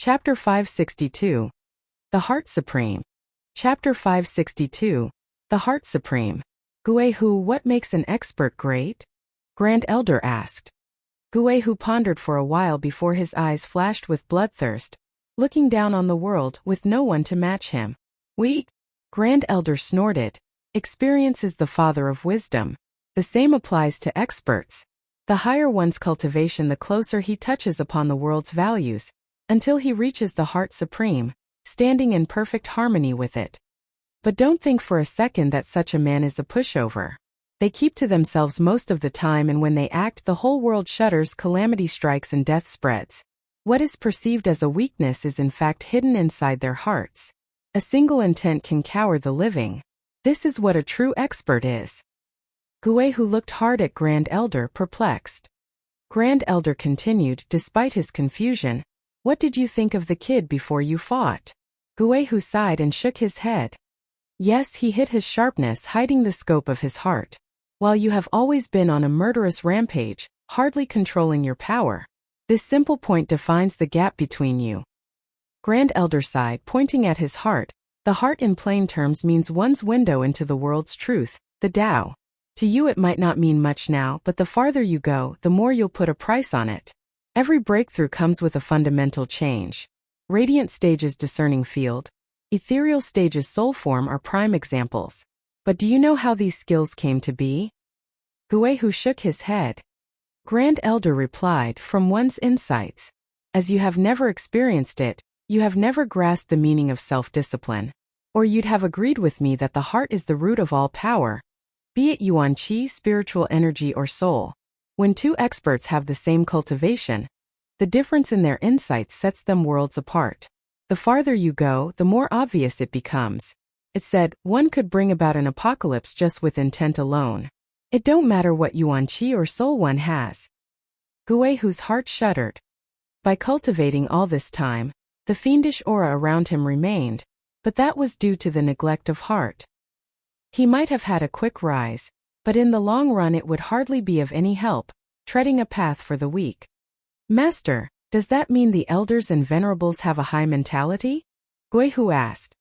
Chapter 562. The Heart Supreme. Chapter 562. The Heart Supreme. Guehu, what makes an expert great? Grand Elder asked. Guehu pondered for a while before his eyes flashed with bloodthirst, looking down on the world with no one to match him. We, Grand Elder snorted. Experience is the father of wisdom. The same applies to experts. The higher one's cultivation, the closer he touches upon the world's values, until he reaches the heart supreme, standing in perfect harmony with it. But don't think for a second that such a man is a pushover. They keep to themselves most of the time, and when they act, the whole world shudders, calamity strikes, and death spreads. What is perceived as a weakness is in fact hidden inside their hearts. A single intent can cower the living. This is what a true expert is. Guehu looked hard at Grand Elder, perplexed. Grand Elder continued, despite his confusion, "What did you think of the kid before you fought?" Guehu sighed and shook his head. Yes, he hid his sharpness, hiding the scope of his heart. While you have always been on a murderous rampage, hardly controlling your power, this simple point defines the gap between you. Grand Elder sighed, pointing at his heart. The heart in plain terms means one's window into the world's truth, the Tao. To you it might not mean much now, but the farther you go, the more you'll put a price on it. Every breakthrough comes with a fundamental change. Radiant stage's discerning field, ethereal stage's soul form are prime examples. But do you know how these skills came to be? Guehu shook his head. Grand Elder replied, from one's insights. As you have never experienced it, you have never grasped the meaning of self-discipline. Or you'd have agreed with me that the heart is the root of all power, be it yuan qi, spiritual energy, or soul. When two experts have the same cultivation, the difference in their insights sets them worlds apart. The farther you go, the more obvious it becomes. It said, one could bring about an apocalypse just with intent alone. It don't matter what yuan qi or soul one has. Guehu's heart shuddered. By cultivating all this time, the fiendish aura around him remained, but that was due to the neglect of heart. He might have had a quick rise, but in the long run it would hardly be of any help, treading a path for the weak. Master, does that mean the elders and venerables have a high mentality? Guehu asked.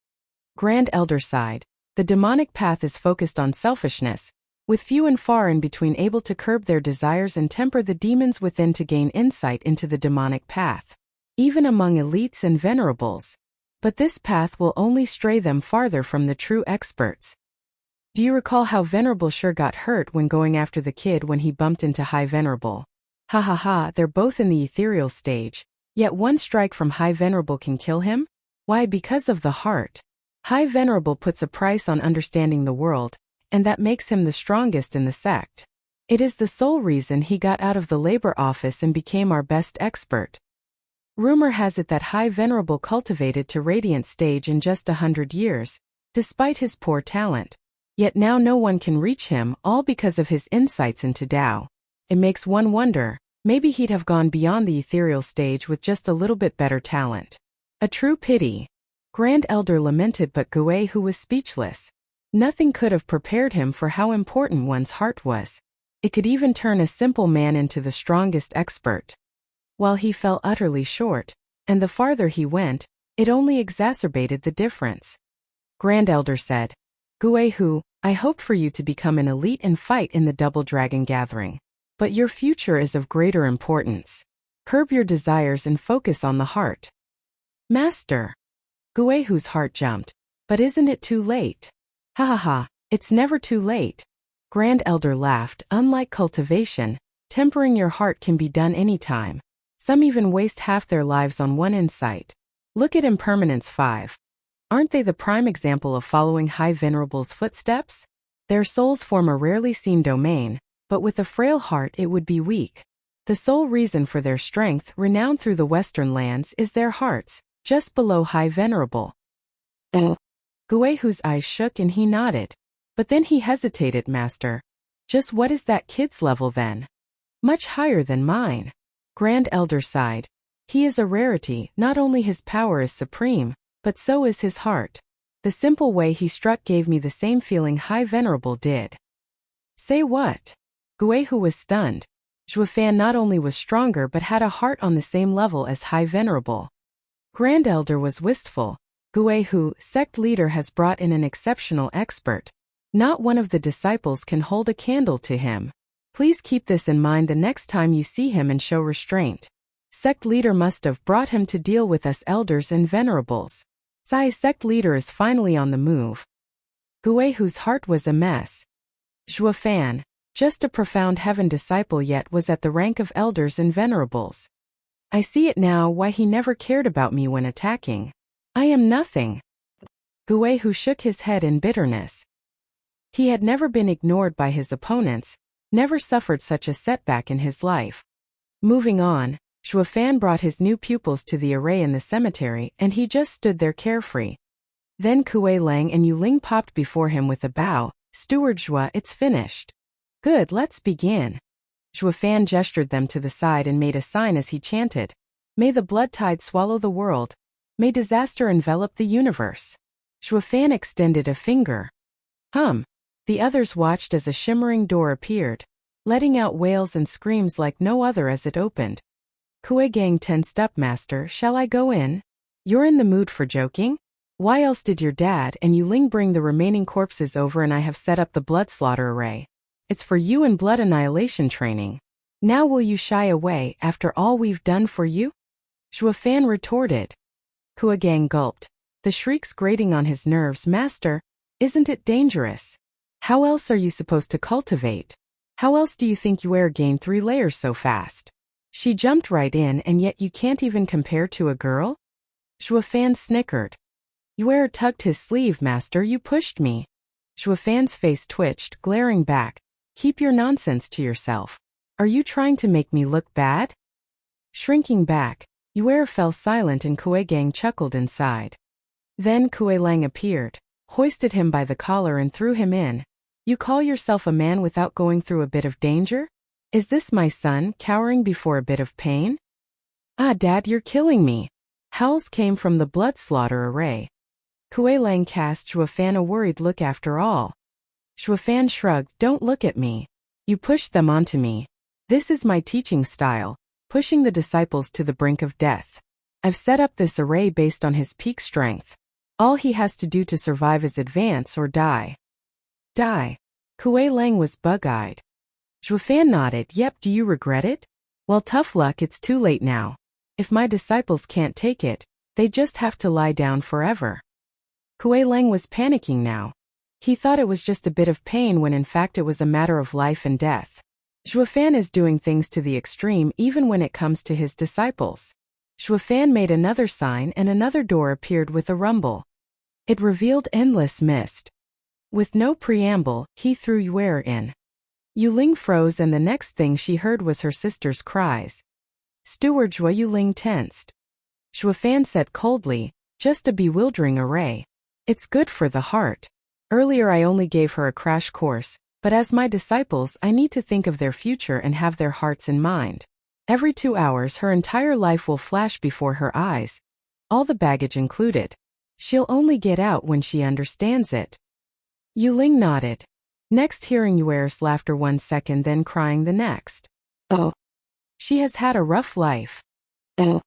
Grand Elder sighed. The demonic path is focused on selfishness, with few and far in between able to curb their desires and temper the demons within to gain insight into the demonic path. Even among elites and venerables. But this path will only stray them farther from the true experts. Do you recall how Venerable sure got hurt when going after the kid when he bumped into High Venerable? Ha ha ha, they're both in the ethereal stage, yet one strike from High Venerable can kill him? Why, because of the heart. High Venerable puts a price on understanding the world, and that makes him the strongest in the sect. It is the sole reason he got out of the labor office and became our best expert. Rumor has it that High Venerable cultivated to radiant stage in just 100 years, despite his poor talent. Yet now no one can reach him, all because of his insights into Tao. It makes one wonder, maybe he'd have gone beyond the ethereal stage with just a little bit better talent. A true pity. Grand Elder lamented, but Guehu was speechless. Nothing could have prepared him for how important one's heart was. It could even turn a simple man into the strongest expert. While he fell utterly short, and the farther he went, it only exacerbated the difference. Grand Elder said, Guehu, I hoped for you to become an elite and fight in the Double Dragon Gathering. But your future is of greater importance. Curb your desires and focus on the heart. Master. Guehu's heart jumped. But isn't it too late? Ha ha ha, it's never too late. Grand Elder laughed. Unlike cultivation, tempering your heart can be done anytime. Some even waste half their lives on one insight. Look at Impermanence 5. Aren't they the prime example of following High Venerable's footsteps? Their souls form a rarely seen domain, but with a frail heart it would be weak. The sole reason for their strength, renowned through the Western lands, is their hearts, just below High Venerable. Guehu's eyes shook and he nodded. But then he hesitated. Master. Just what is that kid's level then? Much higher than mine. Grand Elder sighed. He is a rarity. Not only his power is supreme, but so is his heart. The simple way he struck gave me the same feeling High Venerable did. Say what? Guehu was stunned. Zhuofan not only was stronger but had a heart on the same level as High Venerable. Grand Elder was wistful. Gue Hu, sect leader, has brought in an exceptional expert. Not one of the disciples can hold a candle to him. Please keep this in mind the next time you see him and show restraint. Sect leader must have brought him to deal with us elders and venerables. Zai, sect leader is finally on the move. Gue Hu's heart was a mess. Zhuo Fan, just a profound heaven disciple, yet was at the rank of elders and venerables. I see it now why he never cared about me when attacking. I am nothing. Gue Hu shook his head in bitterness. He had never been ignored by his opponents, never suffered such a setback in his life. Moving on, Zhuo Fan brought his new pupils to the array in the cemetery, and he just stood there carefree. Then Kuei Lang and Yu Ling popped before him with a bow. Steward Zhuo, it's finished. Good, let's begin. Zhuo Fan gestured them to the side and made a sign as he chanted, May the blood tide swallow the world. May disaster envelop the universe. Zhuo Fan extended a finger. The others watched as a shimmering door appeared, letting out wails and screams like no other as it opened. Kuei Gang tensed up. Master, shall I go in? You're in the mood for joking? Why else did your dad and Yu Ling bring the remaining corpses over and I have set up the blood slaughter array? It's for you and blood annihilation training. Now will you shy away after all we've done for you? Zhuo Fan retorted. Kuei Gang gulped, the shrieks grating on his nerves. Master, isn't it dangerous? How else are you supposed to cultivate? How else do you think Yuer gained 3 layers so fast? She jumped right in, and yet you can't even compare to a girl? Zhuo Fan snickered. Yuer tugged his sleeve. Master, you pushed me. Zhuo Fan's face twitched, glaring back. Keep your nonsense to yourself. Are you trying to make me look bad? Shrinking back, Yuer fell silent and Kuei Gang chuckled inside. Then Kuei Lang appeared, hoisted him by the collar and threw him in. You call yourself a man without going through a bit of danger? Is this my son cowering before a bit of pain? Ah, Dad, you're killing me. Howls came from the blood slaughter array. Kuei Lang cast Zhuo Fan a worried look. After all. Zhuo Fan shrugged. Don't look at me. You pushed them onto me. This is my teaching style, pushing the disciples to the brink of death. I've set up this array based on his peak strength. All he has to do to survive is advance or die. Die. Kuei Lang was bug-eyed. Zhuo Fan nodded. Yep, do you regret it? Well, tough luck, it's too late now. If my disciples can't take it, they just have to lie down forever. Kuei Lang was panicking now. He thought it was just a bit of pain when in fact it was a matter of life and death. Zhuo Fan is doing things to the extreme even when it comes to his disciples. Zhuo Fan made another sign and another door appeared with a rumble. It revealed endless mist. With no preamble, he threw Yuer in. Yu Ling froze and the next thing she heard was her sister's cries. Steward Zhuo. Yu Ling tensed. Zhuo Fan said coldly, just a bewildering array. It's good for the heart. Earlier I only gave her a crash course, but as my disciples I need to think of their future and have their hearts in mind. Every 2 hours her entire life will flash before her eyes. All the baggage included. She'll only get out when she understands it. Yu Ling nodded. Next hearing Yuer's laughter 1 second then crying the next. Oh. She has had a rough life. Oh.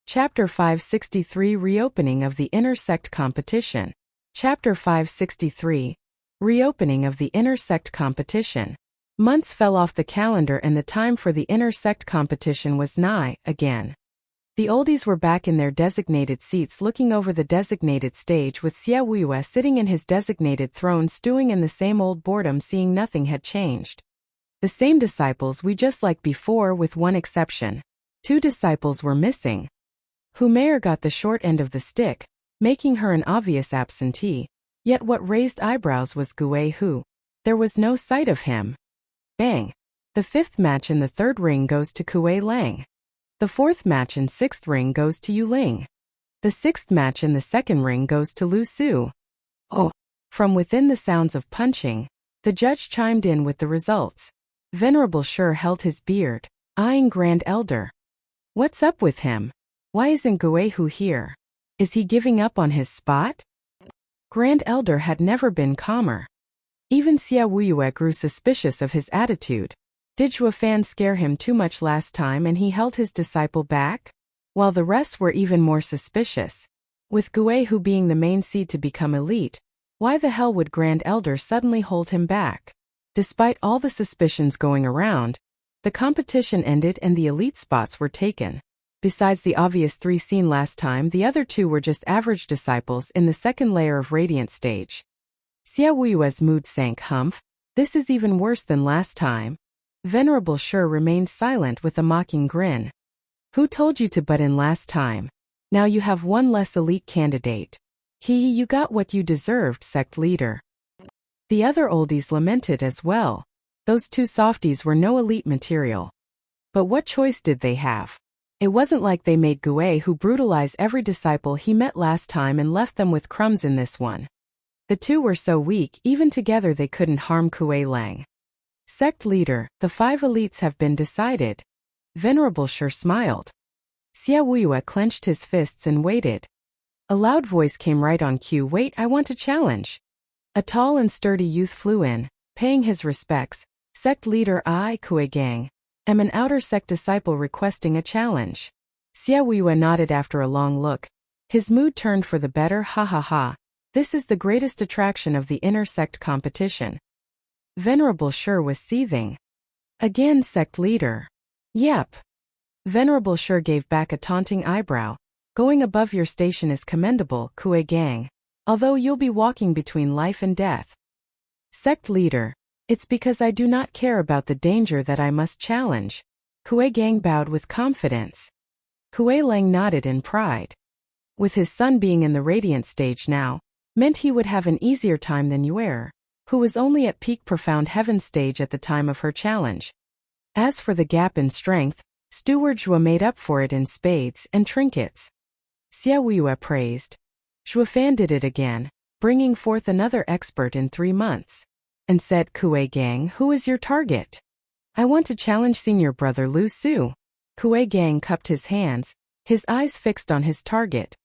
Chapter 563 Reopening of the Intersect Competition. Chapter 563 Reopening of the Intersect Competition. Months fell off the calendar and the time for the Intersect Competition was nigh, again. The oldies were back in their designated seats looking over the designated stage with Xia Wuya sitting in his designated throne stewing in the same old boredom, seeing nothing had changed. The same disciples we just like before with one exception. 2 disciples were missing. Humair got the short end of the stick, making her an obvious absentee, yet what raised eyebrows was Gue Hu. There was no sight of him. Bang! The 5th match in the 3rd ring goes to Kuei Lang. The 4th match in 6th ring goes to Yu Ling. The 6th match in the 2nd ring goes to Lu Su. Oh! From within the sounds of punching, the judge chimed in with the results. Venerable Sure held his beard, eyeing Grand Elder. What's up with him? Why isn't Gue Hu here? Is he giving up on his spot? Grand Elder had never been calmer. Even Xia Wuya grew suspicious of his attitude. Did Zhuo Fan scare him too much last time and he held his disciple back? while the rest were even more suspicious. With Guihu being the main seed to become elite, why the hell would Grand Elder suddenly hold him back? Despite all the suspicions going around, the competition ended and the elite spots were taken. Besides the obvious 3 seen last time, the other 2 were just average disciples in the second layer of Radiant stage. Xia Wuyue's mood sank. Humph, this is even worse than last time. Venerable Shi remained silent with a mocking grin. Who told you to butt in last time? Now you have one less elite candidate. You got what you deserved, sect leader. The other oldies lamented as well. Those 2 softies were no elite material. But what choice did they have? It wasn't like they made Guihu brutalize every disciple he met last time and left them with crumbs in this one. The 2 were so weak, even together they couldn't harm Kuei Lang. Sect leader, the 5 elites have been decided. Venerable Shi smiled. Xia Wuyue clenched his fists and waited. A loud voice came right on cue. Wait, I want a challenge. A tall and sturdy youth flew in, paying his respects. Sect leader, I, Kuei Gang, am an outer sect disciple requesting a challenge. Xia Wuyue nodded after a long look. His mood turned for the better. Ha ha ha. This is the greatest attraction of the inner sect competition. Venerable Shi was seething. Again, sect leader. Yep. Venerable Shi gave back a taunting eyebrow. Going above your station is commendable, Kuei Gang, although you'll be walking between life and death. Sect leader, it's because I do not care about the danger that I must challenge. Kuei Gang bowed with confidence. Kuei Lang nodded in pride. With his son being in the Radiant stage now, meant he would have an easier time than Yue, who was only at peak Profound Heaven stage at the time of her challenge. As for the gap in strength, Steward Zhuo made up for it in spades and trinkets. Xia Wuyue praised. Zhuofan did it again, bringing forth another expert in 3 months. And said, Kuei Gang, who is your target? I want to challenge senior brother Lu Su. Kuei Gang cupped his hands, his eyes fixed on his target.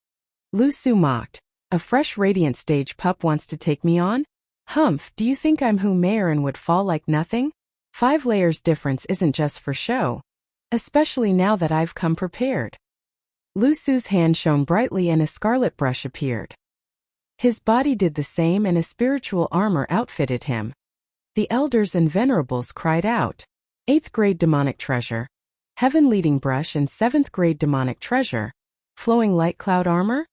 Lu Su mocked. A fresh Radiant stage pup wants to take me on? Humph, do you think I'm Hu Mayer and would fall like nothing? 5 layers difference isn't just for show. Especially now that I've come prepared. Lu Su's hand shone brightly and a scarlet brush appeared. His body did the same and a spiritual armor outfitted him. The elders and venerables cried out. 8th grade demonic treasure. Heaven leading brush and 7th grade demonic treasure. Flowing light cloud armor?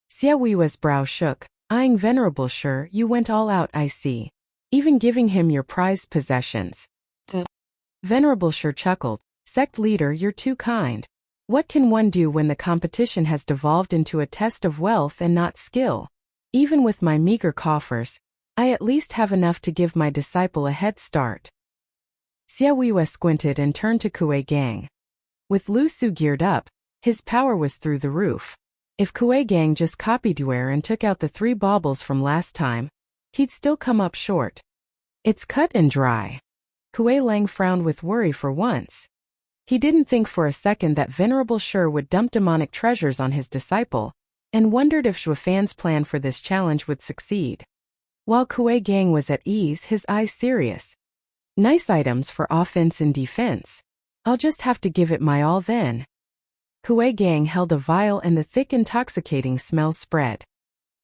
Xia Wuyue's brow shook, eyeing Venerable Shi. You went all out, I see. Even giving him your prized possessions. Venerable Shi chuckled. Sect leader, you're too kind. What can one do when the competition has devolved into a test of wealth and not skill? Even with my meager coffers, I at least have enough to give my disciple a head start. Xia Wuyue squinted and turned to Kuei Gang. With Lu Su geared up, his power was through the roof. If Kuei Gang just copied Yue and took out the 3 baubles from last time, he'd still come up short. It's cut and dry. Kuei Lang frowned with worry for once. He didn't think for a second that Venerable Shi would dump demonic treasures on his disciple, and wondered if Zhuofan's plan for this challenge would succeed. While Kuei Gang was at ease, his eyes serious. Nice items for offense and defense. I'll just have to give it my all then. Kuei Gang held a vial and the thick intoxicating smell spread.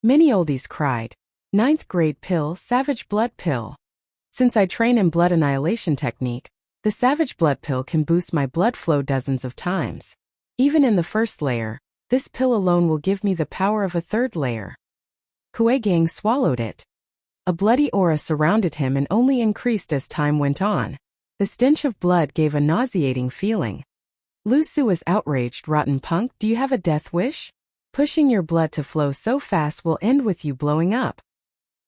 Many oldies cried. 9th grade pill, savage blood pill. Since I train in blood annihilation technique, the savage blood pill can boost my blood flow dozens of times. Even in the 1st layer, this pill alone will give me the power of a 3rd layer. Kuei Gang swallowed it. A bloody aura surrounded him and only increased as time went on. The stench of blood gave a nauseating feeling. Lu Su was outraged. Rotten punk, do you have a death wish? Pushing your blood to flow so fast will end with you blowing up.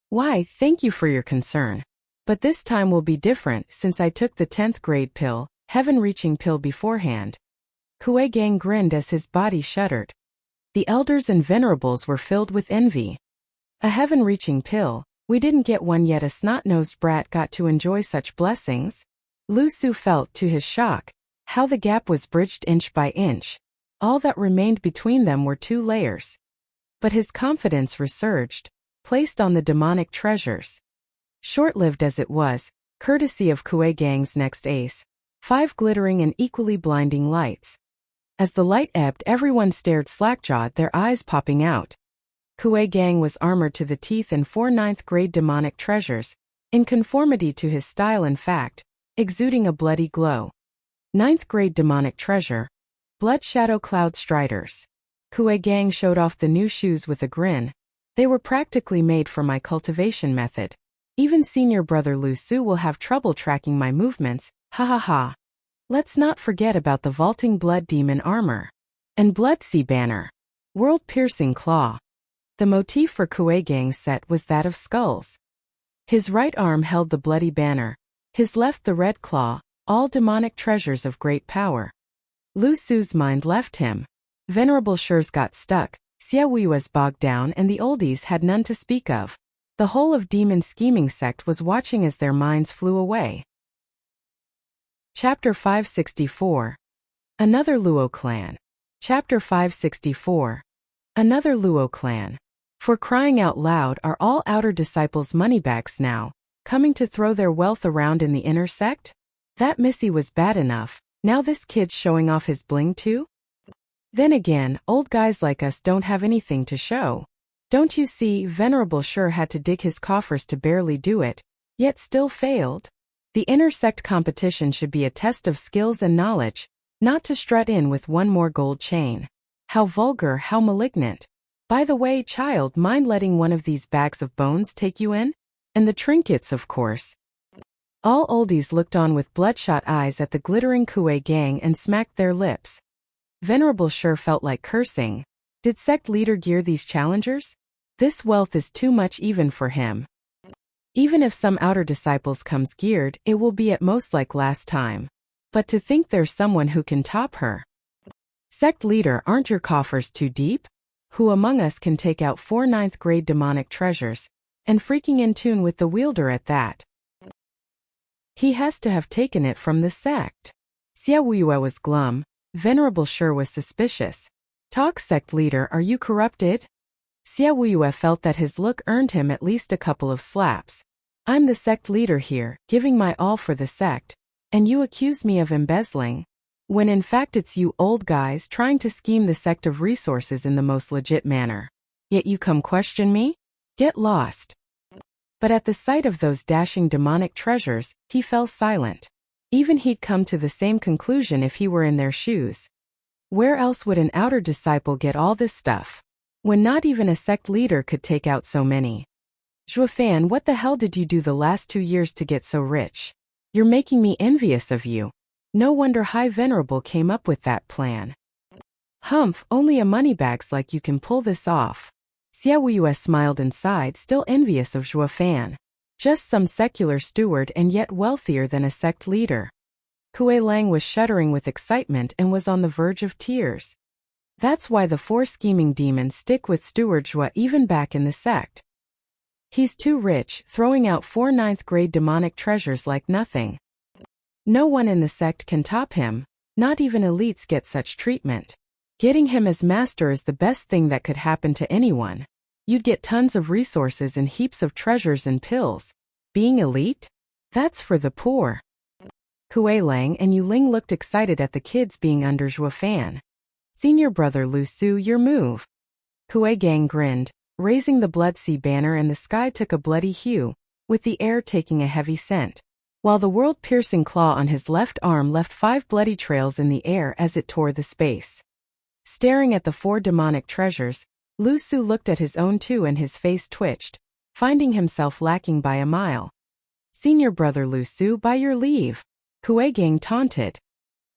Why, thank you for your concern. But this time will be different since I took the 10th grade pill, heaven-reaching pill beforehand. Kuei Gang grinned as his body shuddered. The elders and venerables were filled with envy. A heaven-reaching pill, we didn't get one yet. A snot-nosed brat got to enjoy such blessings. Lu Su felt, to his shock, how the gap was bridged inch by inch. All that remained between them were 2 layers. But his confidence resurged, placed on the demonic treasures. Short-lived as it was, courtesy of Kuei Gang's next ace, 5 glittering and equally blinding lights. As the light ebbed, everyone stared slack-jawed, their eyes popping out. Kuei Gang was armored to the teeth in 4 ninth-grade demonic treasures, in conformity to his style in fact, exuding a bloody glow. 9th-grade demonic treasure, Blood Shadow Cloud Striders. Kuei Gang showed off the new shoes with a grin. They were practically made for my cultivation method. Even senior brother Lu Su will have trouble tracking my movements, ha ha ha. Let's not forget about the vaulting blood demon armor. And Blood Sea banner. World-piercing claw. The motif for Kuei Gang's set was that of skulls. His right arm held the bloody banner, his left the red claw, all demonic treasures of great power. Lu Su's mind left him. Venerable Shi's got stuck, Xia Wui's bogged down, and the oldies had none to speak of. The whole of Demon Scheming Sect was watching as their minds flew away. Chapter 564. Another Luo Clan. Chapter 564. Another Luo Clan. For crying out loud, are all outer disciples moneybags now, coming to throw their wealth around in the inner sect? That Missy was bad enough, now this kid's showing off his bling too? Then again, old guys like us don't have anything to show. Don't you see, Venerable Shi had to dig his coffers to barely do it, yet still failed? The inner sect competition should be a test of skills and knowledge, not to strut in with one more gold chain. How vulgar, how malignant. By the way, child, mind letting one of these bags of bones take you in? And the trinkets, of course. All oldies looked on with bloodshot eyes at the glittering Kuei Gang and smacked their lips. Venerable Shi felt like cursing. Did sect leader gear these challengers? This wealth is too much even for him. Even if some outer disciples comes geared, it will be at most like last time. But to think there's someone who can top her. Sect leader, aren't your coffers too deep? Who among us can take out 4 9th-grade demonic treasures, and freaking in tune with the wielder at that? He has to have taken it from the sect. Xia Wuiwei was glum. Venerable Shi was suspicious. Talk, sect leader, are you corrupted? Xia Wuiwei felt that his look earned him at least a couple of slaps. I'm the sect leader here, giving my all for the sect, and you accuse me of embezzling? When in fact it's you old guys trying to scheme the sect of resources in the most legit manner. Yet you come question me? Get lost. But at the sight of those dashing demonic treasures, he fell silent. Even he'd come to the same conclusion if he were in their shoes. Where else would an outer disciple get all this stuff? When not even a sect leader could take out so many. Zhuofan, what the hell did you do the last 2 years to get so rich? You're making me envious of you. No wonder High Venerable came up with that plan. Humph, only a moneybags like you can pull this off. Xia Wuiwei smiled and sighed, still envious of Zhuofan. Just some secular steward and yet wealthier than a sect leader. Kuei Lang was shuddering with excitement and was on the verge of tears. That's why the 4 scheming demons stick with Steward Zhua even back in the sect. He's too rich, throwing out 4 9th-grade demonic treasures like nothing. No one in the sect can top him, not even elites get such treatment. Getting him as master is the best thing that could happen to anyone. You'd get tons of resources and heaps of treasures and pills. Being elite? That's for the poor. Kuei Lang and Yu Ling looked excited at the kids being under Zhuofan. Senior brother Lu Su, your move. Kuei Gang grinned, raising the Blood Sea banner, and the sky took a bloody hue, with the air taking a heavy scent. While the world-piercing claw on his left arm left 5 bloody trails in the air as it tore the space. Staring at the 4 demonic treasures, Lu Su looked at his own too and his face twitched, finding himself lacking by a mile. Senior brother Lu Su, by your leave. Kuei Gang taunted.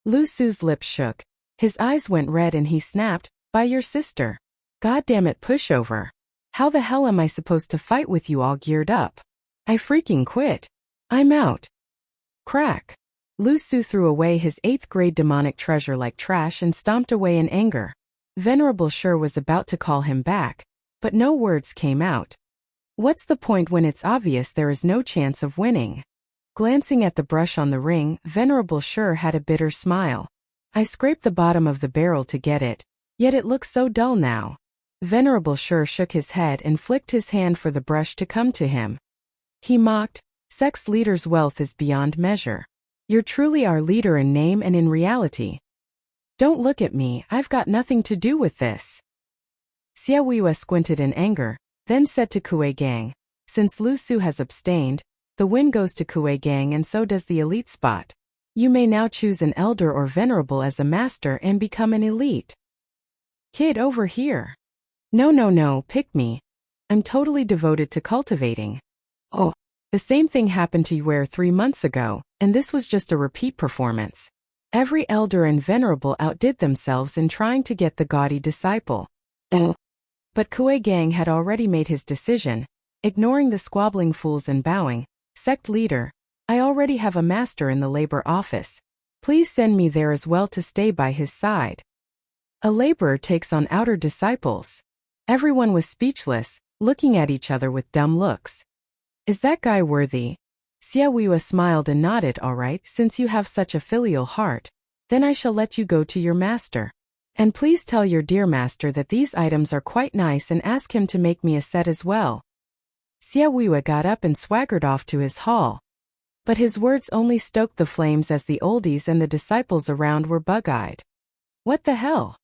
Lu Su's lips shook, his eyes went red and he snapped, by your sister. Goddamn it, pushover. How the hell am I supposed to fight with you all geared up? I freaking quit. I'm out. Crack. Lu Su threw away his 8th-grade demonic treasure like trash and stomped away in anger. Venerable Shi was about to call him back, but no words came out. What's the point when it's obvious there is no chance of winning? Glancing at the brush on the ring, Venerable Shi had a bitter smile. I scraped the bottom of the barrel to get it, yet it looks so dull now. Venerable Shi shook his head and flicked his hand for the brush to come to him. He mocked, Sect's leader's wealth is beyond measure. You're truly our leader in name and in reality. Don't look at me, I've got nothing to do with this. Xiaoyue squinted in anger, then said to Kuei Gang, since Lu Su has abstained, the win goes to Kuei Gang and so does the elite spot. You may now choose an elder or venerable as a master and become an elite. Kid over here. No, pick me. I'm totally devoted to cultivating. Oh, the same thing happened to Yue 3 months ago, and this was just a repeat performance. Every elder and venerable outdid themselves in trying to get the gaudy disciple. But Kuei Gang had already made his decision, ignoring the squabbling fools and bowing. Sect leader, I already have a master in the labor office. Please send me there as well to stay by his side. A laborer takes on outer disciples. Everyone was speechless, looking at each other with dumb looks. Is that guy worthy? Xiaoyue smiled and nodded. All right, since you have such a filial heart, then I shall let you go to your master. And please tell your dear master that these items are quite nice and ask him to make me a set as well. Xiaoyue got up and swaggered off to his hall. But his words only stoked the flames as the oldies and the disciples around were bug-eyed. What the hell?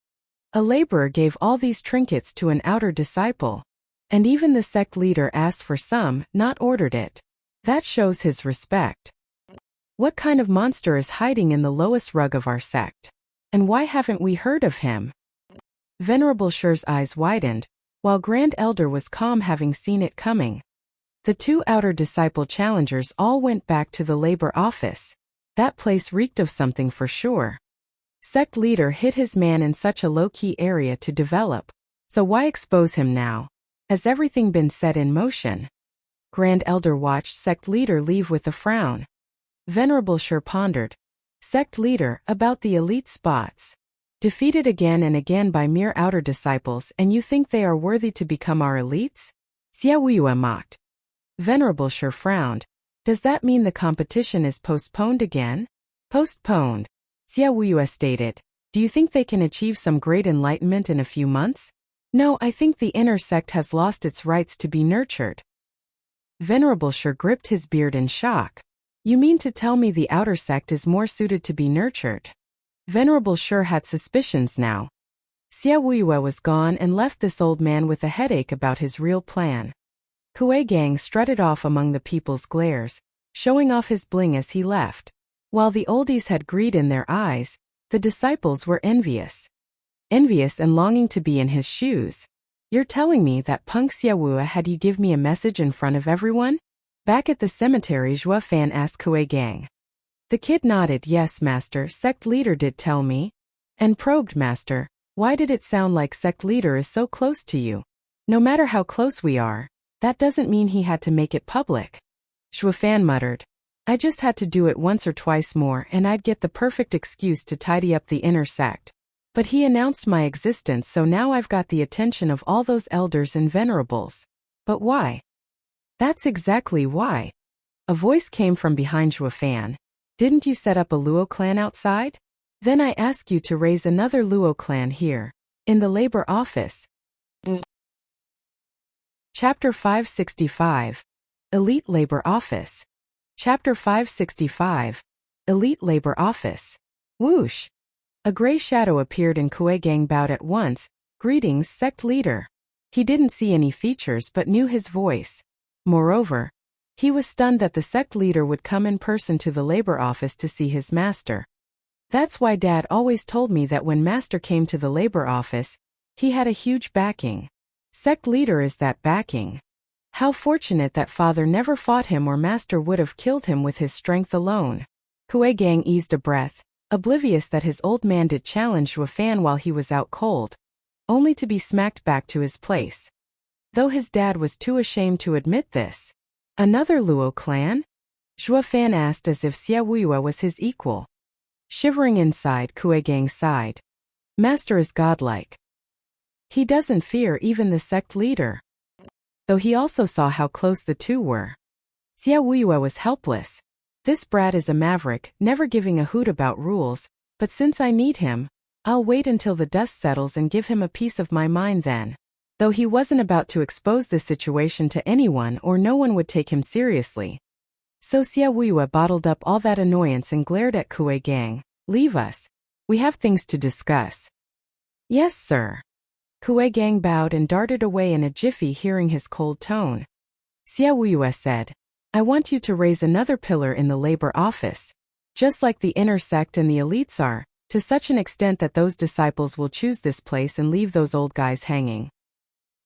A laborer gave all these trinkets to an outer disciple. And even the sect leader asked for some, not ordered it. That shows his respect. What kind of monster is hiding in the lowest rug of our sect? And why haven't we heard of him? Venerable Shi's eyes widened, while Grand Elder was calm, having seen it coming. The 2 outer disciple challengers all went back to the labor office. That place reeked of something for sure. Sect leader hid his man in such a low-key area to develop, so why expose him now? Has everything been set in motion? Grand Elder watched sect leader leave with a frown. Venerable Shi pondered. Sect leader, about the elite spots. Defeated again and again by mere outer disciples, and you think they are worthy to become our elites? Xiaoyue mocked. Venerable Shi frowned. Does that mean the competition is postponed again? Postponed. Xiaoyue stated. Do you think they can achieve some great enlightenment in a few months? No, I think the inner sect has lost its rights to be nurtured. Venerable Shi gripped his beard in shock. You mean to tell me the outer sect is more suited to be nurtured? Venerable Shi had suspicions now. Xiaoyue was gone and left this old man with a headache about his real plan. Kuei Gang strutted off among the people's glares, showing off his bling as he left. While the oldies had greed in their eyes, the disciples were envious. Envious and longing to be in his shoes. You're telling me that punk Xiaoyue had you give me a message in front of everyone? Back at the cemetery, Zhua Fan asked Kuei Gang. The kid nodded. Yes, master, sect leader did tell me. And probed, master, why did it sound like sect leader is so close to you? No matter how close we are, that doesn't mean he had to make it public. Zhua Fan muttered. I just had to do it once or twice more and I'd get the perfect excuse to tidy up the inner sect. But he announced my existence, so now I've got the attention of all those elders and venerables. But why? That's exactly why. A voice came from behind Zhua Fan. Didn't you set up a Luo clan outside? Then I ask you to raise another Luo clan here, in the labor office. Chapter 565. Elite Labor Office. Chapter 565. Elite Labor Office. Whoosh! A gray shadow appeared and Kuei Gang bowed at once. Greetings, sect leader. He didn't see any features but knew his voice. Moreover, he was stunned that the sect leader would come in person to the labor office to see his master. That's why Dad always told me that when master came to the labor office, he had a huge backing. Sect leader is that backing. How fortunate that father never fought him or master would have killed him with his strength alone. Kuei Gang eased a breath, oblivious that his old man did challenge Zhua Fan while he was out cold, only to be smacked back to his place. Though his dad was too ashamed to admit this. Another Luo clan? Zhua Fan asked as if Xiaoyue was his equal. Shivering inside, Kuei Gang sighed. Master is godlike. He doesn't fear even the sect leader. Though he also saw how close the two were. Xiaoyue was helpless. This brat is a maverick, never giving a hoot about rules, but since I need him, I'll wait until the dust settles and give him a piece of my mind then. Though he wasn't about to expose this situation to anyone or no one would take him seriously. So Xiaoyue bottled up all that annoyance and glared at Kuei Gang. Leave us. We have things to discuss. Yes, sir. Kue Gang bowed and darted away in a jiffy hearing his cold tone. Xia Wuyue said, I want you to raise another pillar in the labor office. Just like the inner sect and the elites are, to such an extent that those disciples will choose this place and leave those old guys hanging.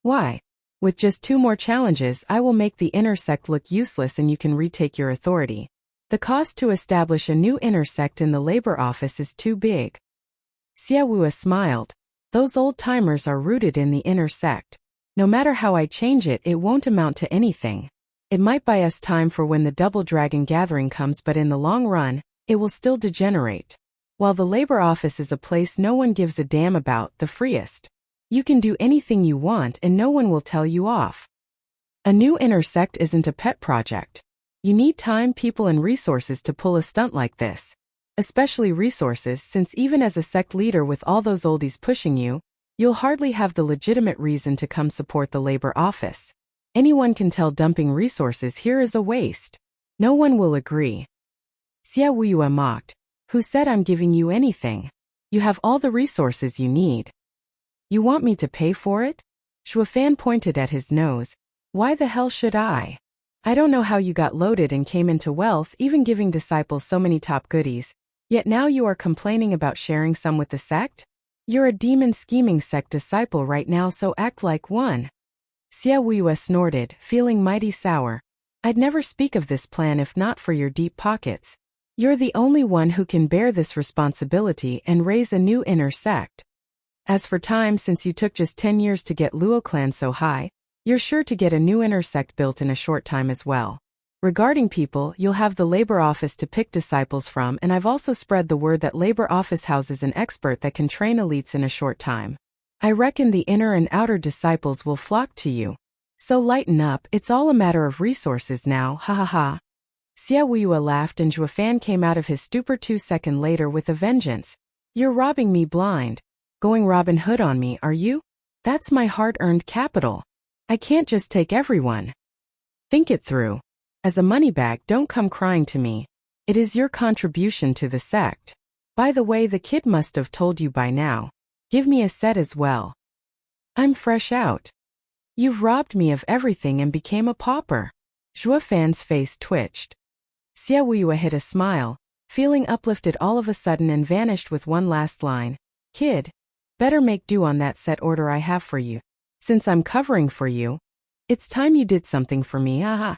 Why? With just 2 more challenges, I will make the inner sect look useless and you can retake your authority. The cost to establish a new inner sect in the labor office is too big. Xia Wuyue smiled. Those old-timers are rooted in the inner sect. No matter how I change it, it won't amount to anything. It might buy us time for when the Double Dragon gathering comes, but in the long run, it will still degenerate. While the labor office is a place no one gives a damn about, the freest. You can do anything you want and no one will tell you off. A new inner sect isn't a pet project. You need time, people, and resources to pull a stunt like this. Especially resources, since even as a sect leader with all those oldies pushing you, you'll hardly have the legitimate reason to come support the labor office. Anyone can tell dumping resources here is a waste. No one will agree. Xia Wuyue mocked. Who said I'm giving you anything? You have all the resources you need. You want me to pay for it? Shuofan pointed at his nose. Why the hell should I? I don't know how you got loaded and came into wealth, even giving disciples so many top goodies. Yet now you are complaining about sharing some with the sect? You're a demon-scheming sect disciple right now, so act like one. Xia Wuyue snorted, feeling mighty sour. I'd never speak of this plan if not for your deep pockets. You're the only one who can bear this responsibility and raise a new inner sect. As for time, since you took just 10 years to get Luo clan so high, you're sure to get a new inner sect built in a short time as well. Regarding people, you'll have the labor office to pick disciples from, and I've also spread the word that labor office houses an expert that can train elites in a short time. I reckon the inner and outer disciples will flock to you. So lighten up, it's all a matter of resources now, ha ha ha. Xia Wuyue laughed and Zhuofan came out of his stupor 2 seconds later with a vengeance. You're robbing me blind. Going Robin Hood on me, are you? That's my hard-earned capital. I can't just take everyone. Think it through. As a moneybag, don't come crying to me. It is your contribution to the sect. By the way, the kid must have told you by now. Give me a set as well. I'm fresh out. You've robbed me of everything and became a pauper. Zhuofan's face twitched. Xia Wuyue hid a smile, feeling uplifted all of a sudden, and vanished with one last line. Kid, better make do on that set order I have for you. Since I'm covering for you, it's time you did something for me, haha.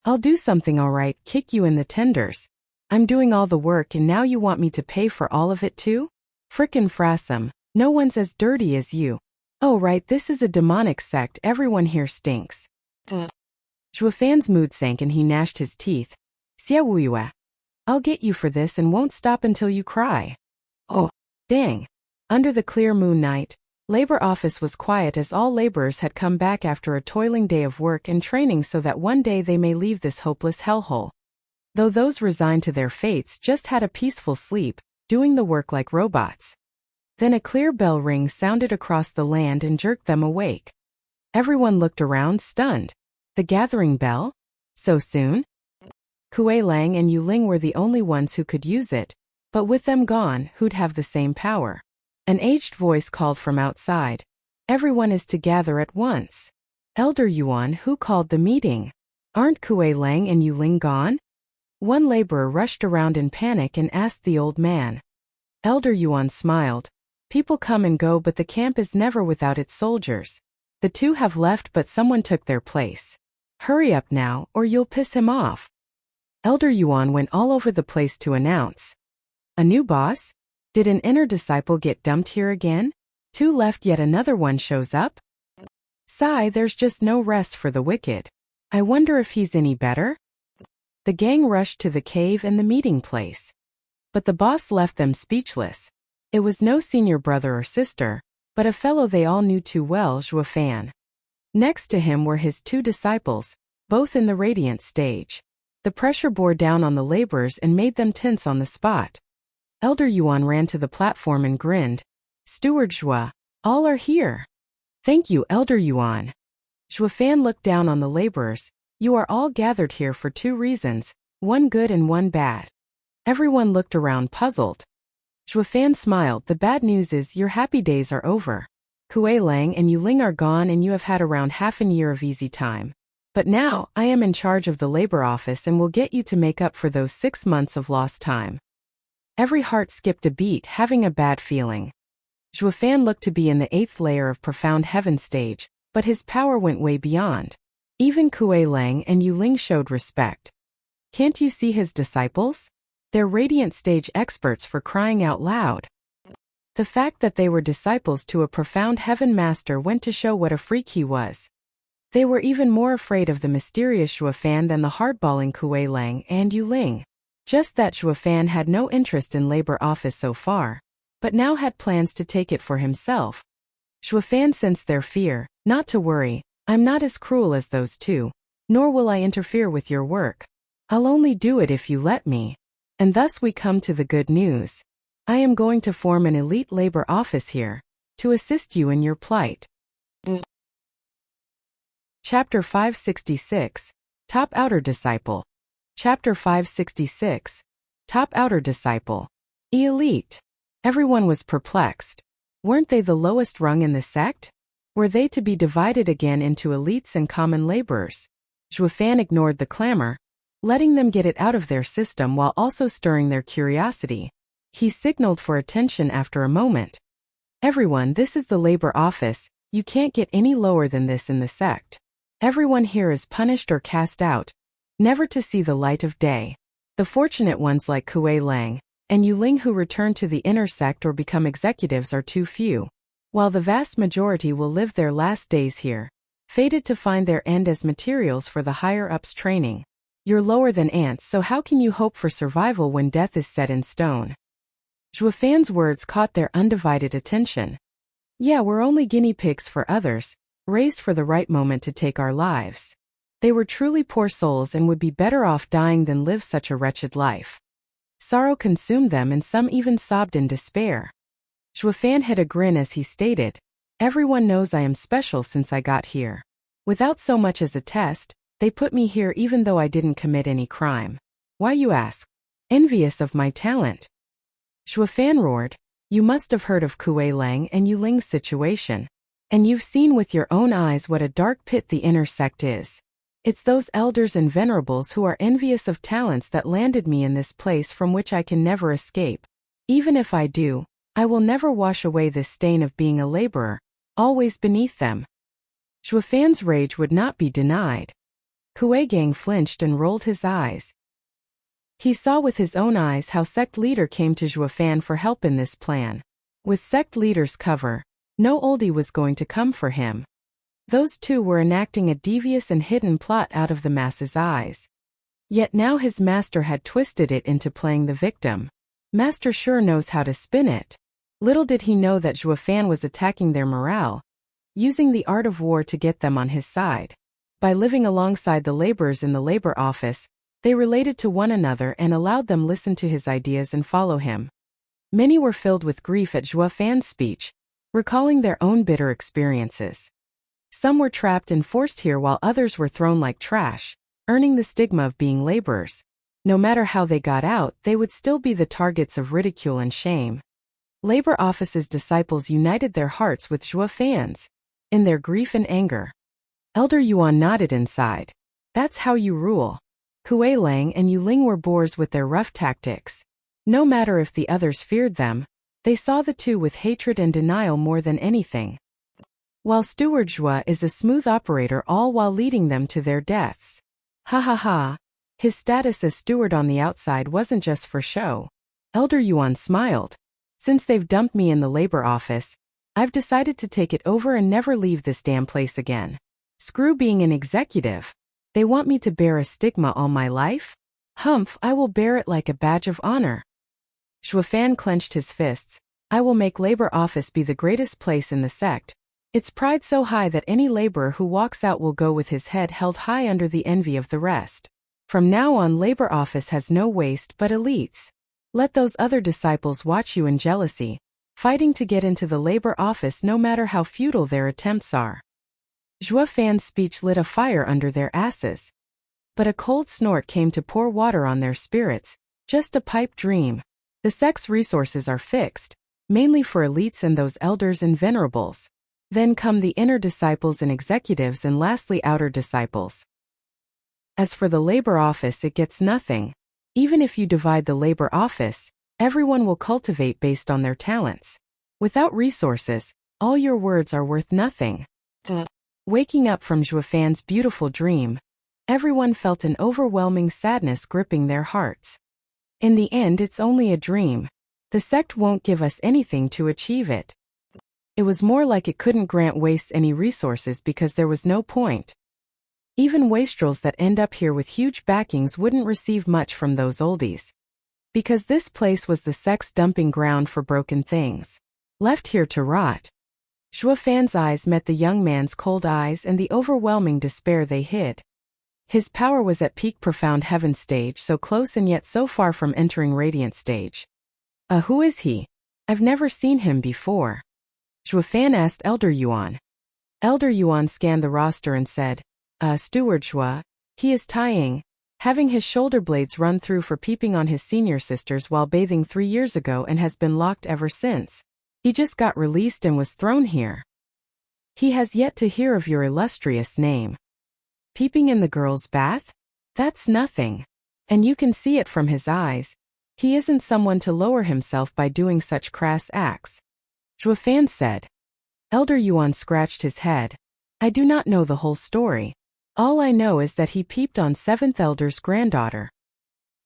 I'll do something alright, kick you in the tenders. I'm doing all the work and now you want me to pay for all of it too? Frickin' frassum, no one's as dirty as you. Oh right, this is a demonic sect, everyone here stinks. Zhuofan's mood sank and he gnashed his teeth. Xia Wuyue, I'll get you for this and won't stop until you cry. Oh, dang. Under the clear moon night, labor office was quiet as all laborers had come back after a toiling day of work and training so that one day they may leave this hopeless hellhole. Though those resigned to their fates just had a peaceful sleep, doing the work like robots. Then a clear bell ring sounded across the land and jerked them awake. Everyone looked around, stunned. The gathering bell? So soon? Kue Lang and Yu Ling were the only ones who could use it, but with them gone, who'd have the same power? An aged voice called from outside. Everyone is to gather at once. Elder Yuan, who called the meeting? Aren't Kue Lang and Yu Ling gone? One laborer rushed around in panic and asked the old man. Elder Yuan smiled. People come and go, but the camp is never without its soldiers. The 2 have left, but someone took their place. Hurry up now, or you'll piss him off. Elder Yuan went all over the place to announce. A new boss? Did an inner disciple get dumped here again? 2 left, yet another one shows up? Sigh, there's just no rest for the wicked. I wonder if he's any better? The gang rushed to the cave and the meeting place. But the boss left them speechless. It was no senior brother or sister, but a fellow they all knew too well, Zhuofan. Next to him were his 2 disciples, both in the radiant stage. The pressure bore down on the laborers and made them tense on the spot. Elder Yuan ran to the platform and grinned. Steward Zhua, all are here. Thank you, Elder Yuan. Zhuofan looked down on the laborers. You are all gathered here for 2 reasons, one good and one bad. Everyone looked around puzzled. Zhuofan smiled. The bad news is your happy days are over. Kuei Lang and Yu Ling are gone and you have had around half a year of easy time. But now, I am in charge of the labor office and will get you to make up for those 6 months of lost time. Every heart skipped a beat, having a bad feeling. Zhuofan looked to be in the 8th layer of profound heaven stage, but his power went way beyond. Even Kuei Lang and Yu Ling showed respect. Can't you see his disciples? They're radiant stage experts, for crying out loud. The fact that they were disciples to a profound heaven master went to show what a freak he was. They were even more afraid of the mysterious Zhuofan than the hardballing Kuei Lang and Yu Ling. Just that Zhuofan had no interest in labor office so far, but now had plans to take it for himself. Zhuofan sensed their fear. Not to worry, I'm not as cruel as those two, nor will I interfere with your work. I'll only do it if you let me. And thus we come to the good news. I am going to form an elite labor office here, to assist you in your plight. Chapter 566, Top Outer Disciple. Chapter 566, Top Outer Disciple. Elite. Everyone was perplexed. Weren't they the lowest rung in the sect? Were they to be divided again into elites and common laborers? Zhuofan ignored the clamor, letting them get it out of their system while also stirring their curiosity. He signaled for attention after a moment. Everyone, this is the labor office. You can't get any lower than this in the sect. Everyone here is punished or cast out, never to see the light of day. The fortunate ones like Kuei Lang and Yu Ling who return to the inner sect or become executives are too few, while the vast majority will live their last days here, fated to find their end as materials for the higher-ups' training. You're lower than ants, so how can you hope for survival when death is set in stone? Zhuofan's words caught their undivided attention. Yeah, we're only guinea pigs for others, raised for the right moment to take our lives. They were truly poor souls and would be better off dying than live such a wretched life. Sorrow consumed them and some even sobbed in despair. Zhuofan had a grin as he stated, everyone knows I am special since I got here. Without so much as a test, they put me here even though I didn't commit any crime. Why, you ask? Envious of my talent? Zhuofan roared, you must have heard of Kuei Lang and Yu Ling's situation. And you've seen with your own eyes what a dark pit the inner sect is. It's those elders and venerables who are envious of talents that landed me in this place from which I can never escape. Even if I do, I will never wash away this stain of being a laborer, always beneath them. Zhuofan's rage would not be denied. Kuei Gang flinched and rolled his eyes. He saw with his own eyes how sect leader came to Zhuofan for help in this plan. With sect leader's cover, no oldie was going to come for him. Those two were enacting a devious and hidden plot out of the masses' eyes. Yet now his master had twisted it into playing the victim. Master sure knows how to spin it. Little did he know that Zhuofan was attacking their morale, using the art of war to get them on his side. By living alongside the laborers in the labor office, they related to one another and allowed them listen to his ideas and follow him. Many were filled with grief at Zhuofan's speech, recalling their own bitter experiences. Some were trapped and forced here while others were thrown like trash, earning the stigma of being laborers. No matter how they got out, they would still be the targets of ridicule and shame. Labor office's disciples united their hearts with Zhuofan's, in their grief and anger. Elder Yuan nodded inside. That's how you rule. Kuei Lang and Yu Ling were boors with their rough tactics. No matter if the others feared them, they saw the two with hatred and denial more than anything. While Steward Zhua is a smooth operator, all while leading them to their deaths. Ha ha ha. His status as steward on the outside wasn't just for show. Elder Yuan smiled. Since they've dumped me in the labor office, I've decided to take it over and never leave this damn place again. Screw being an executive. They want me to bear a stigma all my life? Humph, I will bear it like a badge of honor. Zhuofan clenched his fists. I will make labor office be the greatest place in the sect. Its pride so high that any laborer who walks out will go with his head held high under the envy of the rest. From now on, labor office has no waste but elites. Let those other disciples watch you in jealousy, fighting to get into the labor office no matter how futile their attempts are. Zhuofan's speech lit a fire under their asses. But a cold snort came to pour water on their spirits, just a pipe dream. The sect's resources are fixed, mainly for elites and those elders and venerables. Then come the inner disciples and executives, and lastly outer disciples. As for the labor office, it gets nothing. Even if you divide the labor office, everyone will cultivate based on their talents. Without resources, all your words are worth nothing. Waking up from Zhuofan's beautiful dream, everyone felt an overwhelming sadness gripping their hearts. In the end, it's only a dream. The sect won't give us anything to achieve it. It was more like it couldn't grant wastes any resources because there was no point. Even wastrels that end up here with huge backings wouldn't receive much from those oldies. Because this place was the sect's dumping ground for broken things, left here to rot. Zhuofan's eyes met the young man's cold eyes, and the overwhelming despair they hid. His power was at peak profound heaven stage, so close and yet so far from entering radiant stage. Who is he? I've never seen him before. Zhuofan asked Elder Yuan. Elder Yuan scanned the roster and said, Steward Zhuo, he is Taiying, having his shoulder blades run through for peeping on his senior sisters while bathing 3 years ago and has been locked ever since. He just got released and was thrown here. He has yet to hear of your illustrious name. Peeping in the girl's bath? That's nothing. And you can see it from his eyes. He isn't someone to lower himself by doing such crass acts. Zhuofan said. Elder Yuan scratched his head. I do not know the whole story. All I know is that he peeped on 7th Elder's granddaughter.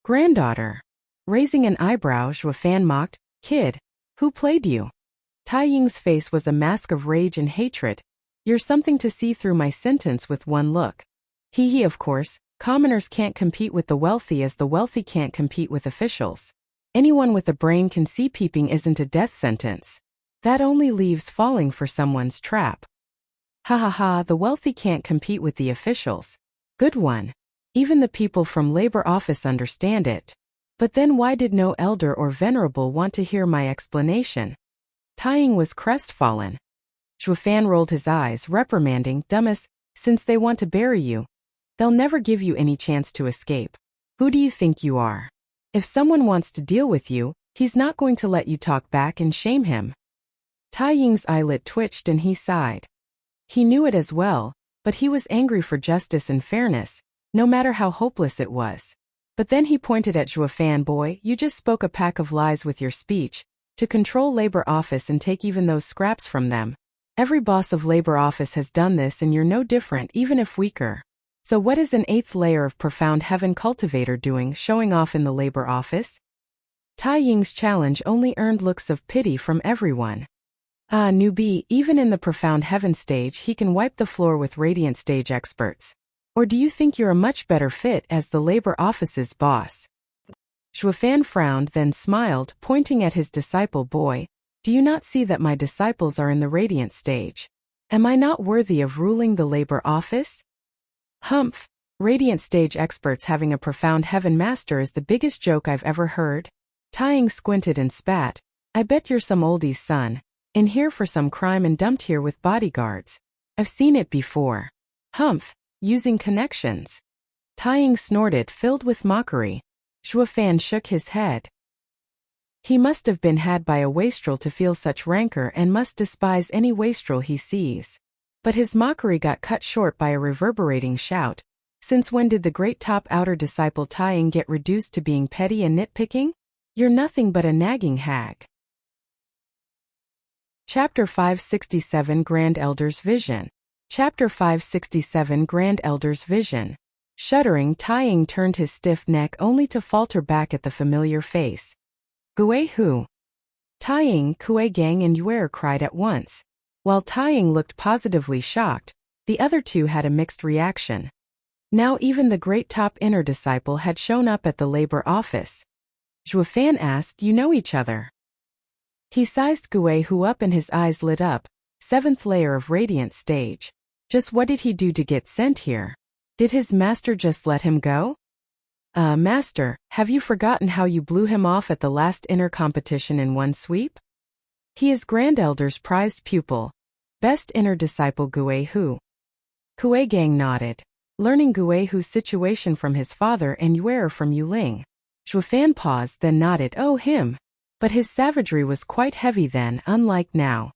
Granddaughter? Raising an eyebrow, Zhuofan mocked, Kid, who played you? Taiying's face was a mask of rage and hatred. You're something to see through my sentence with one look. He, of course, commoners can't compete with the wealthy as the wealthy can't compete with officials. Anyone with a brain can see peeping isn't a death sentence. That only leaves falling for someone's trap. Ha ha ha, the wealthy can't compete with the officials. Good one. Even the people from labor office understand it. But then why did no elder or venerable want to hear my explanation? Taiying was crestfallen. Zhuofan rolled his eyes, reprimanding, Dumbass, since they want to bury you, they'll never give you any chance to escape. Who do you think you are? If someone wants to deal with you, he's not going to let you talk back and shame him. Taiying's eyelid twitched and he sighed. He knew it as well, but he was angry for justice and fairness, no matter how hopeless it was. But then he pointed at Zhuofan. Boy, you just spoke a pack of lies with your speech, to control labor office and take even those scraps from them. Every boss of labor office has done this and you're no different, even if weaker. So what is an 8th layer of profound heaven cultivator doing, showing off in the labor office? Taiying's challenge only earned looks of pity from everyone. Newbie, even in the profound heaven stage he can wipe the floor with radiant stage experts. Or do you think you're a much better fit as the labor office's boss? Zhuofan frowned, then smiled, pointing at his disciple. Boy, do you not see that my disciples are in the radiant stage? Am I not worthy of ruling the labor office? Humph, radiant stage experts having a profound heaven master is the biggest joke I've ever heard. Taiying squinted and spat. I bet you're some oldie's son, in here for some crime and dumped here with bodyguards. I've seen it before. Humph, using connections. Taiying snorted, filled with mockery. Zhuofan shook his head. He must have been had by a wastrel to feel such rancor and must despise any wastrel he sees. But his mockery got cut short by a reverberating shout. Since when did the great top outer disciple Taiying get reduced to being petty and nitpicking? You're nothing but a nagging hag. Chapter 567 Grand Elder's Vision. Chapter 567 Grand Elder's Vision. Shuddering, Taiying turned his stiff neck only to falter back at the familiar face. Gui who? Taiying, Kui Gang and Yuer cried at once. While Taiying looked positively shocked, the other two had a mixed reaction. Now even the great top inner disciple had shown up at the labor office. Zhuofan asked, You know each other? He sized Gui Hu up and his eyes lit up. 7th layer of radiant stage. Just what did he do to get sent here? Did his master just let him go? Master, have you forgotten how you blew him off at the last inner competition in one sweep? He is Grand Elder's prized pupil. Best inner disciple Gui Hu. Kui Gang nodded, learning Gui Hu's situation from his father and Yuer from Yuling. Zhuofan paused, then nodded. Oh, him. But his savagery was quite heavy then, unlike now.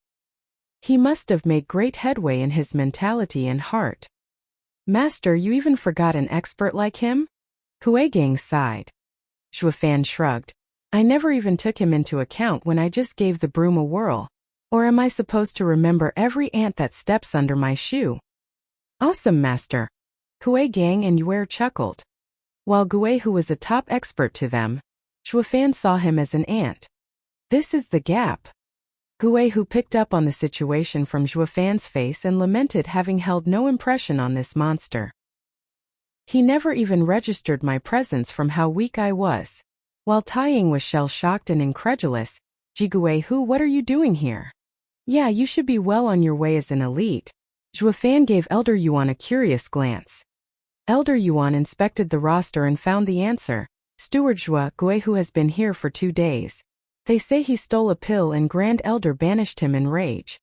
He must have made great headway in his mentality and heart. Master, you even forgot an expert like him? Kuei-gang sighed. Zhuofan shrugged. I never even took him into account when I just gave the broom a whirl. Or am I supposed to remember every ant that steps under my shoe? Awesome, Master. Kuei-gang and Yuer chuckled. While Guei, who was a top expert to them, Zhuofan saw him as an ant. This is the gap. Guei, who picked up on the situation from Zhuofan's face and lamented having held no impression on this monster. He never even registered my presence from how weak I was. While Taiying was shell-shocked and incredulous, Guei, who, what are you doing here? Yeah, you should be well on your way as an elite. Zhuofan gave Elder Yuan a curious glance. Elder Yuan inspected the roster and found the answer. Steward Guei, who has been here for 2 days. They say he stole a pill and Grand Elder banished him in rage.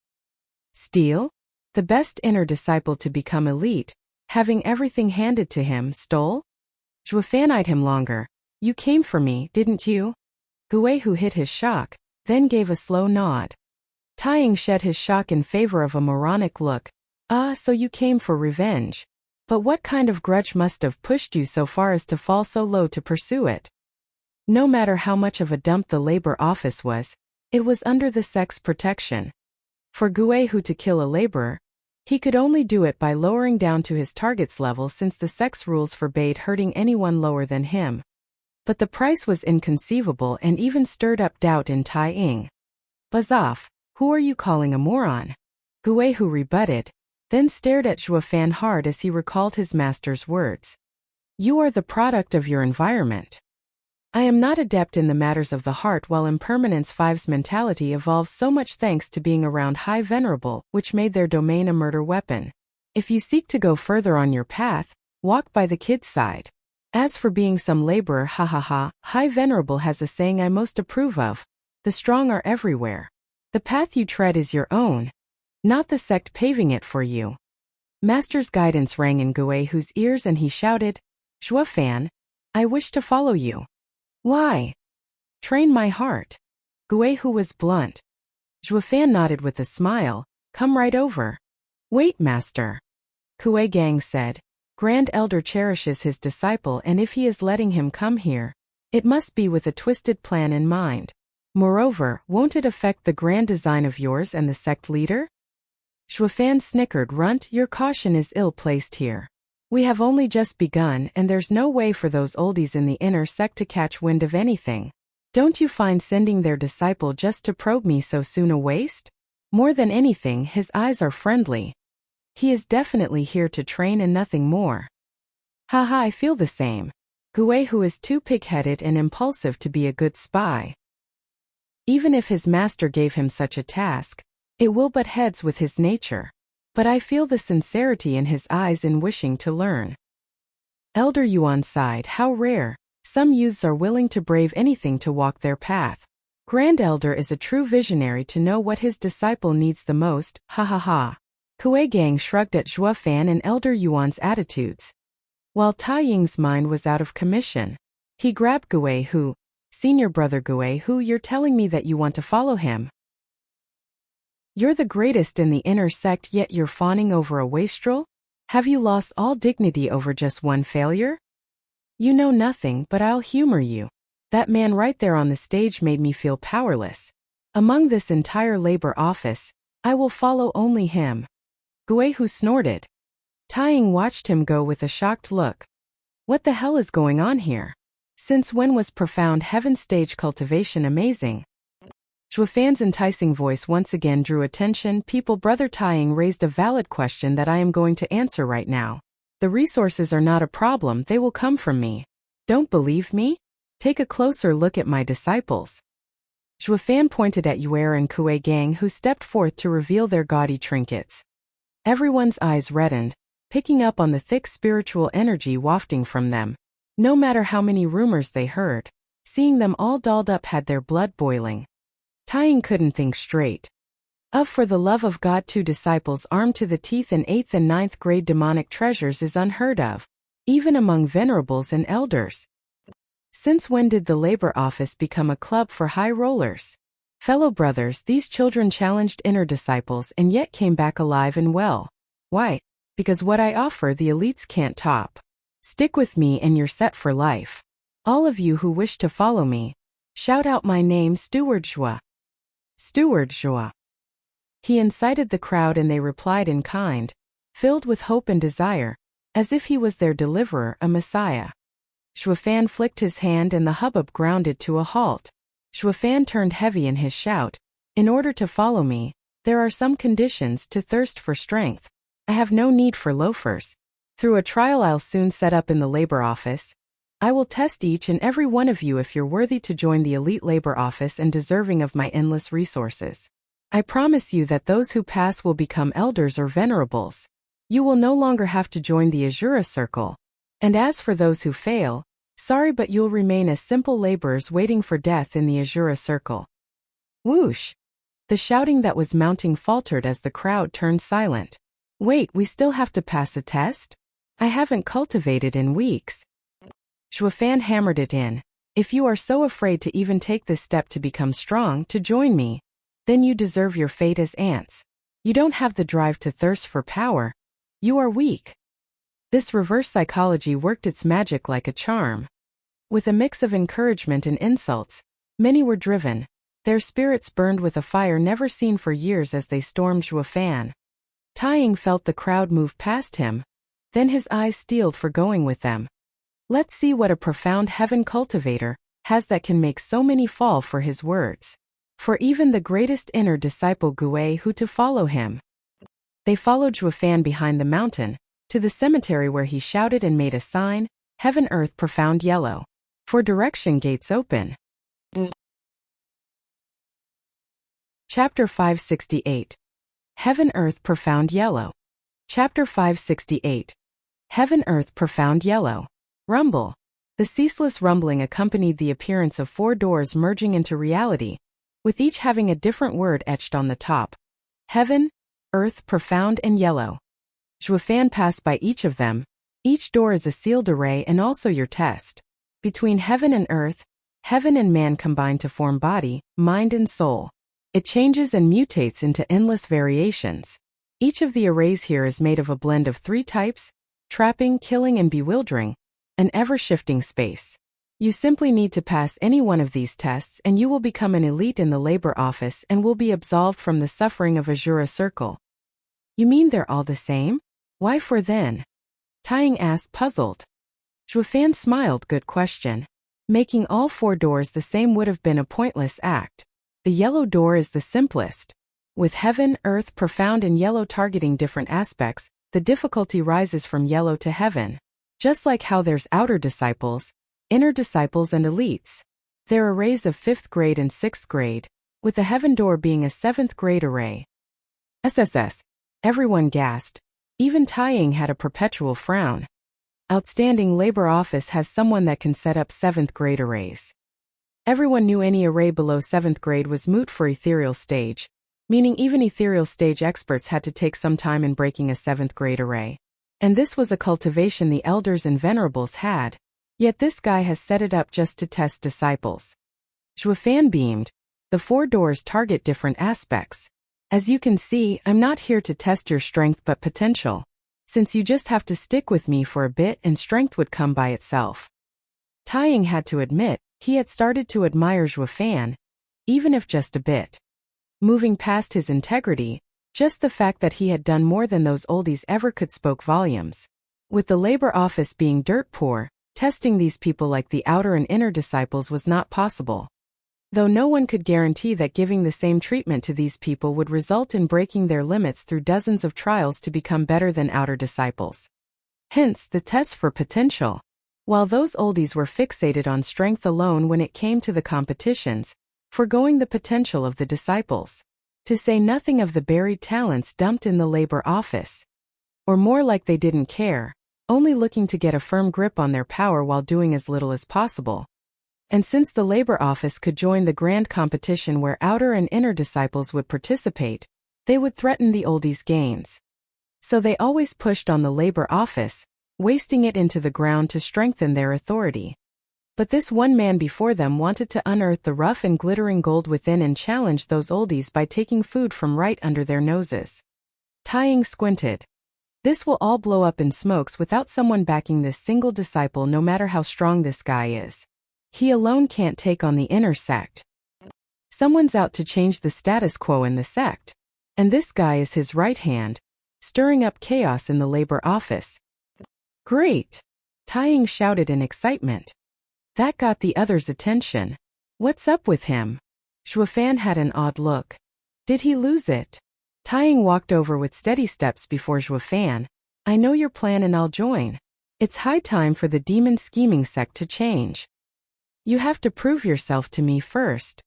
Steal? The best inner disciple to become elite, having everything handed to him, stole? Zhuofan eyed him longer. You came for me, didn't you? Guei, who hid his shock, then gave a slow nod. Taiying shed his shock in favor of a moronic look. Ah, so you came for revenge. But what kind of grudge must have pushed you so far as to fall so low to pursue it? No matter how much of a dump the labor office was, it was under the sect's protection. For Guei, who to kill a laborer, he could only do it by lowering down to his target's level since the sect's rules forbade hurting anyone lower than him. But the price was inconceivable and even stirred up doubt in Taiying. Buzz off, who are you calling a moron? Guei, who rebutted, then stared at Zhuofan hard as he recalled his master's words. You are the product of your environment. I am not adept in the matters of the heart, while Impermanence 5's mentality evolved so much thanks to being around High Venerable, which made their domain a murder weapon. If you seek to go further on your path, walk by the kid's side. As for being some laborer, High Venerable has a saying I most approve of. The strong are everywhere. The path you tread is your own, not the sect paving it for you. Master's guidance rang in Guei, whose ears, and he shouted, Zhuofan, I wish to follow you. Why? Train my heart. Guei, who was blunt. Zhuofan nodded with a smile. Come right over. Wait, Master. Kuei-gang said. Grand Elder cherishes his disciple, and if he is letting him come here, it must be with a twisted plan in mind. Moreover, won't it affect the grand design of yours and the sect leader? Zhuofan snickered. Runt, your caution is ill-placed here. We have only just begun, and there's no way for those oldies in the inner sect to catch wind of anything. Don't you find sending their disciple just to probe me so soon a waste? More than anything, his eyes are friendly. He is definitely here to train and nothing more. Haha, I feel the same. Guei, who is too pig-headed and impulsive to be a good spy. Even if his master gave him such a task, it will butt heads with his nature. But I feel the sincerity in his eyes in wishing to learn. Elder Yuan sighed. How rare. Some youths are willing to brave anything to walk their path. Grand Elder is a true visionary to know what his disciple needs the most, Kuei-gang shrugged at Zhuofan and Elder Yuan's attitudes. While Taiying's mind was out of commission, he grabbed Guei, who, Senior Brother Guei, who, you're telling me that you want to follow him? You're the greatest in the inner sect, yet you're fawning over a wastrel? Have you lost all dignity over just one failure? You know nothing, but I'll humor you. That man right there on the stage made me feel powerless. Among this entire labor office, I will follow only him. Guei, who snorted. Taiying watched him go with a shocked look. What the hell is going on here? Since when was profound heaven stage cultivation amazing? Zhuofan's enticing voice once again drew attention. People, Brother Taiying raised a valid question that I am going to answer right now. The resources are not a problem, they will come from me. Don't believe me? Take a closer look at my disciples. Zhuofan pointed at Yuer and Kuei-gang, who stepped forth to reveal their gaudy trinkets. Everyone's eyes reddened, picking up on the thick spiritual energy wafting from them. No matter how many rumors they heard, seeing them all dolled up had their blood boiling. Taiying couldn't think straight. For the love of God, 2 disciples armed to the teeth in 8th and 9th grade demonic treasures is unheard of, even among venerables and elders. Since when did the labor office become a club for high rollers? Fellow brothers, these children challenged inner disciples and yet came back alive and well. Why? Because what I offer the elites can't top. Stick with me and you're set for life. All of you who wish to follow me, shout out my name, Steward. Steward. He incited the crowd and they replied in kind, filled with hope and desire, as if he was their deliverer, a messiah. Xuefan flicked his hand and the hubbub grounded to a halt. Xuefan turned heavy in his shout. In order to follow me, there are some conditions to thirst for strength. I have no need for loafers. Through a trial I'll soon set up in the labor office. I will test each and every one of you if you're worthy to join the elite labor office and deserving of my endless resources. I promise you that those who pass will become elders or venerables. You will no longer have to join the Azura circle. And as for those who fail, sorry but you'll remain as simple laborers waiting for death in the Azura circle. Whoosh! The shouting that was mounting faltered as the crowd turned silent. Wait, we still have to pass a test? I haven't cultivated in weeks. Xuefan hammered it in. If you are so afraid to even take this step to become strong, to join me, then you deserve your fate as ants. You don't have the drive to thirst for power. You are weak. This reverse psychology worked its magic like a charm. With a mix of encouragement and insults, many were driven. Their spirits burned with a fire never seen for years as they stormed Xuefan. Taiying felt the crowd move past him. Then his eyes steeled for going with them. Let's see what a profound heaven cultivator has that can make so many fall for his words. For even the greatest inner disciple Gue who to follow him. They followed Xuefan behind the mountain, to the cemetery where he shouted and made a sign, Heaven Earth Profound Yellow. For direction gates open. Chapter 568. Heaven Earth Profound Yellow. Chapter 568. Heaven Earth Profound Yellow. Rumble. The ceaseless rumbling accompanied the appearance of 4 doors merging into reality, with each having a different word etched on the top. Heaven, Earth Profound and Yellow. Xuefan passed by each of them. Each door is a sealed array and also your test. Between heaven and earth, heaven and man combine to form body, mind and soul. It changes and mutates into endless variations. Each of the arrays here is made of a blend of 3 types, trapping, killing and bewildering, an ever-shifting space. You simply need to pass any one of these tests and you will become an elite in the labor office and will be absolved from the suffering of Azura Circle. You mean they're all the same? Why for then? Taiying asked, puzzled. Xuefan smiled, good question. Making all 4 doors the same would have been a pointless act. The yellow door is the simplest. With heaven, earth, profound and yellow targeting different aspects, the difficulty rises from yellow to heaven. Just like how there's outer disciples, inner disciples and elites. They're arrays of 5th grade and 6th grade, with the heaven door being a 7th grade array. SSS. Everyone gasped. Even Taiying had a perpetual frown. Outstanding labor office has someone that can set up 7th grade arrays. Everyone knew any array below 7th grade was moot for ethereal stage, meaning even ethereal stage experts had to take some time in breaking a 7th grade array. And this was a cultivation the elders and venerables had. Yet this guy has set it up just to test disciples. Xuefan beamed. The 4 doors target different aspects. As you can see, I'm not here to test your strength but potential. Since you just have to stick with me for a bit and strength would come by itself. Taiying had to admit, he had started to admire Xuefan, even if just a bit. Moving past his integrity, just the fact that he had done more than those oldies ever could spoke volumes. With the labor office being dirt poor, testing these people like the outer and inner disciples was not possible. Though no one could guarantee that giving the same treatment to these people would result in breaking their limits through dozens of trials to become better than outer disciples. Hence, the test for potential. While those oldies were fixated on strength alone when it came to the competitions, foregoing the potential of the disciples. To say nothing of the buried talents dumped in the labor office. Or more like they didn't care, only looking to get a firm grip on their power while doing as little as possible. And since the labor office could join the grand competition where outer and inner disciples would participate, they would threaten the oldies' gains. So they always pushed on the labor office, wasting it into the ground to strengthen their authority. But this one man before them wanted to unearth the rough and glittering gold within and challenge those oldies by taking food from right under their noses. Taiying squinted. This will all blow up in smokes without someone backing this single disciple, no matter how strong this guy is. He alone can't take on the inner sect. Someone's out to change the status quo in the sect. And this guy is his right hand, stirring up chaos in the labor office. Great! Taiying shouted in excitement. That got the others' attention. What's up with him? Shuofan had an odd look. Did he lose it? Taiying walked over with steady steps before Shuofan. I know your plan and I'll join. It's high time for the demon scheming sect to change. You have to prove yourself to me first.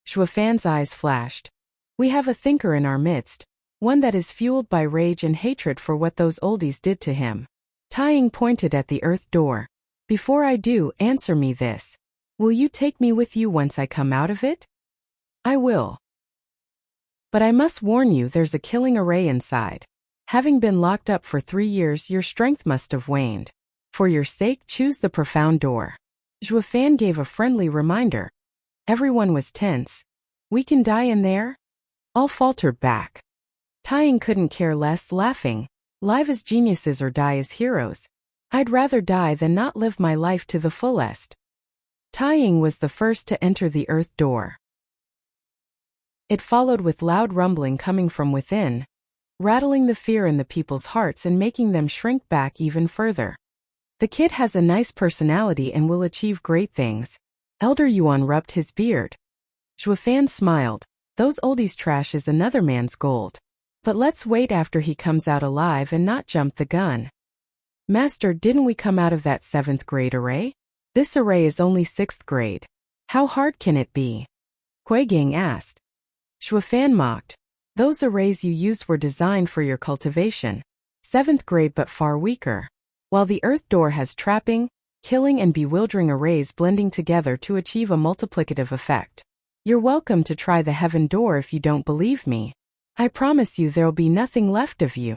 Shuofan's eyes flashed. We have a thinker in our midst, one that is fueled by rage and hatred for what those oldies did to him. Taiying pointed at the earth door. Before I do, answer me this. Will you take me with you once I come out of it? I will. But I must warn you, there's a killing array inside. Having been locked up for 3 years, your strength must have waned. For your sake, choose the profound door. Shuofan gave a friendly reminder. Everyone was tense. We can die in there? All faltered back. Taiying couldn't care less, laughing. Live as geniuses or die as heroes. I'd rather die than not live my life to the fullest. Taiying was the first to enter the earth door. It followed with loud rumbling coming from within, rattling the fear in the people's hearts and making them shrink back even further. The kid has a nice personality and will achieve great things. Elder Yuan rubbed his beard. Shuofan smiled. Those oldies' trash is another man's gold. But let's wait after he comes out alive and not jump the gun. Master, didn't we come out of that 7th grade array? This array is only 6th grade. How hard can it be? Kuigang asked. Shuofan mocked. Those arrays you used were designed for your cultivation. 7th grade but far weaker. While the earth door has trapping, killing and bewildering arrays blending together to achieve a multiplicative effect. You're welcome to try the heaven door if you don't believe me. I promise you there'll be nothing left of you.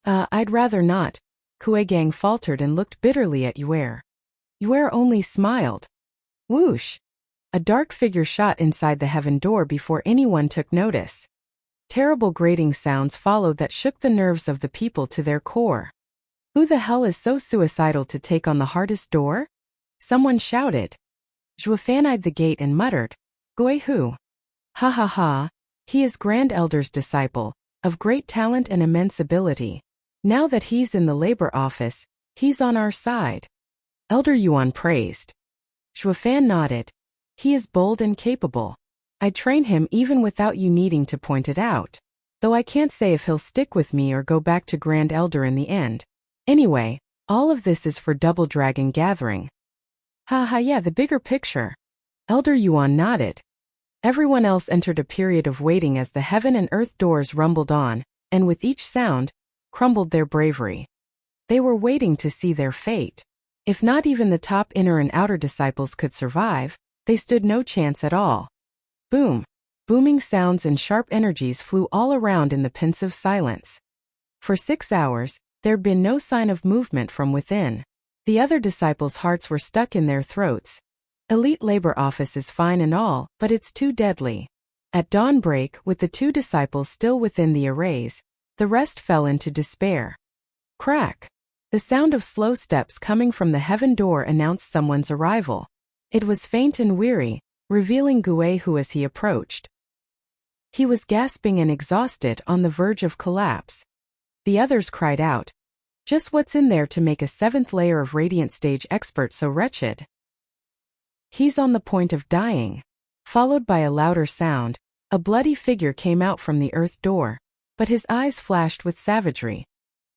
I'd rather not. Kuigang faltered and looked bitterly at Yuer. Yuer only smiled. Whoosh! A dark figure shot inside the heaven door before anyone took notice. Terrible grating sounds followed that shook the nerves of the people to their core. Who the hell is so suicidal to take on the hardest door? Someone shouted. Shuofan eyed the gate and muttered, Gui Hu. Ha ha ha, he is Grand Elder's disciple, of great talent and immense ability. Now that he's in the labor office, he's on our side. Elder Yuan praised. Shuofan nodded. He is bold and capable. I'd train him even without you needing to point it out. Though I can't say if he'll stick with me or go back to Grand Elder in the end. Anyway, all of this is for Double Dragon Gathering. Yeah, the bigger picture. Elder Yuan nodded. Everyone else entered a period of waiting as the heaven and earth doors rumbled on, and with each sound, crumbled their bravery. They were waiting to see their fate. If not even the top inner and outer disciples could survive, they stood no chance at all. Boom! Booming sounds and sharp energies flew all around in the pensive silence. For 6 hours, there'd been no sign of movement from within. The other disciples' hearts were stuck in their throats. Elite labor office is fine and all, but it's too deadly. At dawnbreak, with the 2 disciples still within the arrays, the rest fell into despair. Crack! The sound of slow steps coming from the heaven door announced someone's arrival. It was faint and weary, revealing Gui Hu as he approached. He was gasping and exhausted, on the verge of collapse. The others cried out. Just what's in there to make a 7th layer of Radiant Stage expert so wretched? He's on the point of dying. Followed by a louder sound, a bloody figure came out from the earth door, but his eyes flashed with savagery.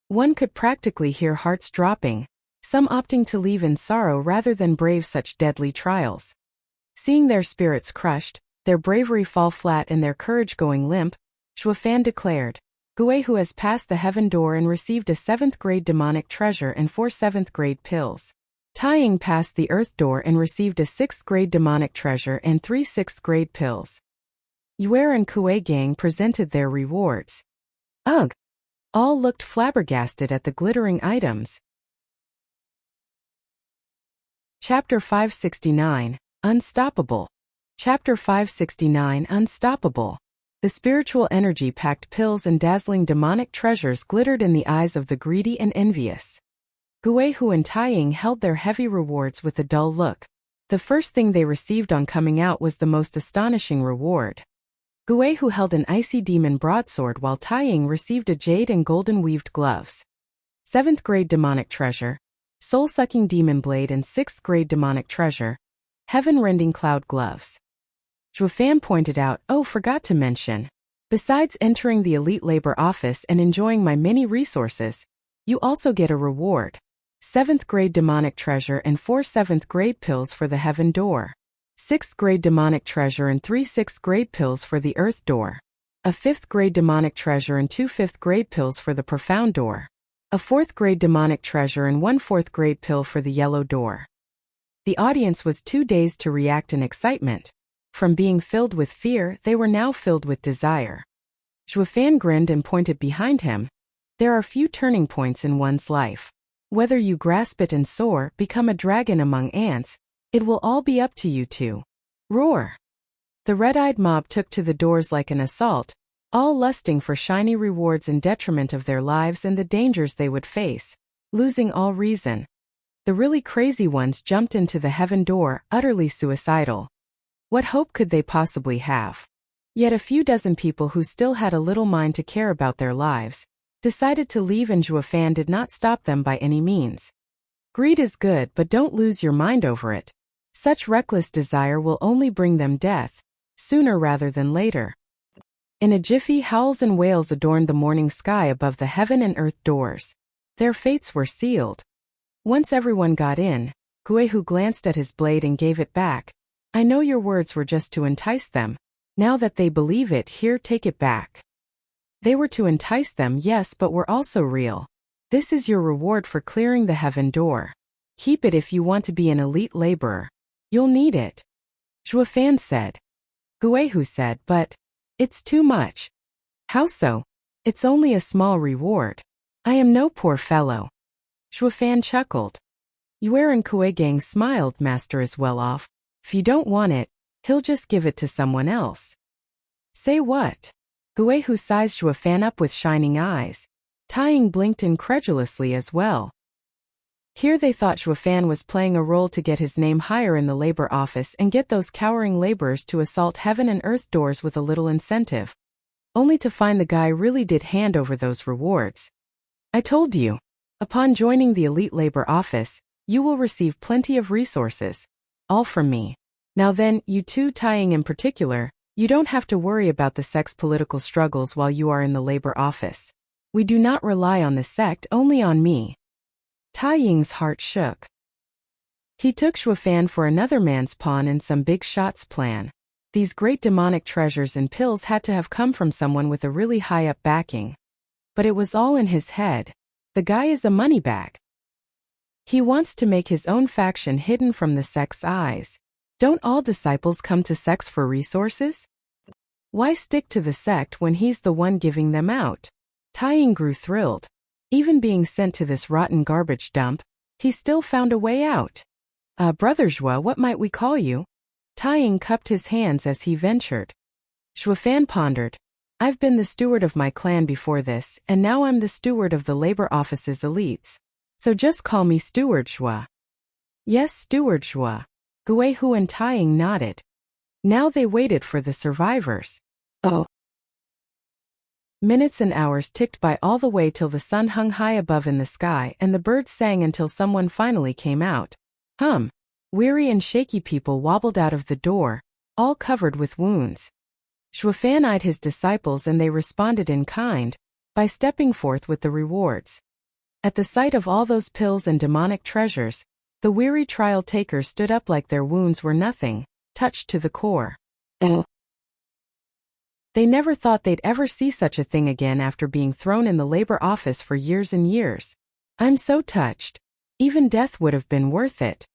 One could practically hear hearts dropping, some opting to leave in sorrow rather than brave such deadly trials. Seeing their spirits crushed, their bravery fall flat and their courage going limp, Shuofan declared, Gui Hu has passed the heaven door and received a 7th grade demonic treasure and 4 7th grade pills. Taiying passed the earth door and received a 6th grade demonic treasure and 3 6th grade pills. Yuer and Kuigang presented their rewards. Ugh! All looked flabbergasted at the glittering items. Chapter 569, Unstoppable. Chapter 569, Unstoppable. The spiritual energy-packed pills and dazzling demonic treasures glittered in the eyes of the greedy and envious. Guihu and Taiying held their heavy rewards with a dull look. The first thing they received on coming out was the most astonishing reward. Guihu held an icy demon broadsword while Taiying received a jade and golden weaved gloves. 7th grade demonic treasure, soul-sucking demon blade, and 6th grade demonic treasure, heaven-rending cloud gloves. Zhuofan pointed out, "Oh, forgot to mention. Besides entering the elite labor office and enjoying my many resources, you also get a reward. 7th grade demonic treasure and 4 7th grade pills for the heaven door. 6th grade demonic treasure and 3 6th grade pills for the earth door. A 5th grade demonic treasure and 2 5th grade pills for the profound door. A 4th grade demonic treasure and 1 4th grade pill for the yellow door." The audience was too dazed to react in excitement. From being filled with fear, they were now filled with desire. Zhuofan grinned and pointed behind him. There are few turning points in one's life. Whether you grasp it and soar, become a dragon among ants, it will all be up to you to roar. The red-eyed mob took to the doors like an assault, all lusting for shiny rewards in detriment of their lives and the dangers they would face, losing all reason. The really crazy ones jumped into the heaven door, utterly suicidal. What hope could they possibly have? Yet a few dozen people who still had a little mind to care about their lives decided to leave, and Zhuofan did not stop them by any means. Greed is good, but don't lose your mind over it. Such reckless desire will only bring them death, sooner rather than later. In a jiffy, howls and wails adorned the morning sky above the heaven and earth doors. Their fates were sealed. Once everyone got in, Guihu glanced at his blade and gave it back. "I know your words were just to entice them. Now that they believe it, here, take it back." They were to entice them, yes, but were also real. This is your reward for clearing the heaven door. Keep it if you want to be an elite laborer. You'll need it. Zhuofan said. Guihu said, "But it's too much." "How so? It's only a small reward. I am no poor fellow." Zhuofan chuckled. Yue and Kuei smiled. "Master is well off. If you don't want it, he'll just give it to someone else." "Say what?" Guihu sized Zhuofan up with shining eyes. Taiying blinked incredulously as well. Here they thought Zhuofan was playing a role to get his name higher in the labor office and get those cowering laborers to assault heaven and earth doors with a little incentive. Only to find the guy really did hand over those rewards. "I told you. Upon joining the elite labor office, you will receive plenty of resources. All from me. Now then, you two, Taiying in particular, you don't have to worry about the sect's political struggles while you are in the labor office. We do not rely on the sect, only on me." Taiying's heart shook. He took Zhuofan for another man's pawn in some big shots plan. These great demonic treasures and pills had to have come from someone with a really high-up backing. But it was all in his head. The guy is a moneybag. He wants to make his own faction hidden from the sect's eyes. Don't all disciples come to sects for resources? Why stick to the sect when he's the one giving them out? Taiying grew thrilled. Even being sent to this rotten garbage dump, he still found a way out. Brother Zhuo, what might we call you?" Taiying cupped his hands as he ventured. Zhuofan pondered. "I've been the steward of my clan before this, and now I'm the steward of the labor office's elites. So just call me Steward Zhuo." "Yes, Steward Zhuo." Guihu and Taiying nodded. Now they waited for the survivors. Oh. Minutes and hours ticked by all the way till the sun hung high above in the sky and the birds sang until someone finally came out. Weary and shaky people wobbled out of the door, all covered with wounds. Zhuofan eyed his disciples and they responded in kind, by stepping forth with the rewards. At the sight of all those pills and demonic treasures, the weary trial takers stood up like their wounds were nothing, touched to the core. They never thought they'd ever see such a thing again after being thrown in the labor office for years and years. "I'm so touched. Even death would have been worth it."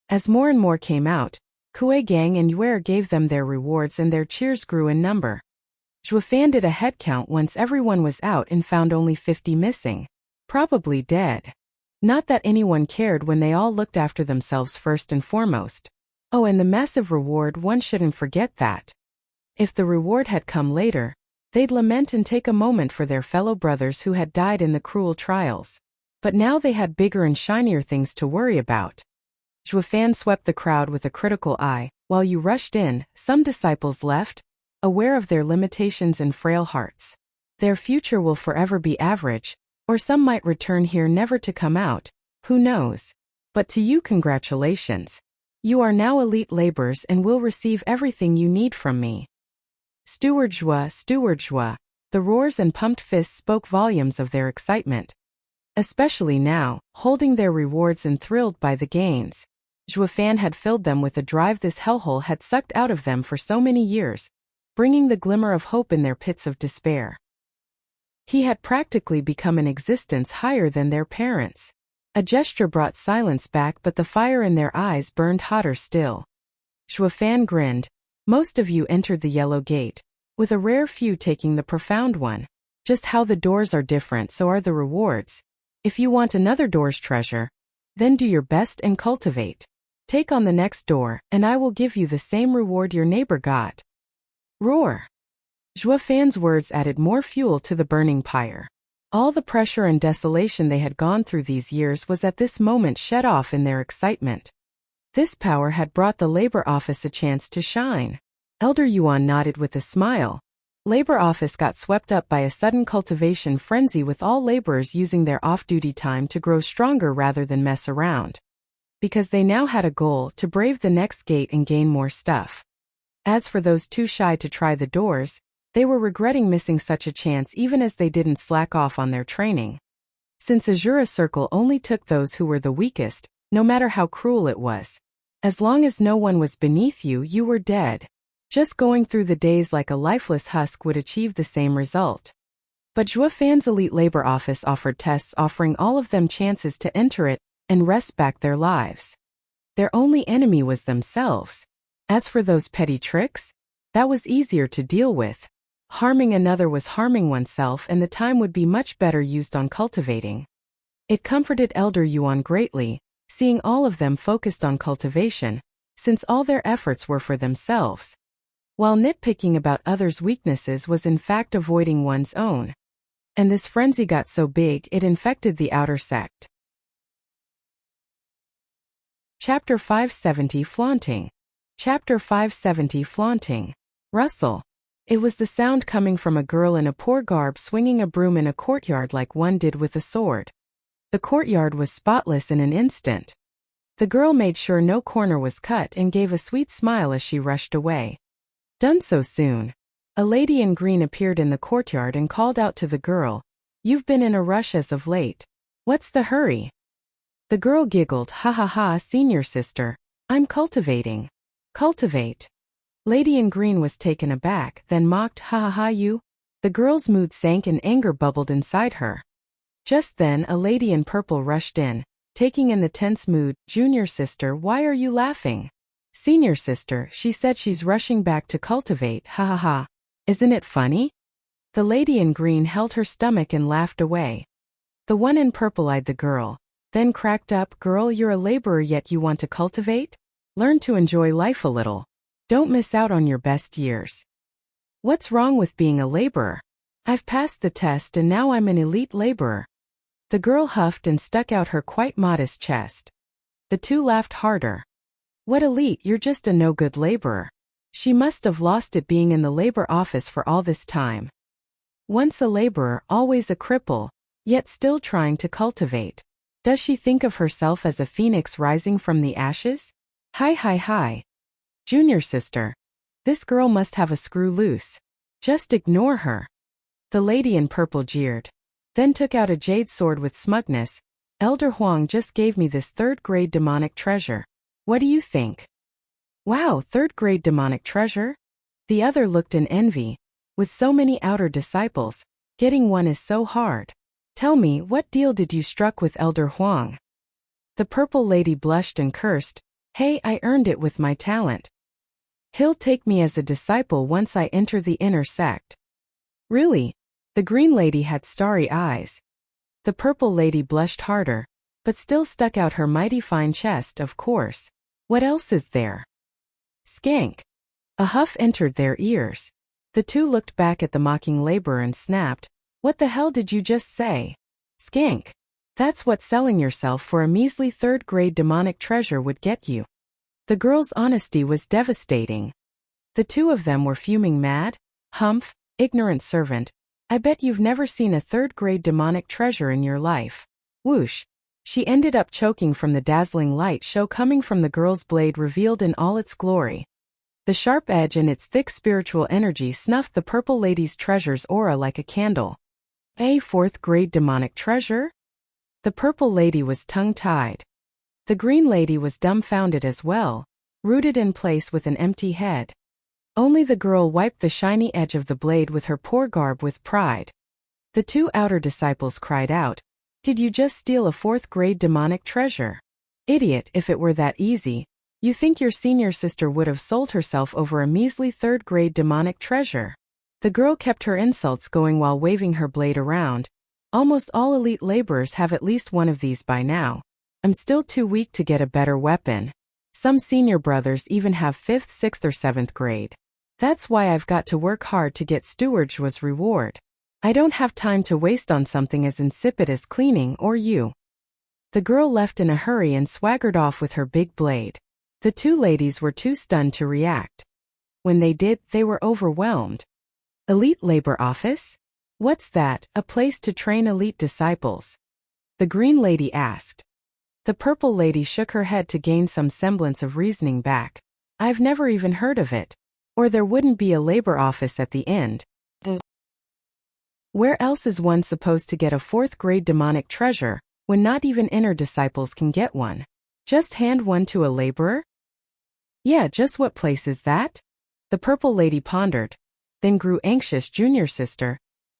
As more and more came out, Kuei and Yue gave them their rewards and their cheers grew in number. Zhuofan did a head count once everyone was out and found only 50 missing. Probably dead. Not that anyone cared when they all looked after themselves first and foremost. Oh, and the massive reward, one shouldn't forget that. If the reward had come later, they'd lament and take a moment for their fellow brothers who had died in the cruel trials. But now they had bigger and shinier things to worry about. Zhuofan swept the crowd with a critical eye. While you rushed in, some disciples left, aware of their limitations and frail hearts. Their future will forever be average, or some might return here never to come out, who knows? But to you, congratulations. You are now elite laborers and will receive everything you need from me. Steward Zhua. The roars and pumped fists spoke volumes of their excitement. Especially now, holding their rewards and thrilled by the gains. Zhuofan had filled them with a drive this hellhole had sucked out of them for so many years, bringing the glimmer of hope in their pits of despair. He had practically become an existence higher than their parents. A gesture brought silence back, but the fire in their eyes burned hotter still. Zhuofan grinned. Most of you entered the yellow gate, with a rare few taking the profound one. Just how the doors are different, so are the rewards. If you want another door's treasure, then do your best and cultivate. Take on the next door, and I will give you the same reward your neighbor got. Roar! Zhuofan's words added more fuel to the burning pyre. All the pressure and desolation they had gone through these years was at this moment shed off in their excitement. This power had brought the labor office a chance to shine. Elder Yuan nodded with a smile. Labor office got swept up by a sudden cultivation frenzy, with all laborers using their off-duty time to grow stronger rather than mess around. Because they now had a goal to brave the next gate and gain more stuff. As for those too shy to try the doors, they were regretting missing such a chance, even as they didn't slack off on their training. Since Azura Circle only took those who were the weakest, no matter how cruel it was. As long as no one was beneath you, you were dead. Just going through the days like a lifeless husk would achieve the same result. But Zhuofan's elite labor office offered tests, offering all of them chances to enter it and wrest back their lives. Their only enemy was themselves. As for those petty tricks, that was easier to deal with. Harming another was harming oneself, and the time would be much better used on cultivating. It comforted Elder Yuan greatly, seeing all of them focused on cultivation, since all their efforts were for themselves. While nitpicking about others' weaknesses was in fact avoiding one's own. And this frenzy got so big it infected the outer sect. Chapter 570 Flaunting. Chapter 570 Flaunting. Rustle. It was the sound coming from a girl in a poor garb swinging a broom in a courtyard like one did with a sword. The courtyard was spotless in an instant. The girl made sure no corner was cut and gave a sweet smile as she rushed away. Done so soon. A lady in green appeared in the courtyard and called out to the girl, "You've been in a rush as of late. What's the hurry?" The girl giggled, "Ha ha ha, senior sister. I'm cultivating." Cultivate. Lady in green was taken aback, then mocked, "Ha ha ha, you?" The girl's mood sank and anger bubbled inside her. Just then a lady in purple rushed in, taking in the tense mood. "Junior sister, why are you laughing?" "Senior sister, she said she's rushing back to cultivate, ha ha ha. Isn't it funny?" The lady in green held her stomach and laughed away. The one in purple eyed the girl, then cracked up, "Girl, you're a laborer yet you want to cultivate? Learn to enjoy life a little. Don't miss out on your best years. What's wrong with being a laborer? I've passed the test and now I'm an elite laborer." The girl huffed and stuck out her quite modest chest. The two laughed harder. "What elite? You're just a no-good laborer." She must have lost it being in the labor office for all this time. Once a laborer, always a cripple, yet still trying to cultivate. Does she think of herself as a phoenix rising from the ashes? Hi. Junior sister. This girl must have a screw loose. Just ignore her. The lady in purple jeered. Then took out a jade sword with smugness. "Elder Huang just gave me this third-grade demonic treasure. What do you think?" "Wow, third-grade demonic treasure?" The other looked in envy. "With so many outer disciples, getting one is so hard. Tell me, what deal did you struck with Elder Huang?" The purple lady blushed and cursed. "Hey, I earned it with my talent. He'll take me as a disciple once I enter the inner sect." "Really?" The green lady had starry eyes. The purple lady blushed harder. but still stuck out her mighty fine chest, of course. What else is there? Skank. A huff entered their ears. The two looked back at the mocking laborer and snapped, "What the hell did you just say?" Skank. That's what selling yourself for a measly third-grade demonic treasure would get you. The girl's honesty was devastating. The two of them were fuming mad. Humph, ignorant servant. I bet you've never seen a third-grade demonic treasure in your life. Whoosh. She ended up choking from the dazzling light show coming from the girl's blade revealed in all its glory. The sharp edge and its thick spiritual energy snuffed the purple lady's treasure's aura like a candle. A fourth-grade demonic treasure? The purple lady was tongue-tied. The green lady was dumbfounded as well, rooted in place with an empty head. Only the girl wiped the shiny edge of the blade with her poor garb with pride. The two outer disciples cried out, "Did you just steal a fourth-grade demonic treasure? Idiot, if it were that easy, you think your senior sister would have sold herself over a measly third-grade demonic treasure?" The girl kept her insults going while waving her blade around. "Almost all elite laborers have at least one of these by now. I'm still too weak to get a better weapon. Some senior brothers even have 5th, 6th or 7th grade. That's why I've got to work hard to get Steward's reward. I don't have time to waste on something as insipid as cleaning or you." The girl left in a hurry and swaggered off with her big blade. The two ladies were too stunned to react. When they did, they were overwhelmed. Elite Labor Office? What's that, a place to train elite disciples? The green lady asked. The purple lady shook her head to gain some semblance of reasoning back. "I've never even heard of it. Or there wouldn't be a labor office at the end. Where else is one supposed to get a fourth-grade demonic treasure, when not even inner disciples can get one? Just hand one to a laborer?" "Yeah, just what place is that?" The purple lady pondered, then grew anxious. "Junior sister,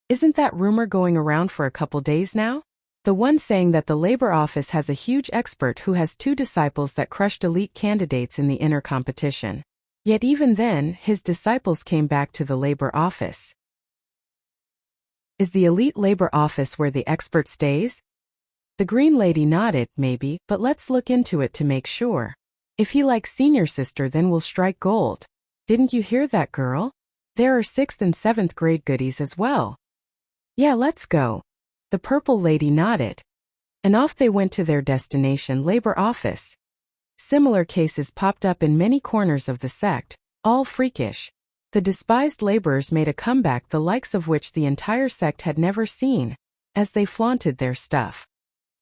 isn't that rumor going around for a couple days now? The one saying that the labor office has a huge expert who has 2 disciples that crushed elite candidates in the inner competition. Yet even then, his disciples came back to the labor office." "Is the elite labor office where the expert stays?" The green lady nodded. "Maybe, but let's look into it to make sure. If he likes senior sister, then we'll strike gold. Didn't you hear that, girl? There are 6th and 7th grade goodies as well." "Yeah, let's go." The purple lady nodded. And off they went to their destination labor office. Similar cases popped up in many corners of the sect, all freakish. The despised laborers made a comeback the likes of which the entire sect had never seen, as they flaunted their stuff.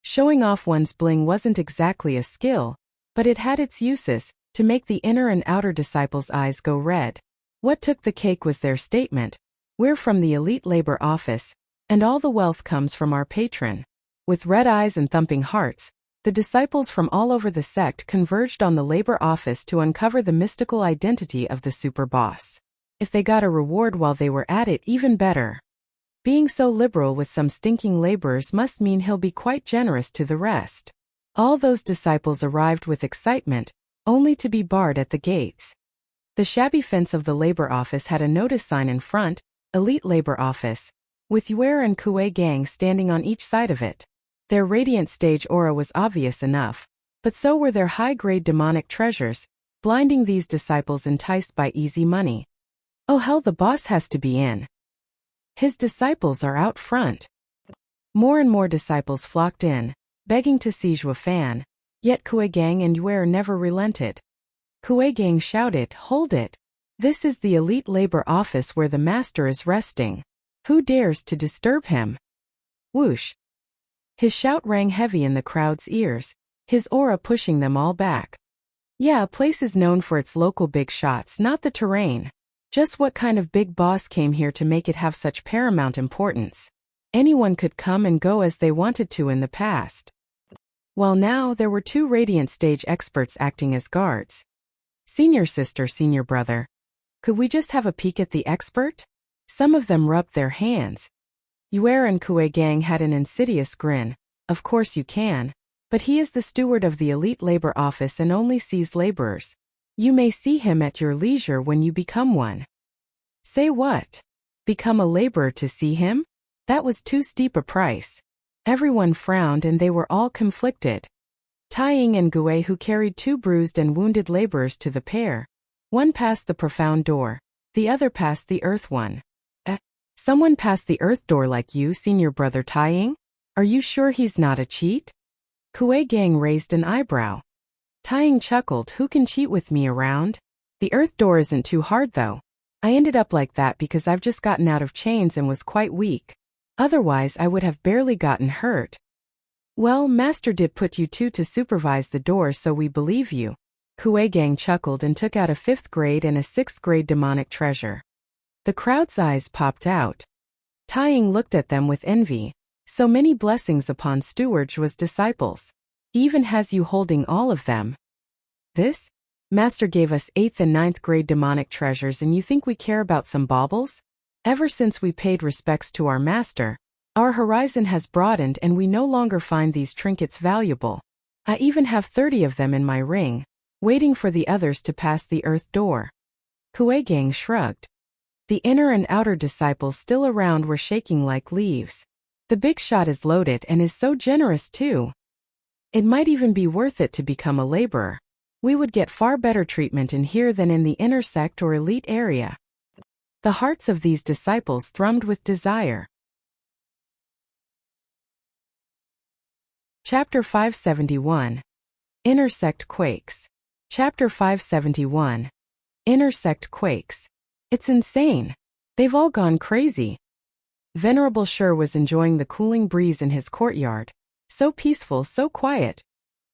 Showing off one's bling wasn't exactly a skill, but it had its uses, to make the inner and outer disciples' eyes go red. What took the cake was their statement, "We're from the elite labor office, and all the wealth comes from our patron." With red eyes and thumping hearts, the disciples from all over the sect converged on the labor office to uncover the mystical identity of the super boss. If they got a reward while they were at it, even better. Being so liberal with some stinking laborers must mean he'll be quite generous to the rest. All those disciples arrived with excitement, only to be barred at the gates. The shabby fence of the labor office had a notice sign in front, "Elite Labor Office," with Yuer and Kuei Gang standing on each side of it. Their radiant stage aura was obvious enough, but so were their high-grade demonic treasures, blinding these disciples enticed by easy money. Oh hell, the boss has to be in. His disciples are out front. More and more disciples flocked in, begging to see Zhuo Fan, yet Kuei Gang and Yuer never relented. Kuei Gang shouted, "Hold it! This is the elite labor office where the master is resting. Who dares to disturb him?" Whoosh! His shout rang heavy in the crowd's ears, his aura pushing them all back. Yeah, a place is known for its local big shots, not the terrain. Just what kind of big boss came here to make it have such paramount importance? Anyone could come and go as they wanted to in the past. While now there were 2 radiant stage experts acting as guards. "Senior sister, senior brother, could we just have a peek at the expert?" Some of them rubbed their hands. Yuer and Kuei Gang had an insidious grin. "Of course you can, but he is the steward of the elite labor office and only sees laborers. You may see him at your leisure when you become one." "Say what? Become a laborer to see him? That was too steep a price." Everyone frowned and they were all conflicted. Taiying and Gui, who carried 2 bruised and wounded laborers to the pair. One passed the profound door. The other passed the earth one. Someone passed the earth door like you, senior brother Taiying? Are you sure he's not a cheat? Kuei Gang raised an eyebrow. Taiying chuckled, who can cheat with me around? The earth door isn't too hard though. I ended up like that because I've just gotten out of chains and was quite weak. Otherwise I would have barely gotten hurt. Well, Master did put you 2 to supervise the doors, so we believe you. Kuei Gang chuckled and took out a 5th grade and a 6th grade demonic treasure. The crowd's eyes popped out. Taiying looked at them with envy. So many blessings upon Steward's disciples. He even has you holding all of them. This? Master gave us 8th and 9th grade demonic treasures and you think we care about some baubles? Ever since we paid respects to our master, our horizon has broadened and we no longer find these trinkets valuable. I even have 30 of them in my ring, waiting for the others to pass the earth door. Kuei Gang shrugged. The inner and outer disciples still around were shaking like leaves. The big shot is loaded and is so generous too. It might even be worth it to become a laborer. We would get far better treatment in here than in the inner sect or elite area. The hearts of these disciples thrummed with desire. Chapter 571. Inner sect quakes. Chapter 571. Inner sect quakes. It's insane. They've all gone crazy. Venerable Sure was enjoying the cooling breeze in his courtyard. So peaceful, so quiet.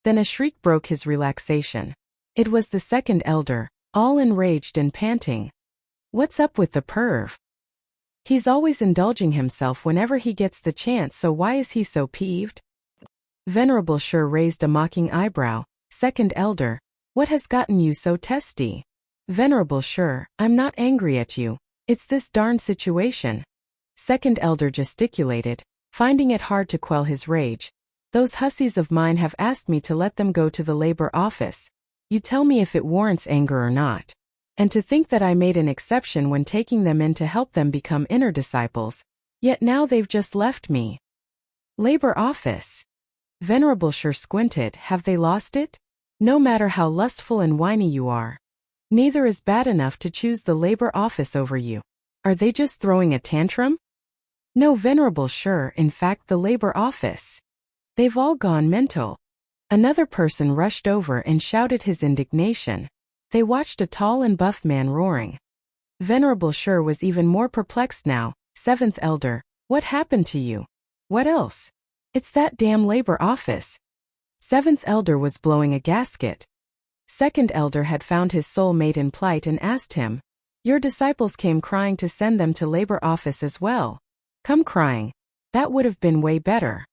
Then a shriek broke his relaxation. It was the second elder, all enraged and panting. What's up with the perv? He's always indulging himself whenever he gets the chance, so why is he so peeved? Venerable Sure raised a mocking eyebrow. Second elder, what has gotten you so testy? Venerable Sure, I'm not angry at you. It's this darn situation. Second elder gesticulated, finding it hard to quell his rage. Those hussies of mine have asked me to let them go to the labor office. You tell me if it warrants anger or not. And to think that I made an exception when taking them in to help them become inner disciples. Yet now they've just left me. Labor office. Venerable Sure squinted, have they lost it? No matter how lustful and whiny you are. Neither is bad enough to choose the labor office over you. Are they just throwing a tantrum? No, Venerable Sure, in fact the labor office. They've all gone mental. Another person rushed over and shouted his indignation. They watched a tall and buff man roaring. Venerable Sure was even more perplexed now. Seventh elder, what happened to you? What else? It's that damn labor office. Seventh elder was blowing a gasket. Second elder had found his soul mate in plight and asked him, your disciples came crying to send them to labor office as well. Come crying. That would have been way better.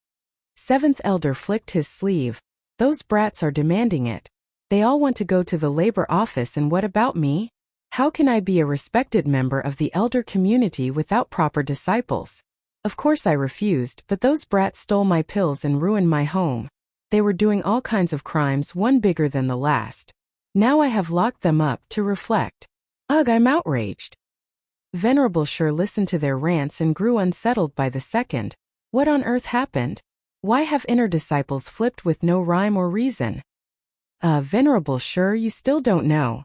Seventh elder flicked his sleeve. Those brats are demanding it. They all want to go to the labor office, and what about me? How can I be a respected member of the elder community without proper disciples? Of course I refused, but those brats stole my pills and ruined my home. They were doing all kinds of crimes, one bigger than the last. Now I have locked them up to reflect. Ugh, I'm outraged. Venerable Sure listened to their rants and grew unsettled by the second. What on earth happened? Why have inner disciples flipped with no rhyme or reason? Venerable Sure, you still don't know.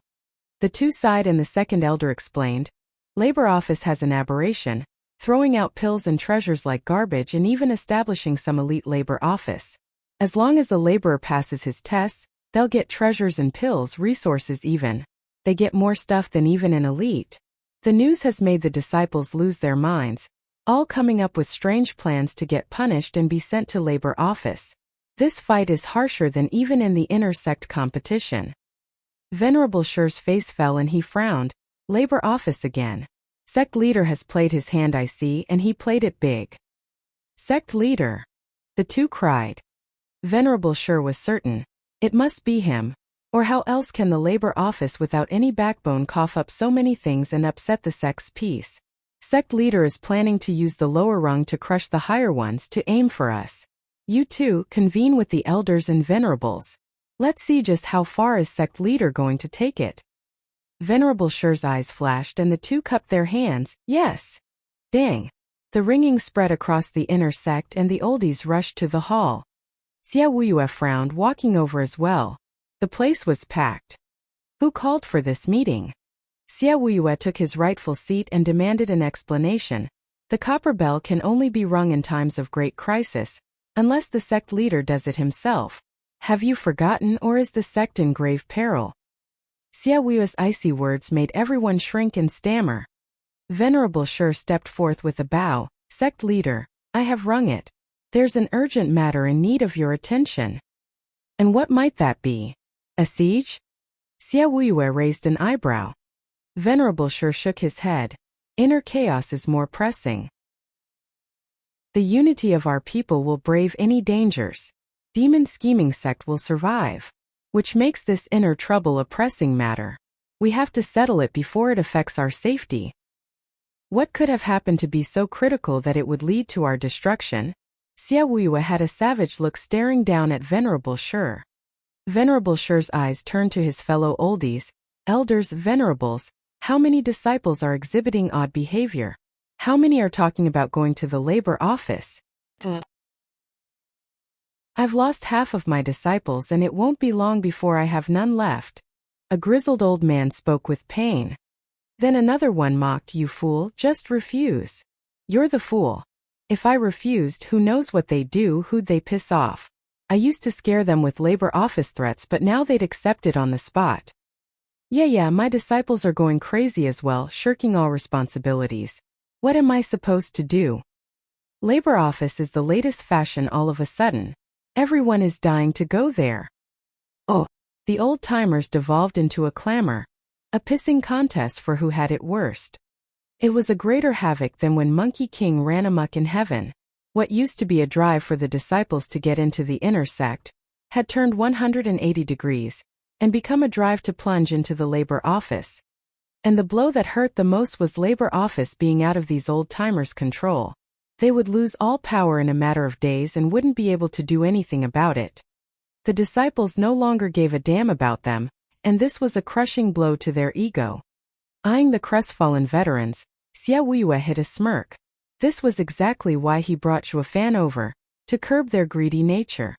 The two sighed and the second elder explained. Labor office has an aberration, throwing out pills and treasures like garbage and even establishing some elite labor office. As long as a laborer passes his tests, they'll get treasures and pills, resources even. They get more stuff than even an elite. The news has made the disciples lose their minds, all coming up with strange plans to get punished and be sent to labor office. This fight is harsher than even in the inner sect competition. Venerable Sure's face fell and he frowned. Labor office again. Sect leader has played his hand, I see, and he played it big. Sect leader. The two cried. Venerable Sure was certain. It must be him. Or how else can the labor office without any backbone cough up so many things and upset the sect's peace? Sect leader is planning to use the lower rung to crush the higher ones to aim for us. You two convene with the elders and venerables. Let's see just how far is sect leader going to take it. Venerable Sure's eyes flashed and the two cupped their hands. Yes. Dang. The ringing spread across the inner sect and the oldies rushed to the hall. Xia Wuyue frowned, walking over as well. The place was packed. Who called for this meeting? Xia Wuyue took his rightful seat and demanded an explanation. The copper bell can only be rung in times of great crisis, unless the sect leader does it himself. Have you forgotten, or is the sect in grave peril? Xia Wuyue's icy words made everyone shrink and stammer. Venerable Shi stepped forth with a bow. Sect leader, I have rung it. There's an urgent matter in need of your attention. And what might that be? A siege? Xia Wuyue raised an eyebrow. Venerable Shi shook his head. Inner chaos is more pressing. The unity of our people will brave any dangers. Demon scheming sect will survive. Which makes this inner trouble a pressing matter. We have to settle it before it affects our safety. What could have happened to be so critical that it would lead to our destruction? Xia Wuyue had a savage look staring down at Venerable Shi. Venerable Shi's eyes turned to his fellow oldies. Elders, venerables, how many disciples are exhibiting odd behavior? How many are talking about going to the labor office? I've lost half of my disciples and it won't be long before I have none left. A grizzled old man spoke with pain. Then another one mocked, you fool, just refuse. You're the fool. If I refused, who knows what they'd do, who'd they piss off? I used to scare them with labor office threats, but now they'd accept it on the spot. Yeah, my disciples are going crazy as well, shirking all responsibilities. What am I supposed to do? Labor office is the latest fashion all of a sudden. Everyone is dying to go there. Oh, the old-timers devolved into a clamor. A pissing contest for who had it worst. It was a greater havoc than when Monkey King ran amok in heaven. What used to be a drive for the disciples to get into the inner sect had turned 180 degrees and become a drive to plunge into the labor office. And the blow that hurt the most was labor office being out of these old-timers' control. They would lose all power in a matter of days and wouldn't be able to do anything about it. The disciples no longer gave a damn about them, and this was a crushing blow to their ego. Eyeing the crestfallen veterans, Xia Wuyue hid a smirk. This was exactly why he brought Shuofan over, to curb their greedy nature.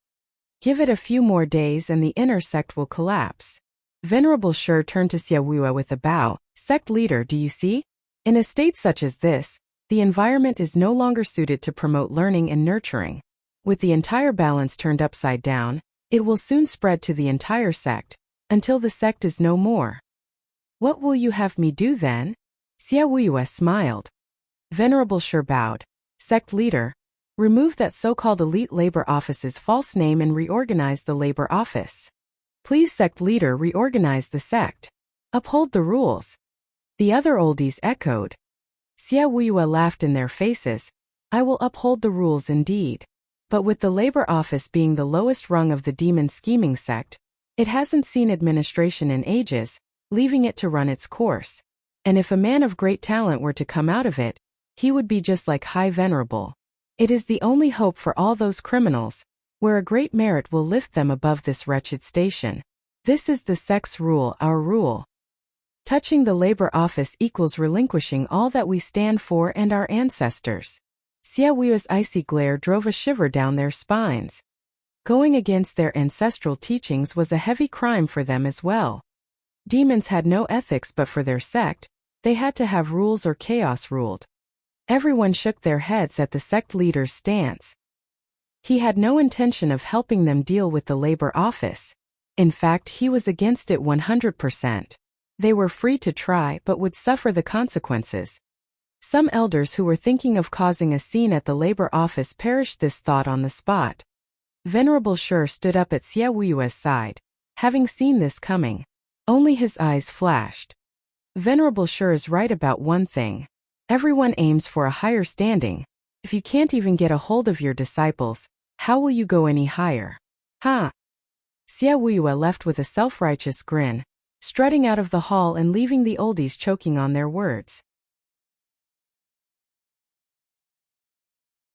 Give it a few more days and the inner sect will collapse. Venerable Shi turned to Xia Wuyue with a bow. Sect leader, do you see? In a state such as this, the environment is no longer suited to promote learning and nurturing. With the entire balance turned upside down, it will soon spread to the entire sect, until the sect is no more. What will you have me do then? Xia Wuyue smiled. Venerable Shi bowed. Sect leader, remove that so-called elite labor office's false name and reorganize the labor office. Please, sect leader, reorganize the sect. Uphold the rules. The other oldies echoed. Xia Wuyue laughed in their faces. I will uphold the rules indeed. But with the labor office being the lowest rung of the demon scheming sect, it hasn't seen administration in ages, leaving it to run its course. And if a man of great talent were to come out of it, he would be just like High Venerable. It is the only hope for all those criminals, where a great merit will lift them above this wretched station. This is the sect's rule, our rule. Touching the labor office equals relinquishing all that we stand for and our ancestors. Xia Wuyue's icy glare drove a shiver down their spines. Going against their ancestral teachings was a heavy crime for them as well. Demons had no ethics, but for their sect, they had to have rules or chaos ruled. Everyone shook their heads at the sect leader's stance. He had no intention of helping them deal with the labor office. In fact, he was against it 100%. They were free to try but would suffer the consequences. Some elders who were thinking of causing a scene at the labor office perished this thought on the spot. Venerable Shi stood up at Xia Wuyue's side, having seen this coming. Only his eyes flashed. Venerable Shi is right about one thing. Everyone aims for a higher standing. If you can't even get a hold of your disciples, how will you go any higher? Huh? Xia Wuyue left with a self-righteous grin, strutting out of the hall and leaving the oldies choking on their words.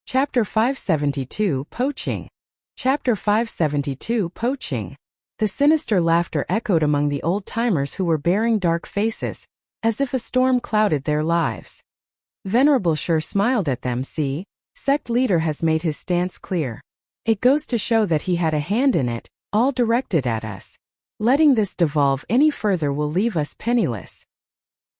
Chapter 572, Poaching. Chapter 572, Poaching. The sinister laughter echoed among the old-timers who were bearing dark faces, as if a storm clouded their lives. Venerable Sure smiled at them. See, sect leader has made his stance clear. It goes to show that he had a hand in it, all directed at us. Letting this devolve any further will leave us penniless.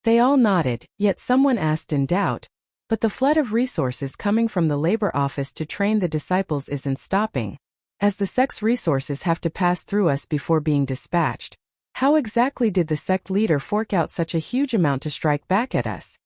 They all nodded, yet someone asked in doubt, but the flood of resources coming from the labor office to train the disciples isn't stopping. As the sect's resources have to pass through us before being dispatched, how exactly did the sect leader fork out such a huge amount to strike back at us?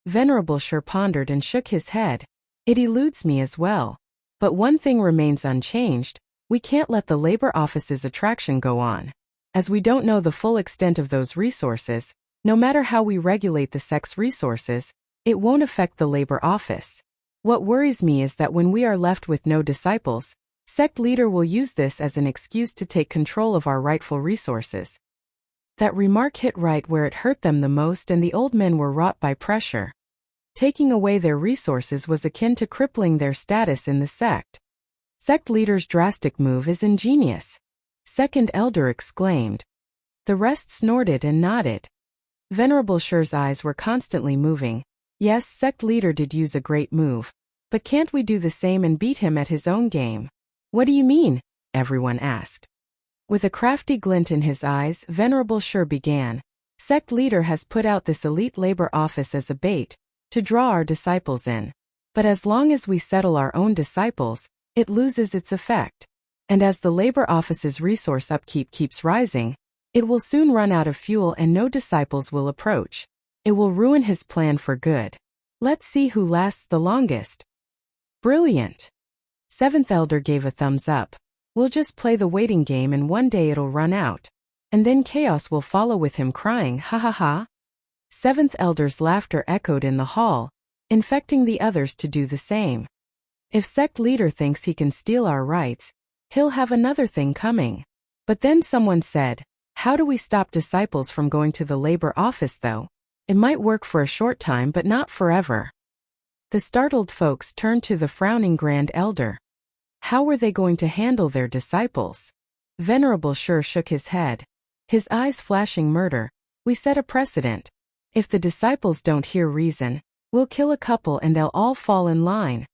Venerable Sure pondered and shook his head. It eludes me as well. But one thing remains unchanged: we can't let the labor office's attraction go on. As we don't know the full extent of those resources, no matter how we regulate the sect's resources, it won't affect the labor office. What worries me is that when we are left with no disciples, sect leader will use this as an excuse to take control of our rightful resources. That remark hit right where it hurt them the most, and the old men were wrought by pressure. Taking away their resources was akin to crippling their status in the sect. Sect leader's drastic move is ingenious, second elder exclaimed. The rest snorted and nodded. Venerable Sure's eyes were constantly moving. Yes, sect leader did use a great move. But can't we do the same and beat him at his own game? What do you mean? Everyone asked. With a crafty glint in his eyes, Venerable Sure began. Sect leader has put out this elite labor office as a bait, to draw our disciples in. But as long as we settle our own disciples, it loses its effect. And as the labor office's resource upkeep keeps rising, it will soon run out of fuel and no disciples will approach. It will ruin his plan for good. Let's see who lasts the longest. Brilliant. Seventh elder gave a thumbs up. We'll just play the waiting game and one day it'll run out. And then chaos will follow with him crying, ha ha ha. Seventh elder's laughter echoed in the hall, infecting the others to do the same. If sect leader thinks he can steal our rights, he'll have another thing coming. But then someone said, how do we stop disciples from going to the labor office though? It might work for a short time but not forever. The startled folks turned to the frowning grand elder. How were they going to handle their disciples? Venerable Sure shook his head, his eyes flashing murder. We set a precedent. If the disciples don't hear reason, we'll kill a couple and they'll all fall in line.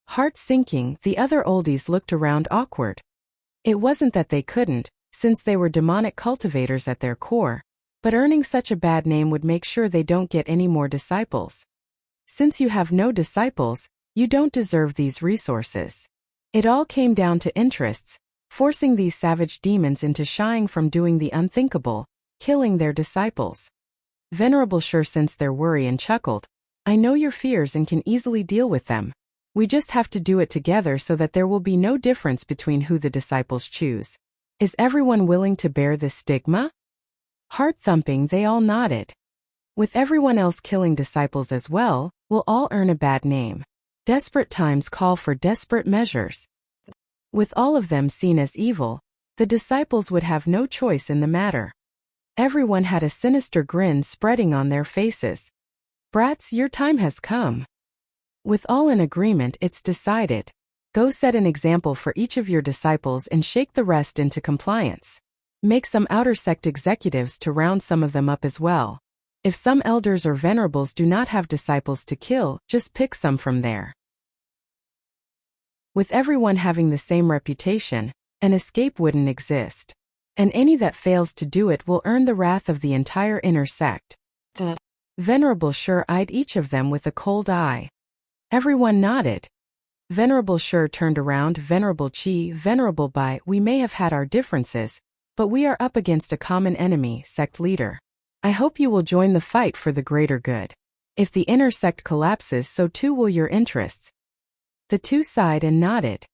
Heart sinking, the other oldies looked around awkward. It wasn't that they couldn't, since they were demonic cultivators at their core, but earning such a bad name would make sure they don't get any more disciples. Since you have no disciples, you don't deserve these resources. It all came down to interests, forcing these savage demons into shying from doing the unthinkable, killing their disciples. Venerable Sure sensed their worry and chuckled. I know your fears and can easily deal with them. We just have to do it together so that there will be no difference between who the disciples choose. Is everyone willing to bear this stigma? Heart thumping, they all nodded. With everyone else killing disciples as well, we'll all earn a bad name. Desperate times call for desperate measures. With all of them seen as evil, the disciples would have no choice in the matter. Everyone had a sinister grin spreading on their faces. Brats, your time has come. With all in agreement, it's decided. Go set an example for each of your disciples and shake the rest into compliance. Make some outer sect executives to round some of them up as well. If some elders or venerables do not have disciples to kill, just pick some from there. With everyone having the same reputation, an escape wouldn't exist. And any that fails to do it will earn the wrath of the entire inner sect. Venerable Sure eyed each of them with a cold eye. Everyone nodded. Venerable Sure turned around. Venerable Chi, Venerable Bai, we may have had our differences, but we are up against a common enemy, sect leader. I hope you will join the fight for the greater good. If the inner sect collapses, so too will your interests. The two sighed and nodded.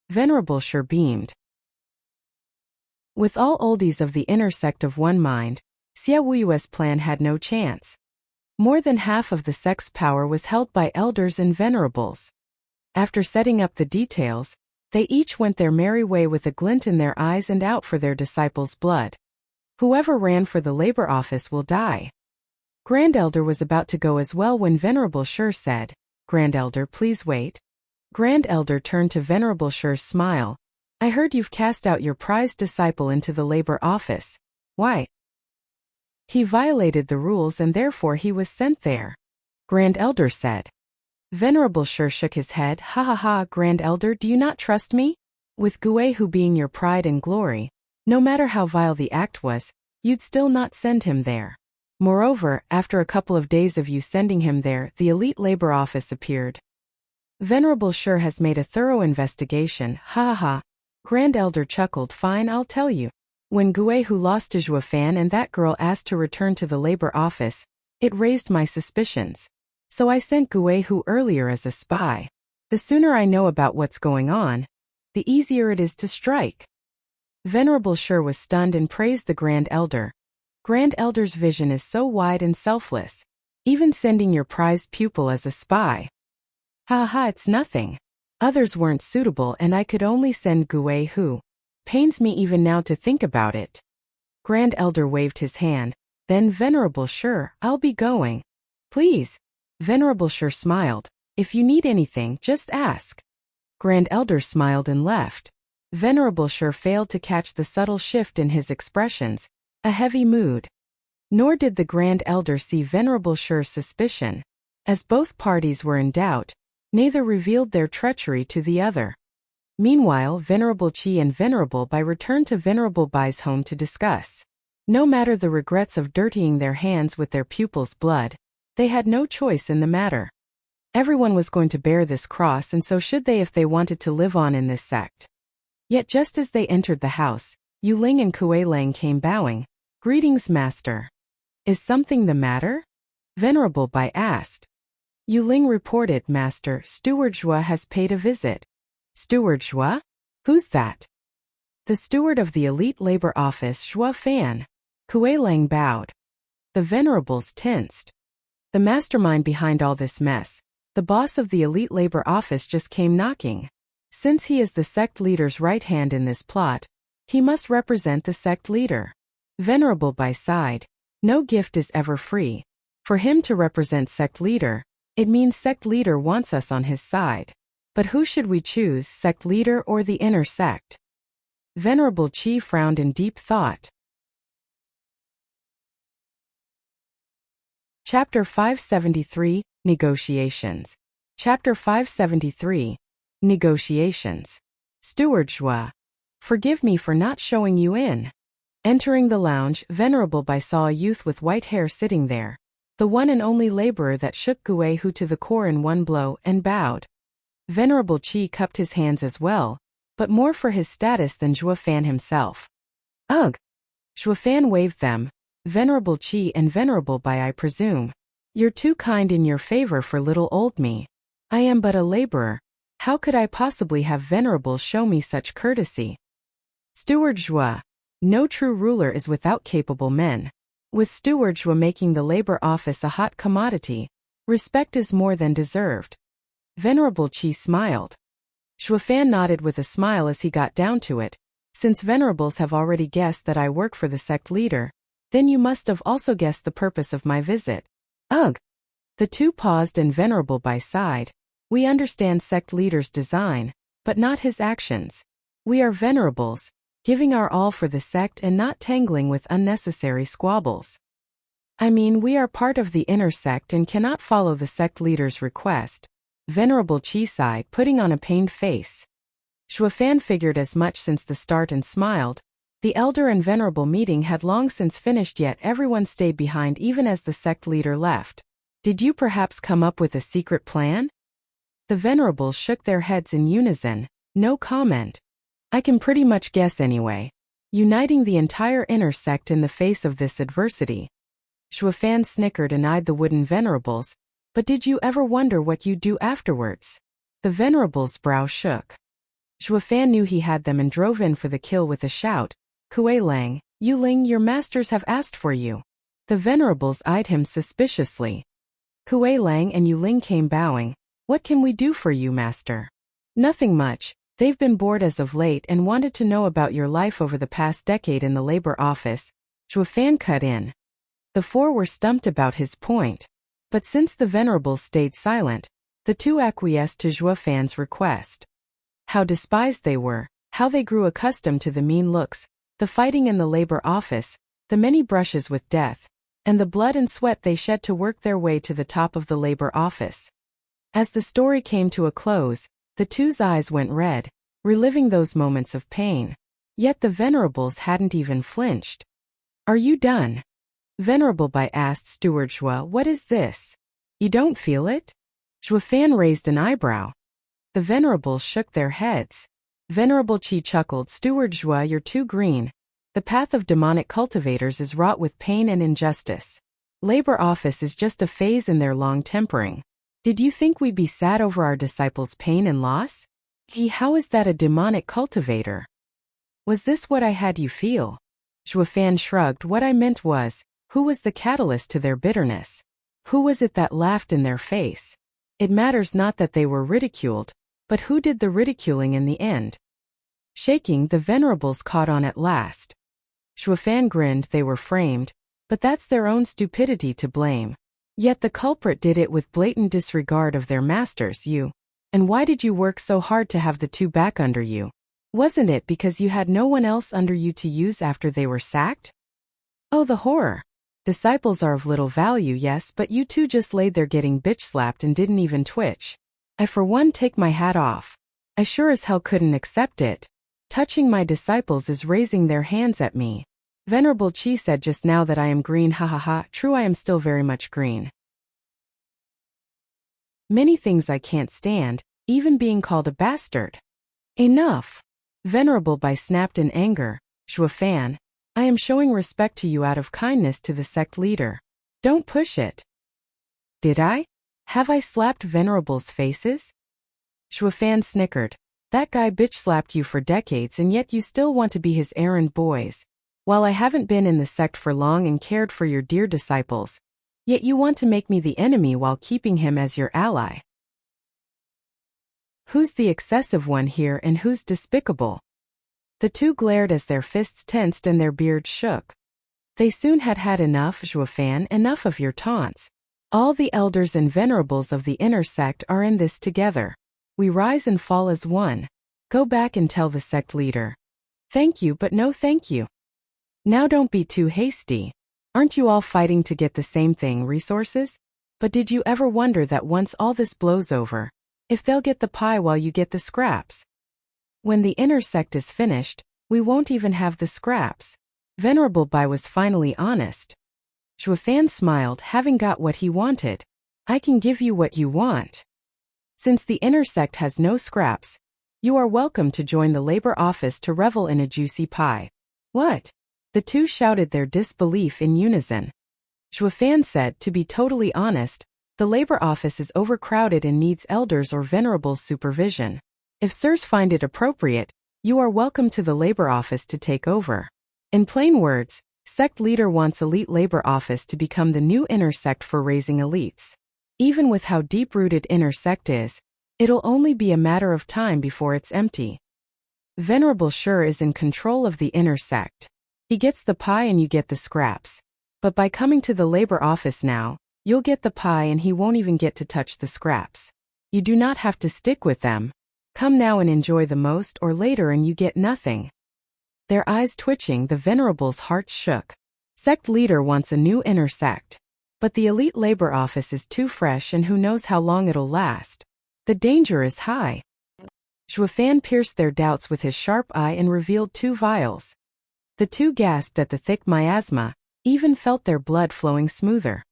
Venerable Sure beamed. With all oldies of the inner sect of one mind, Xia Wuyue's plan had no chance. More than half of the sect's power was held by elders and venerables. After setting up the details, they each went their merry way with a glint in their eyes and out for their disciples' blood. Whoever ran for the labor office will die. Grand Elder was about to go as well when Venerable Sure said, Grand Elder, please wait. Grand Elder turned to Venerable Sure's smile. I heard you've cast out your prized disciple into the labor office. Why? He violated the rules and therefore he was sent there. Grand Elder said. Venerable Shi shook his head. Ha ha ha, Grand Elder, do you not trust me? With Guihu being your pride and glory, no matter how vile the act was, you'd still not send him there. Moreover, after a couple of days of you sending him there, the elite labor office appeared. Venerable Shi has made a thorough investigation. Ha ha ha. Grand Elder chuckled. Fine, I'll tell you. When Guihu lost to Zhuofan and that girl asked to return to the labor office, it raised my suspicions. So I sent Guihu earlier as a spy. The sooner I know about what's going on, the easier it is to strike. Venerable Shi was stunned and praised the Grand Elder. Grand Elder's vision is so wide and selfless. Even sending your prized pupil as a spy. Ha ha, it's nothing. Others weren't suitable and I could only send Guihu. Pains me even now to think about it. Grand Elder waved his hand. Then Venerable Shi, I'll be going. Please. Venerable Shi smiled. If you need anything, just ask. Grand Elder smiled and left. Venerable Shi failed to catch the subtle shift in his expressions, a heavy mood. Nor did the Grand Elder see Venerable Shi's suspicion. As both parties were in doubt, neither revealed their treachery to the other. Meanwhile, Venerable Qi and Venerable Bai returned to Venerable Bai's home to discuss. No matter the regrets of dirtying their hands with their pupil's blood, they had no choice in the matter. Everyone was going to bear this cross and so should they if they wanted to live on in this sect. Yet just as they entered the house, Yu Ling and Kuei Lang came bowing. Greetings, Master. Is something the matter? Venerable Bai asked. Yu Ling reported, Master, Steward Zhua has paid a visit. Steward Zhua? Who's that? The steward of the elite labor office, Zhua Fan. Kuei Lang bowed. The venerables tensed. The mastermind behind all this mess, the boss of the elite labor office, just came knocking. Since he is the sect leader's right hand in this plot, he must represent the sect leader. Venerable Bai sighed. No gift is ever free. For him to represent sect leader, it means sect leader wants us on his side. But who should we choose, sect leader or the inner sect? Venerable Qi frowned in deep thought. Chapter 573, Negotiations. Chapter 573, Negotiations. Steward Zhua. Forgive me for not showing you in. Entering the lounge, Venerable Bai saw a youth with white hair sitting there. The one and only laborer that shook Guihu to the core in one blow, and bowed. Venerable Qi cupped his hands as well, but more for his status than Zhuofan himself. Ugh! Zhuofan waved them. Venerable Qi and Venerable Bai, I presume. You're too kind in your favor for little old me. I am but a laborer. How could I possibly have Venerables show me such courtesy? Steward Zhua. No true ruler is without capable men. With Steward Zhua making the labor office a hot commodity, respect is more than deserved. Venerable Qi smiled. Zhuofan nodded with a smile as he got down to it. Since Venerables have already guessed that I work for the sect leader, then you must have also guessed the purpose of my visit. Ugh! The two paused and Venerable Bai sighed. We understand sect leader's design, but not his actions. We are venerables, giving our all for the sect and not tangling with unnecessary squabbles. I mean, we are part of the inner sect and cannot follow the sect leader's request. Venerable Qi sighed, putting on a pained face. Zhuofan figured as much since the start and smiled. The elder and venerable meeting had long since finished, yet everyone stayed behind even as the sect leader left. Did you perhaps come up with a secret plan? The venerables shook their heads in unison. No comment. I can pretty much guess anyway. Uniting the entire inner sect in the face of this adversity. Zhuofan snickered and eyed the wooden venerables. But did you ever wonder what you'd do afterwards? The venerable's brow shook. Zhuofan knew he had them and drove in for the kill with a shout. Kuei Lang, Yu Ling, your masters have asked for you. The venerables eyed him suspiciously. Kuei Lang and Yu Ling came bowing. What can we do for you, master? Nothing much. They've been bored as of late and wanted to know about your life over the past decade in the labor office. Zhuofan cut in. The four were stumped about his point. But since the venerables stayed silent, the two acquiesced to Zhuofan's request. How despised they were, how they grew accustomed to the mean looks, the fighting in the labor office, the many brushes with death, and the blood and sweat they shed to work their way to the top of the labor office. As the story came to a close, the two's eyes went red, reliving those moments of pain. Yet the Venerables hadn't even flinched. "Are you done?" Venerable Bai asked Steward Zhua. "What is this? You don't feel it?" Zhua Fan raised an eyebrow. The Venerables shook their heads. Venerable Qi chuckled. "Steward Zhua, you're too green. The path of demonic cultivators is wrought with pain and injustice. Labor office is just a phase in their long tempering. Did you think we'd be sad over our disciples' pain and loss? How is that a demonic cultivator? Was this what I had you feel?" Zhua Fan shrugged. "What I meant was, who was the catalyst to their bitterness? Who was it that laughed in their face? It matters not that they were ridiculed, but who did the ridiculing in the end?" Shaking, the Venerables caught on at last. Zhua Fan grinned. "They were framed, but that's their own stupidity to blame. Yet the culprit did it with blatant disregard of their masters, you. And why did you work so hard to have the two back under you? Wasn't it because you had no one else under you to use after they were sacked? Oh, the horror. Disciples are of little value, yes, but you two just laid there getting bitch-slapped and didn't even twitch. I for one take my hat off. I sure as hell couldn't accept it. Touching my disciples is raising their hands at me. Venerable Qi said just now that I am green, ha ha ha. True, I am still very much green. Many things I can't stand, even being called a bastard." "Enough." Venerable Bai snapped in anger. "Zhua Fan, I am showing respect to you out of kindness to the sect leader. Don't push it." "Did I? Have I slapped Venerable's faces?" Zhua Fan snickered. "That guy bitch-slapped you for decades and yet you still want to be his errand boys. While I haven't been in the sect for long and cared for your dear disciples, yet you want to make me the enemy while keeping him as your ally. Who's the excessive one here and who's despicable?" The two glared as their fists tensed and their beards shook. They soon had had enough. "Zhua Fan, enough of your taunts. All the elders and venerables of the inner sect are in this together. We rise and fall as one. Go back and tell the sect leader. Thank you, but no thank you. Now don't be too hasty. Aren't you all fighting to get the same thing, resources? But did you ever wonder that once all this blows over, if they'll get the pie while you get the scraps? When the inner sect is finished, we won't even have the scraps." Venerable Bai was finally honest. Zhua Fan smiled, having got what he wanted. "I can give you what you want. Since the inner sect has no scraps, you are welcome to join the labor office to revel in a juicy pie." "What?" The two shouted their disbelief in unison. Zhua Fan said, "To be totally honest, the labor office is overcrowded and needs elders or venerables' supervision. If sirs find it appropriate, you are welcome to the labor office to take over." In plain words, sect leader wants elite labor office to become the new inner sect for raising elites. Even with how deep-rooted inner sect is, it'll only be a matter of time before it's empty. Venerable sure is in control of the inner sect. He gets the pie and you get the scraps. But by coming to the labor office now, you'll get the pie and he won't even get to touch the scraps. You do not have to stick with them. Come now and enjoy the most, or later and you get nothing. Their eyes twitching, the venerables' hearts shook. Sect leader wants a new inner sect. But the elite labor office is too fresh and who knows how long it'll last. The danger is high. Zhua Fan pierced their doubts with his sharp eye and revealed 2 vials. The two gasped at the thick miasma, even felt their blood flowing smoother.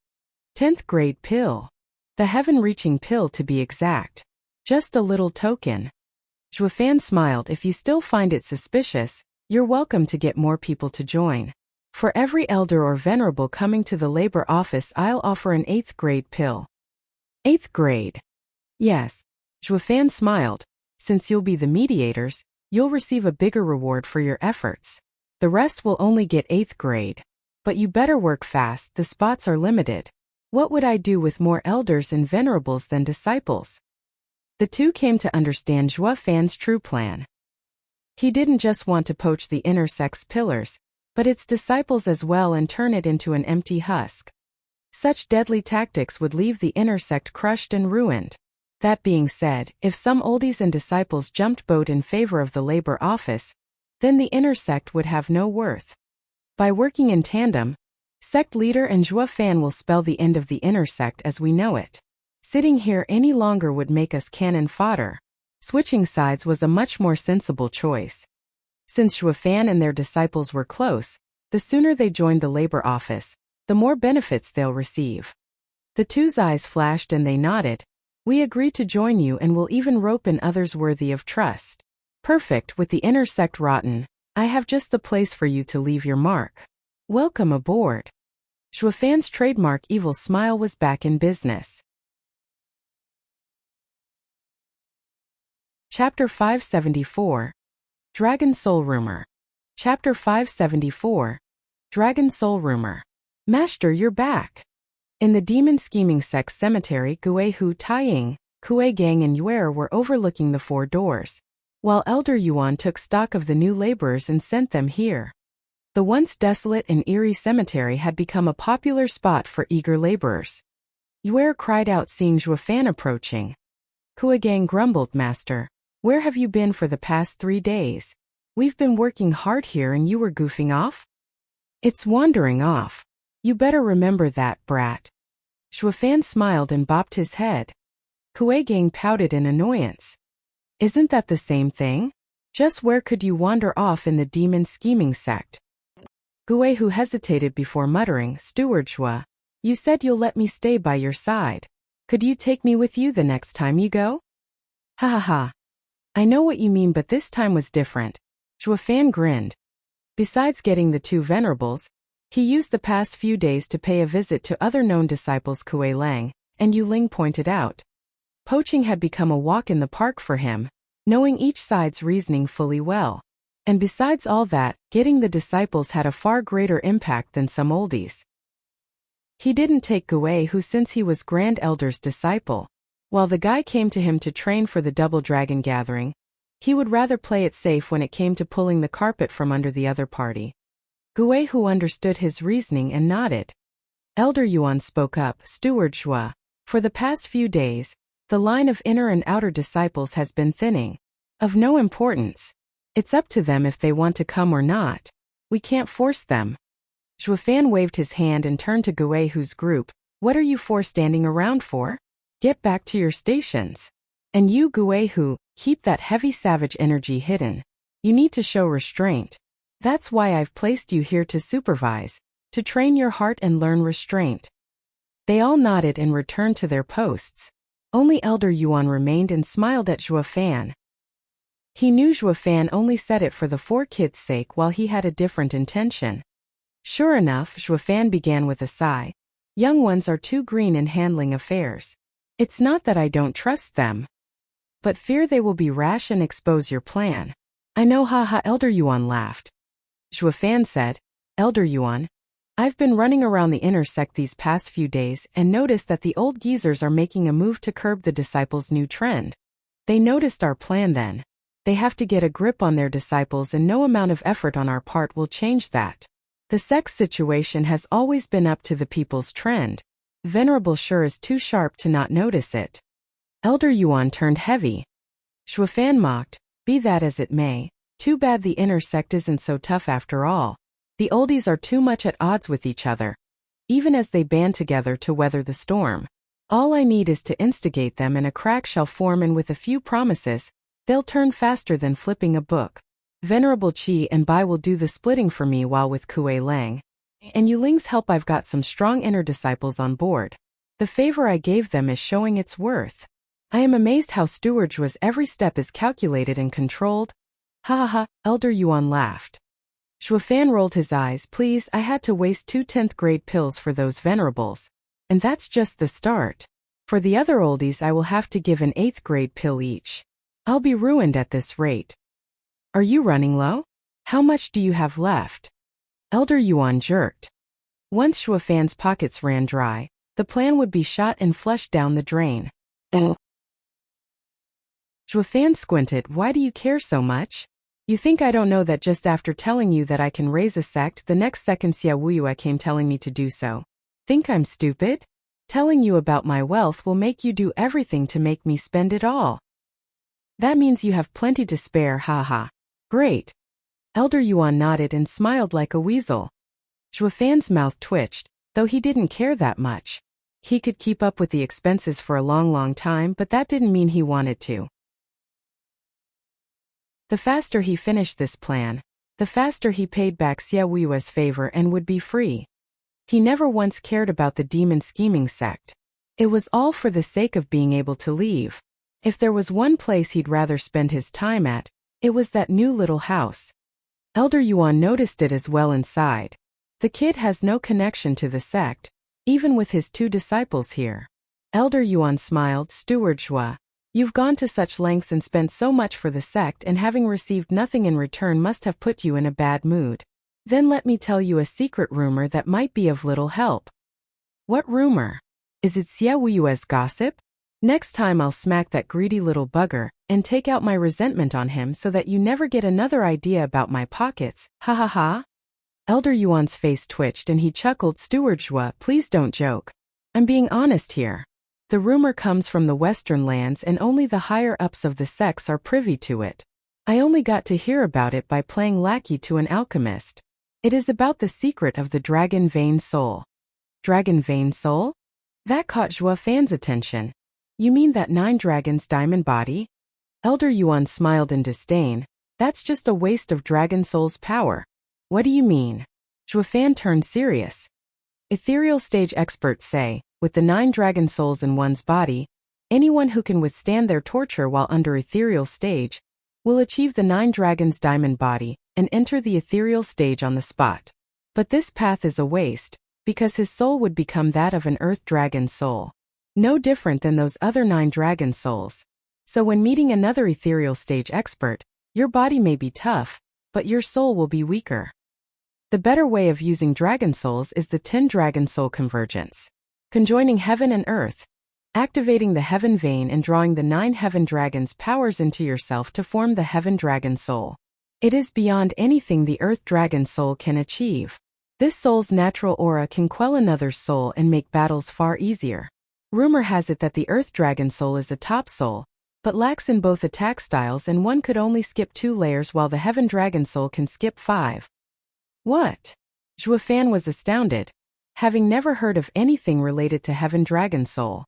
10th grade pill. The heaven-reaching pill to be exact. Just a little token. Zhua Fan smiled. "If you still find it suspicious, you're welcome to get more people to join. For every elder or venerable coming to the labor office, I'll offer an 8th grade pill." 8th grade? Yes. Zhua Fan smiled. "Since you'll be the mediators, you'll receive a bigger reward for your efforts. The rest will only get 8th grade. But you better work fast, the spots are limited. What would I do with more elders and venerables than disciples?" The two came to understand Zhua Fan's true plan. He didn't just want to poach the inner sect's pillars, but its disciples as well and turn it into an empty husk. Such deadly tactics would leave the inner sect crushed and ruined. That being said, if some oldies and disciples jumped boat in favor of the labor office, then the inner sect would have no worth. By working in tandem, Sect leader and Zhua Fan will spell the end of the inner sect as we know it. Sitting here any longer would make us cannon fodder. Switching sides was a much more sensible choice. Since Zhua Fan and their disciples were close, the sooner they joined the labor office, the more benefits they'll receive. The two's eyes flashed and they nodded. We agree to join you and will even rope in others worthy of trust. Perfect, with the inner sect rotten, I have just the place for you to leave your mark. Welcome aboard. Zhua Fan's trademark evil smile was back in business. Chapter 574. Dragon Soul Rumor. Chapter 574. Dragon Soul Rumor. Master, you're back. In the demon scheming sect cemetery, Gui Hu Taiying, Kue Gang and Yuer were overlooking the four doors, while Elder Yuan took stock of the new laborers and sent them here. The once desolate and eerie cemetery had become a popular spot for eager laborers. Yuer cried out seeing Zhua Fan approaching. Kue Gang grumbled, Master, where have you been for the past 3 days? We've been working hard here and you were goofing off? It's wandering off. You better remember that, brat. Zhua Fan smiled and bopped his head. Kue Gang pouted in annoyance. Isn't that the same thing? Just where could you wander off in the demon scheming sect? Gui Hu hesitated before muttering, Steward Zhua, you said you'll let me stay by your side. Could you take me with you the next time you go? Ha ha ha. I know what you mean, but this time was different. Zhua Fan grinned. Besides getting the two venerables, he used the past few days to pay a visit to other known disciples Kue Lang, and Yu Ling pointed out. Poaching had become a walk in the park for him, knowing each side's reasoning fully well. And besides all that, getting the disciples had a far greater impact than some oldies. He didn't take Gui Hu since he was Grand Elder's disciple. While the guy came to him to train for the Double Dragon Gathering, he would rather play it safe when it came to pulling the carpet from under the other party. Gui Hu understood his reasoning and nodded. Elder Yuan spoke up, Steward Zhua, for the past few days, the line of inner and outer disciples has been thinning. Of no importance. It's up to them if they want to come or not. We can't force them. Zhua Fan waved his hand and turned to Gui Hu's group. What are you four standing around for? Get back to your stations. And you, Gui Hu, keep that heavy savage energy hidden. You need to show restraint. That's why I've placed you here to supervise, to train your heart and learn restraint. They all nodded and returned to their posts. Only Elder Yuan remained and smiled at Zhua Fan. He knew Zhua Fan only said it for the four kids' sake while he had a different intention. Sure enough, Zhua Fan began with a sigh. Young ones are too green in handling affairs. It's not that I don't trust them, but fear they will be rash and expose your plan. I know, haha. Elder Yuan laughed. Zhua Fan said, Elder Yuan, I've been running around the inner sect these past few days and noticed that the old geezers are making a move to curb the disciples' new trend. They noticed our plan then. They have to get a grip on their disciples and no amount of effort on our part will change that. The sect's situation has always been up to the people's trend. Venerable sure is too sharp to not notice it. Elder Yuan turned heavy. Zhua Fan mocked, be that as it may, too bad the inner sect isn't so tough after all. The oldies are too much at odds with each other. Even as they band together to weather the storm. All I need is to instigate them and a crack shall form, and with a few promises, they'll turn faster than flipping a book. Venerable Qi and Bai will do the splitting for me, while with Kue Lang and Yu Ling's help I've got some strong inner disciples on board. The favor I gave them is showing its worth. I am amazed how Steward Zhua's every step is calculated and controlled. Ha ha ha, Elder Yuan laughed. Zhua Fan rolled his eyes. Please, I had to waste 2 10th grade pills for those venerables. And that's just the start. For the other oldies I will have to give an 8th grade pill each. I'll be ruined at this rate. Are you running low? How much do you have left? Elder Yuan jerked. Once Zhua Fan's pockets ran dry, the plan would be shot and flushed down the drain. Zhua Fan squinted. Why do you care so much? You think I don't know that just after telling you that I can raise a sect, the next second Xia Wuyue came telling me to do so? Think I'm stupid? Telling you about my wealth will make you do everything to make me spend it all. That means you have plenty to spare, haha. Great. Elder Yuan nodded and smiled like a weasel. Zhuofan's mouth twitched, though he didn't care that much. He could keep up with the expenses for a long time, but that didn't mean he wanted to. The faster he finished this plan, the faster he paid back Xia Wuyue's favor and would be free. He never once cared about the demon scheming sect. It was all for the sake of being able to leave. If there was one place he'd rather spend his time at, it was that new little house. Elder Yuan noticed it as well inside. The kid has no connection to the sect, even with his 2 disciples here. Elder Yuan smiled. Steward Zhua, you've gone to such lengths and spent so much for the sect, and having received nothing in return must have put you in a bad mood. Then let me tell you a secret rumor that might be of little help. What rumor? Is it Xia Wuyue's gossip? Next time I'll smack that greedy little bugger, and take out my resentment on him so that you never get another idea about my pockets, ha ha ha. Elder Yuan's face twitched and he chuckled. Steward Zhua, please don't joke. I'm being honest here. The rumor comes from the Western lands and only the higher-ups of the sects are privy to it. I only got to hear about it by playing lackey to an alchemist. It is about the secret of the dragon vein soul. Dragon vein soul? That caught Zhuofan's attention. You mean that 9 dragons' diamond body? Elder Yuan smiled in disdain. That's just a waste of dragon soul's power. What do you mean? Zhuofan turned serious. Ethereal stage experts say, with the 9 dragon souls in one's body, anyone who can withstand their torture while under ethereal stage will achieve the 9 dragons' diamond body and enter the ethereal stage on the spot. But this path is a waste, because his soul would become that of an earth dragon soul. No different than those other 9 dragon souls. So when meeting another ethereal stage expert, your body may be tough, but your soul will be weaker. The better way of using dragon souls is the 10 dragon soul convergence. Conjoining heaven and earth, activating the heaven vein and drawing the 9 heaven dragons' powers into yourself to form the heaven dragon soul. It is beyond anything the earth dragon soul can achieve. This soul's natural aura can quell another's soul and make battles far easier. Rumor has it that the earth dragon soul is a top soul, but lacks in both attack styles, and one could only skip 2 layers while the heaven dragon soul can skip 5. What? Zhuofan was astounded, having never heard of anything related to heaven dragon soul.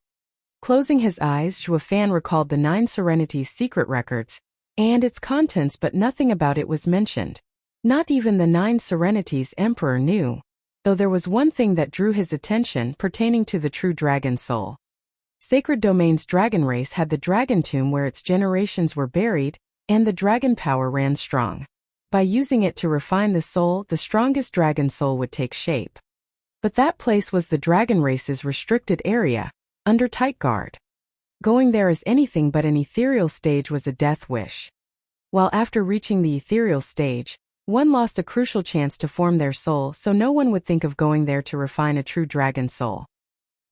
Closing his eyes, Zhuofan recalled the 9 Serenities secret records and its contents, but nothing about it was mentioned. Not even the 9 Serenities emperor knew, though there was one thing that drew his attention pertaining to the true dragon soul. Sacred Domain's dragon race had the dragon tomb where its generations were buried, and the dragon power ran strong. By using it to refine the soul, the strongest dragon soul would take shape. But that place was the dragon race's restricted area, under tight guard. Going there as anything but an ethereal stage was a death wish. While after reaching the ethereal stage, one lost a crucial chance to form their soul, so no one would think of going there to refine a true dragon soul.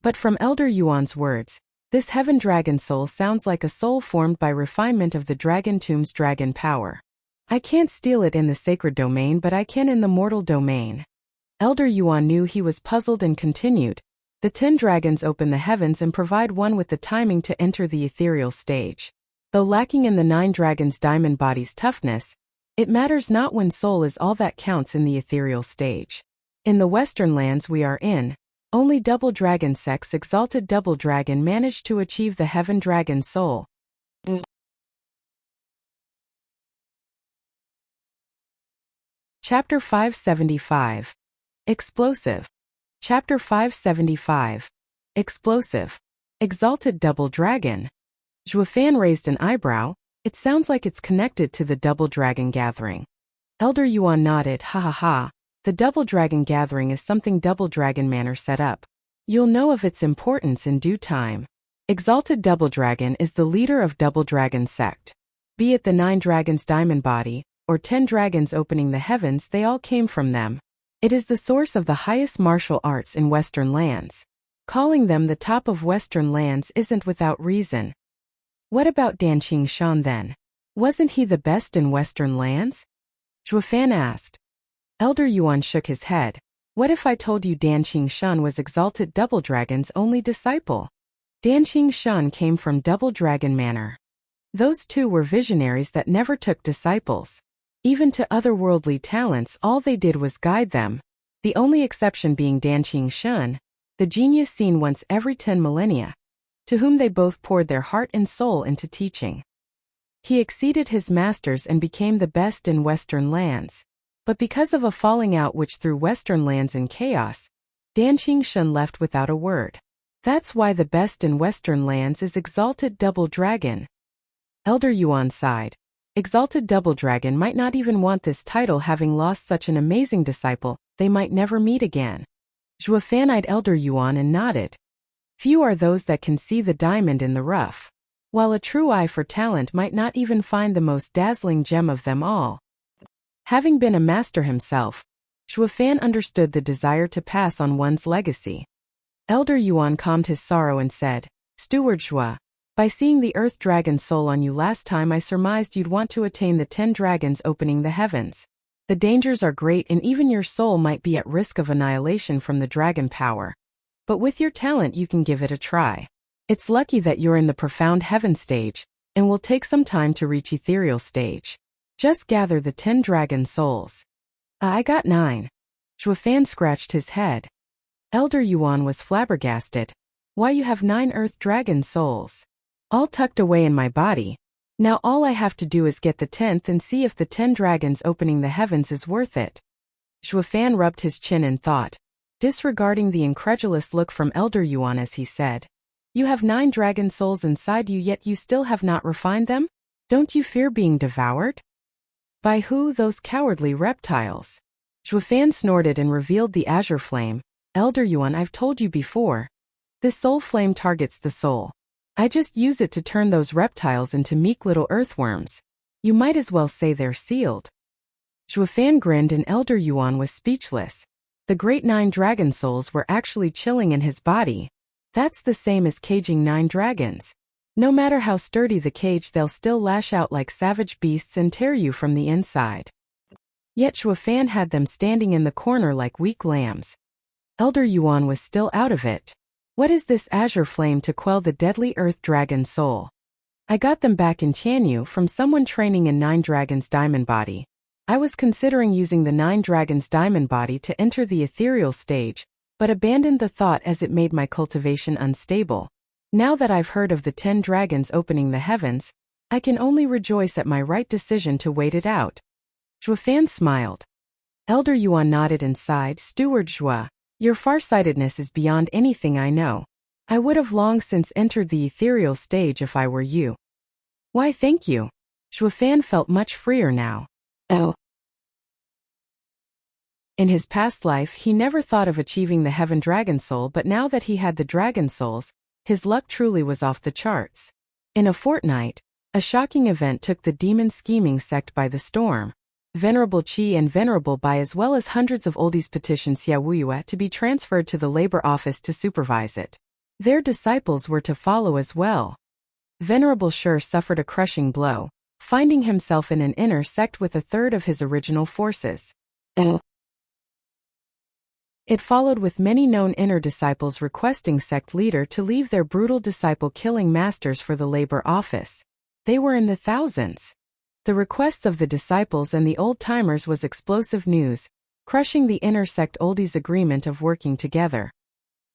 But from Elder Yuan's words, this heaven dragon soul sounds like a soul formed by refinement of the dragon tomb's dragon power. I can't steal it in the sacred domain, but I can in the mortal domain. Elder Yuan knew he was puzzled and continued. The 10 dragons open the heavens and provide one with the timing to enter the ethereal stage. Though lacking in the 9 dragons' diamond body's toughness, it matters not when soul is all that counts in the ethereal stage. In the western lands we are in, only double dragon sects exalted double dragon managed to achieve the heaven dragon soul. Chapter 575. Explosive. Chapter 575. Explosive. Exalted double dragon. Zhuofan raised an eyebrow. It sounds like it's connected to the double dragon gathering. Elder Yuan nodded. Ha ha ha. The double dragon gathering is something double dragon manor set up. You'll know of its importance in due time. Exalted double dragon is the leader of double dragon sect. Be it the 9 dragons diamond body, or 10 dragons opening the heavens, they all came from them. It is the source of the highest martial arts in Western lands. Calling them the top of Western lands isn't without reason. What about Danqing Shan then? Wasn't he the best in Western lands? Zhuofan asked. Elder Yuan shook his head. What if I told you Danqing Shan was Exalted Double Dragon's only disciple? Danqing Shan came from Double Dragon Manor. Those 2 were visionaries that never took disciples. Even to otherworldly talents, all they did was guide them. the only exception being Danqing Shun, the genius seen once every 10 millennia, to whom they both poured their heart and soul into teaching. He exceeded his masters and became the best in Western lands. But because of a falling out which threw Western lands in chaos, Danqing Shun left without a word. That's why the best in Western lands is Exalted Double Dragon. Elder Yuan sighed. Exalted Double Dragon might not even want this title, having lost such an amazing disciple. They might never meet again. Zhuofan eyed Elder Yuan and nodded. Few are those that can see the diamond in the rough, while a true eye for talent might not even find the most dazzling gem of them all. Having been a master himself, Zhuofan understood the desire to pass on one's legacy. Elder Yuan calmed his sorrow and said, Steward Zhua, by seeing the earth dragon soul on you last time, I surmised you'd want to attain the 10 dragons opening the heavens. The dangers are great and even your soul might be at risk of annihilation from the dragon power. But with your talent you can give it a try. It's lucky that you're in the profound heaven stage, and will take some time to reach ethereal stage. Just gather the 10 dragon souls. I got 9. Zhuofan scratched his head. Elder Yuan was flabbergasted. Why, you have 9 earth dragon souls, all tucked away in my body. Now all I have to do is get the 10th and see if the 10 dragons opening the heavens is worth it. Zhuofan rubbed his chin in thought, disregarding the incredulous look from Elder Yuan as he said, You have 9 dragon souls inside you, yet you still have not refined them? Don't you fear being devoured? By who? Those cowardly reptiles. Zhuofan snorted and revealed the azure flame. Elder Yuan, I've told you before. This soul flame targets the soul. I just use it to turn those reptiles into meek little earthworms. You might as well say they're sealed. Zhuofan grinned and Elder Yuan was speechless. The great 9 dragon souls were actually chilling in his body. That's the same as caging 9 dragons. No matter how sturdy the cage, they'll still lash out like savage beasts and tear you from the inside. Yet Zhuofan had them standing in the corner like weak lambs. Elder Yuan was still out of it. What is this azure flame to quell the deadly earth dragon soul? I got them back in Tianyu from someone training in 9 dragons diamond body. I was considering using the 9 dragons diamond body to enter the ethereal stage, but abandoned the thought as it made my cultivation unstable. Now that I've heard of the 10 dragons opening the heavens, I can only rejoice at my right decision to wait it out. Zhuofan smiled. Elder Yuan nodded and sighed. Steward Zhua, your farsightedness is beyond anything I know. I would have long since entered the ethereal stage if I were you. Why, thank you. Zhuofan felt much freer now. Oh. In his past life he never thought of achieving the heaven dragon soul, but now that he had the dragon souls, his luck truly was off the charts. In a fortnight, a shocking event took the demon scheming sect by the storm. Venerable Qi and Venerable Bai as well as hundreds of oldies petitioned Xia Wuyue to be transferred to the labor office to supervise it. Their disciples were to follow as well. Venerable Shi suffered a crushing blow, finding himself in an inner sect with a third of his original forces. It followed with many known inner disciples requesting sect leader to leave their brutal disciple-killing masters for the labor office. They were in the thousands. The requests of the disciples and the old-timers was explosive news, crushing the inner sect oldies' agreement of working together.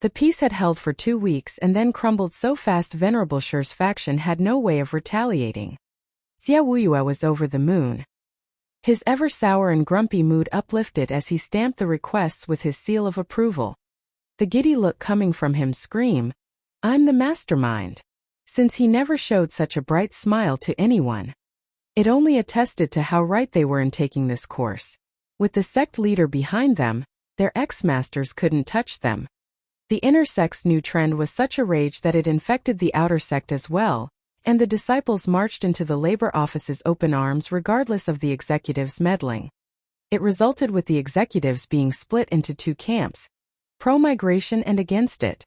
The peace had held for 2 weeks and then crumbled so fast Venerable Shi's faction had no way of retaliating. Xia Wuyue was over the moon. His ever sour and grumpy mood uplifted as he stamped the requests with his seal of approval. The giddy look coming from him screamed, I'm the mastermind. Since he never showed such a bright smile to anyone. It only attested to how right they were in taking this course. With the sect leader behind them, their ex-masters couldn't touch them. The inner sect's new trend was such a rage that it infected the outer sect as well, and the disciples marched into the labor office's open arms regardless of the executives meddling. It resulted with the executives being split into 2 camps, pro-migration and against it.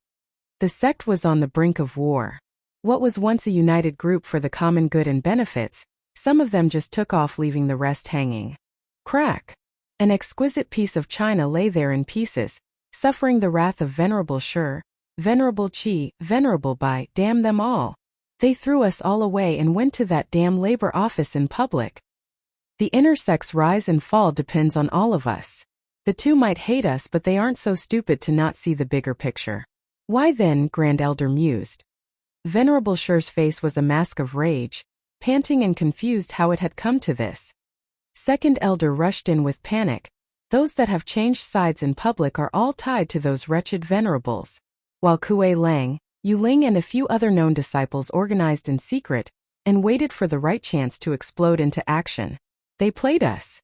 The sect was on the brink of war. What was once a united group for the common good and benefits, some of them just took off, leaving the rest hanging. Crack! An exquisite piece of china lay there in pieces, suffering the wrath of Venerable Shi, Venerable Qi, Venerable Bai, damn them all. They threw us all away and went to that damn labor office in public. The inner sect's rise and fall depends on all of us. The two might hate us, but they aren't so stupid to not see the bigger picture. Why then? Grand Elder mused. Venerable Shi's face was a mask of rage, panting and confused how it had come to this. Second Elder rushed in with panic. Those that have changed sides in public are all tied to those wretched venerables. While Kuei Lang, Yu Ling and a few other known disciples organized in secret and waited for the right chance to explode into action. They played us.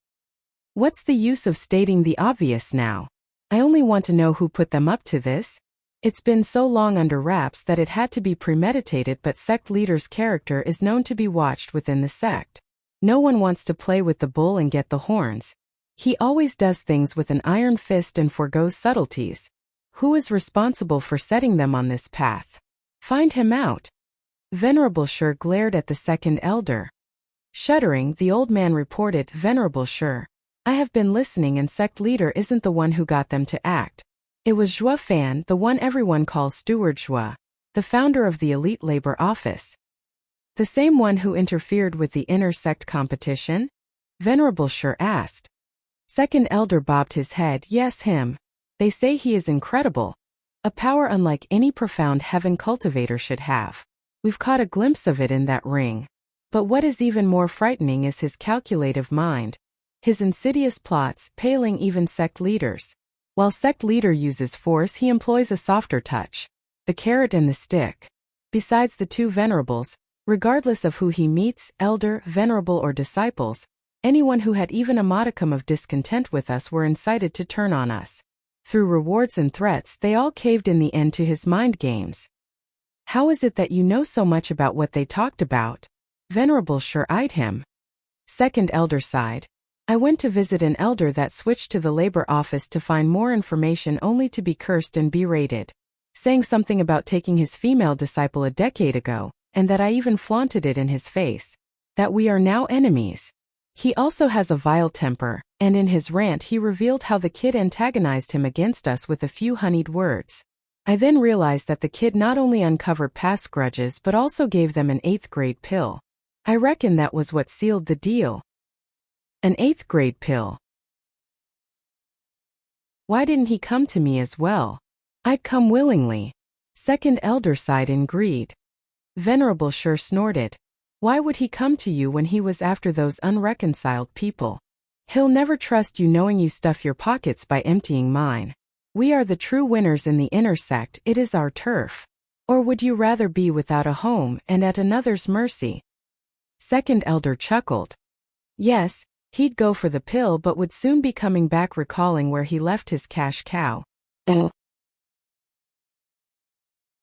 What's the use of stating the obvious now? I only want to know who put them up to this. It's been so long under wraps that it had to be premeditated, but sect leader's character is known to be watched within the sect. No one wants to play with the bull and get the horns. He always does things with an iron fist and forgoes subtleties. Who is responsible for setting them on this path? Find him out. Venerable Shi glared at the second elder. Shuddering, the old man reported, Venerable Shi, I have been listening, and sect leader isn't the one who got them to act. It was Zhuo Fan, the one everyone calls Steward Zhuo, the founder of the elite labor office. The same one who interfered with the inner sect competition? Venerable Shi asked. Second elder bobbed his head. Yes, him. They say he is incredible. A power unlike any profound heaven cultivator should have. We've caught a glimpse of it in that ring. But what is even more frightening is his calculative mind. His insidious plots, paling even sect leaders. While sect leader uses force, he employs a softer touch. The carrot and the stick. Besides the two venerables, regardless of who he meets, elder, venerable or disciples, anyone who had even a modicum of discontent with us were incited to turn on us. Through rewards and threats, they all caved in the end to his mind games. How is it that you know so much about what they talked about? Venerable Shi eyed him. Second elder sighed. I went to visit an elder that switched to the labor office to find more information, only to be cursed and berated. Saying something about taking his female disciple a decade ago, and that I even flaunted it in his face. That we are now enemies. He also has a vile temper, and in his rant he revealed how the kid antagonized him against us with a few honeyed words. I then realized that the kid not only uncovered past grudges but also gave them an 8th grade pill. I reckon that was what sealed the deal. An 8th grade pill. Why didn't he come to me as well? I'd come willingly. Second elder sighed in greed. Venerable Shi snorted. Why would he come to you when he was after those unreconciled people? He'll never trust you, knowing you stuff your pockets by emptying mine. We are the true winners in the inner sect, it is our turf. Or would you rather be without a home and at another's mercy? Second elder chuckled. Yes, he'd go for the pill, but would soon be coming back, recalling where he left his cash cow.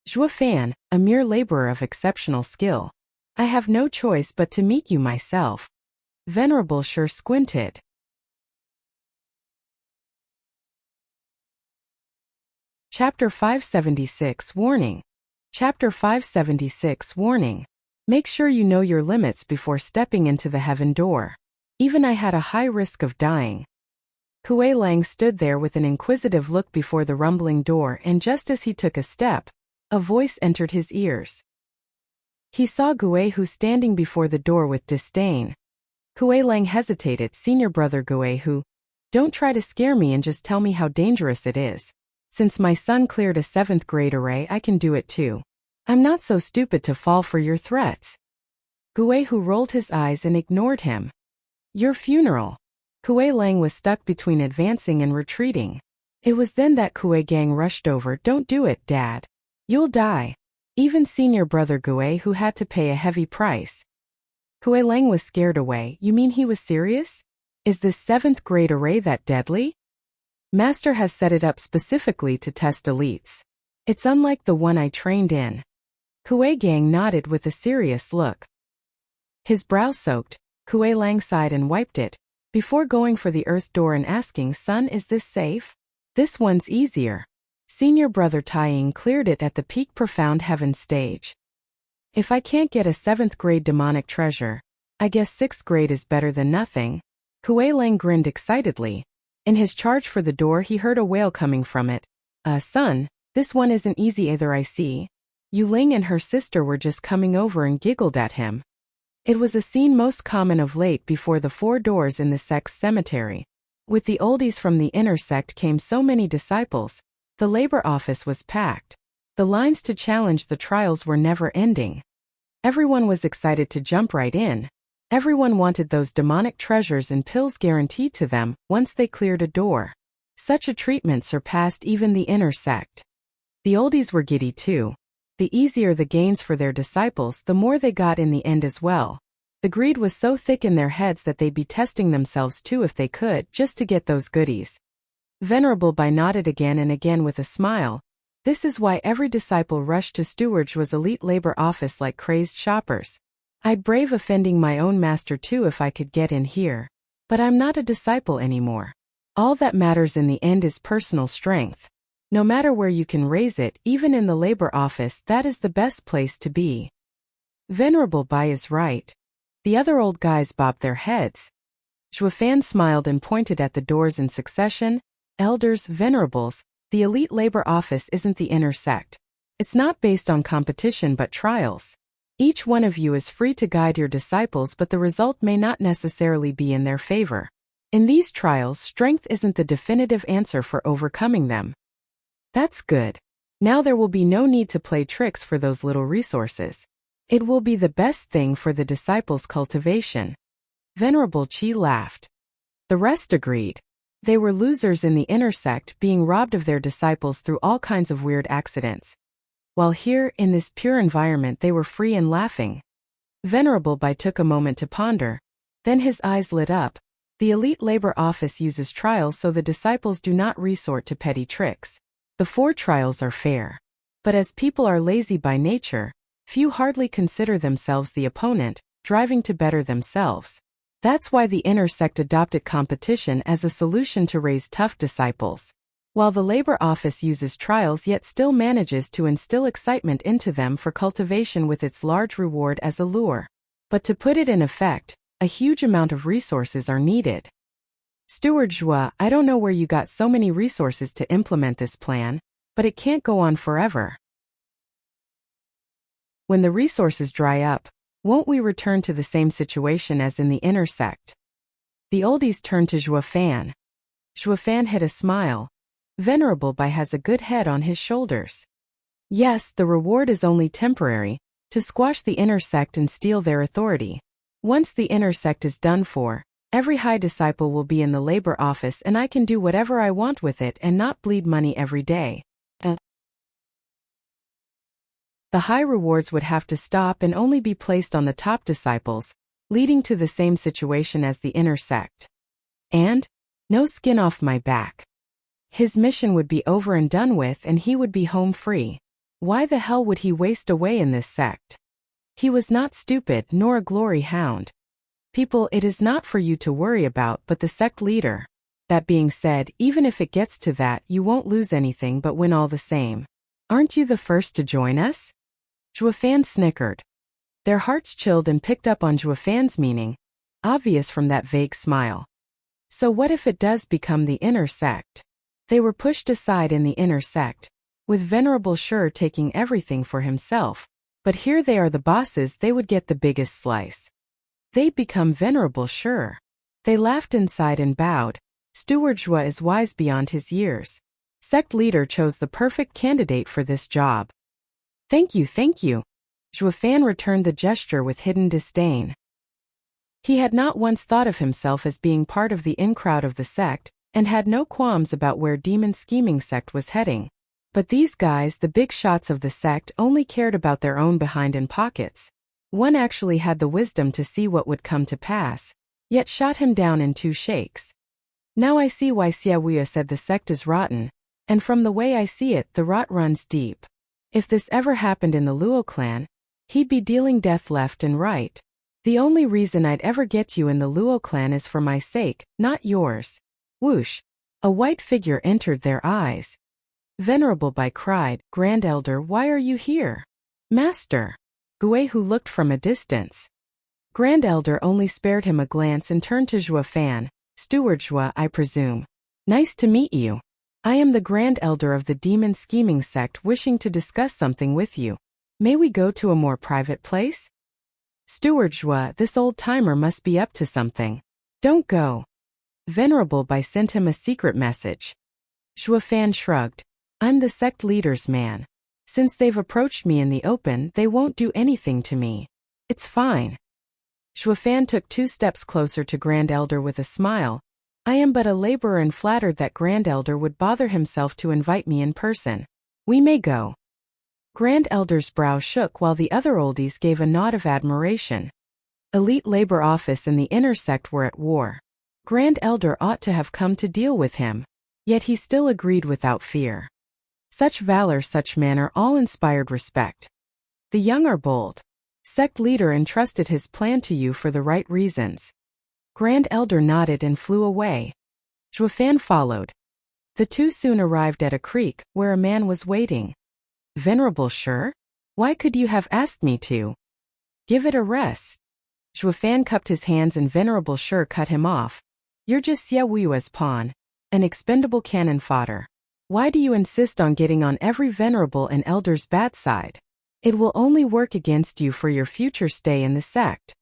Zhuo Fan, a mere laborer of exceptional skill. I have no choice but to meet you myself. Venerable Shi squinted. Chapter 576 Warning. Chapter 576 Warning. Make sure you know your limits before stepping into the heaven door. Even I had a high risk of dying. Kuei Lang stood there with an inquisitive look before the rumbling door, and just as he took a step, a voice entered his ears. He saw Guei Hu standing before the door with disdain. Kuei Lang hesitated. Senior brother Guei Hu, don't try to scare me and just tell me how dangerous it is. Since my son cleared a 7th grade array, I can do it too. I'm not so stupid to fall for your threats. Guei Hu rolled his eyes and ignored him. Your funeral. Kuei Lang was stuck between advancing and retreating. It was then that Kuei Gang rushed over. Don't do it, Dad. You'll die. Even senior brother Guei Hu had to pay a heavy price. Kuei Lang was scared away. You mean he was serious? Is this 7th grade array that deadly? Master has set it up specifically to test elites. It's unlike the one I trained in. Kuei Gang nodded with a serious look. His brow soaked, Kuei Lang sighed and wiped it, before going for the earth door and asking, Son, is this safe? This one's easier. Senior brother Taiying cleared it at the peak profound heaven stage. If I can't get a 7th grade demonic treasure, I guess 6th grade is better than nothing. Kuei Lang grinned excitedly. In his charge for the door he heard a wail coming from it. Son, this one isn't easy either, I see. Yu Ling and her sister were just coming over and giggled at him. It was a scene most common of late before the 4 doors in the sect's cemetery. With the oldies from the inner sect came so many disciples, the labor office was packed. The lines to challenge the trials were never ending. Everyone was excited to jump right in. Everyone wanted those demonic treasures and pills guaranteed to them once they cleared a door. Such a treatment surpassed even the inner sect. The oldies were giddy too. The easier the gains for their disciples, the more they got in the end as well. The greed was so thick in their heads that they'd be testing themselves too if they could, just to get those goodies. Venerable Bai nodded again and again with a smile. This is why every disciple rushed to Steward's elite labor office like crazed shoppers. I'd brave offending my own master too if I could get in here. But I'm not a disciple anymore. All that matters in the end is personal strength. No matter where you can raise it, even in the labor office, that is the best place to be. Venerable Bai is right. The other old guys bobbed their heads. Zhuofan smiled and pointed at the doors in succession. Elders, venerables, the elite labor office isn't the inner sect. It's not based on competition but trials. Each one of you is free to guide your disciples, but the result may not necessarily be in their favor. In these trials, strength isn't the definitive answer for overcoming them. That's good. Now there will be no need to play tricks for those little resources. It will be the best thing for the disciples' cultivation. Venerable Qi laughed. The rest agreed. They were losers in the inner sect, being robbed of their disciples through all kinds of weird accidents. While here, in this pure environment, they were free and laughing. Venerable Bai took a moment to ponder. Then his eyes lit up. The elite labor office uses trials so the disciples do not resort to petty tricks. The 4 trials are fair. But as people are lazy by nature, few hardly consider themselves the opponent, driving to better themselves. That's why the inner sect adopted competition as a solution to raise tough disciples. While the labor office uses trials yet still manages to instill excitement into them for cultivation with its large reward as a lure. But to put it in effect, a huge amount of resources are needed. Steward Zhua, I don't know where you got so many resources to implement this plan, but it can't go on forever. When the resources dry up, won't we return to the same situation as in the inner sect? The oldies turned to Zhuofan. Zhuofan hid a smile. Venerable Bai has a good head on his shoulders. Yes, the reward is only temporary, to squash the inner sect and steal their authority. Once the inner sect is done for, every high disciple will be in the labor office and I can do whatever I want with it and not bleed money every day. The high rewards would have to stop and only be placed on the top disciples, leading to the same situation as the inner sect. And, no skin off my back. His mission would be over and done with and he would be home free. Why the hell would he waste away in this sect? He was not stupid nor a glory hound. People, it is not for you to worry about but the sect leader. That being said, even if it gets to that, you won't lose anything but win all the same. Aren't you the first to join us? Zhuofan snickered. Their hearts chilled and picked up on Zhuofan's meaning, obvious from that vague smile. So what if it does become the inner sect? They were pushed aside in the inner sect, with Venerable Shi taking everything for himself. But here they are the bosses, they would get the biggest slice. They'd become Venerable Shi. They laughed inside and bowed. Steward Zhua is wise beyond his years. Sect leader chose the perfect candidate for this job. Thank you, thank you. Zhuofan returned the gesture with hidden disdain. He had not once thought of himself as being part of the in-crowd of the sect, and had no qualms about where Demon Scheming Sect was heading. But these guys, the big shots of the sect, only cared about their own behind and pockets. One actually had the wisdom to see what would come to pass, yet shot him down in 2 shakes. Now I see why Xia Wuya said the sect is rotten, and from the way I see it, the rot runs deep. If this ever happened in the Luo clan, he'd be dealing death left and right. The only reason I'd ever get you in the Luo clan is for my sake, not yours. Whoosh! A white figure entered their eyes. Venerable Bai cried, Grand Elder, why are you here? Master! Guihu looked from a distance. Grand Elder only spared him a glance and turned to Zhuofan. Steward Zhua, I presume. Nice to meet you. I am the Grand Elder of the Demon Scheming Sect wishing to discuss something with you. May we go to a more private place? Steward Zhua, this old-timer must be up to something. Don't go. Venerable Bai sent him a secret message. Zhuofan shrugged. I'm the sect leader's man. Since they've approached me in the open, they won't do anything to me. It's fine. Zhuofan took 2 steps closer to Grand Elder with a smile. I am but a laborer and flattered that Grand Elder would bother himself to invite me in person. We may go. Grand Elder's brow shook while the other oldies gave a nod of admiration. Elite labor office and the inner sect were at war. Grand Elder ought to have come to deal with him. Yet he still agreed without fear. Such valor, such manner all inspired respect. The young are bold. Sect leader entrusted his plan to you for the right reasons. Grand Elder nodded and flew away. Zhuofan followed. The 2 soon arrived at a creek, where a man was waiting. Venerable Shi? Why could you have asked me to? Give it a rest. Zhuofan cupped his hands and Venerable Shi cut him off. You're just Xie Wuyue's pawn. An expendable cannon fodder. Why do you insist on getting on every venerable and elder's bad side? It will only work against you for your future stay in the sect.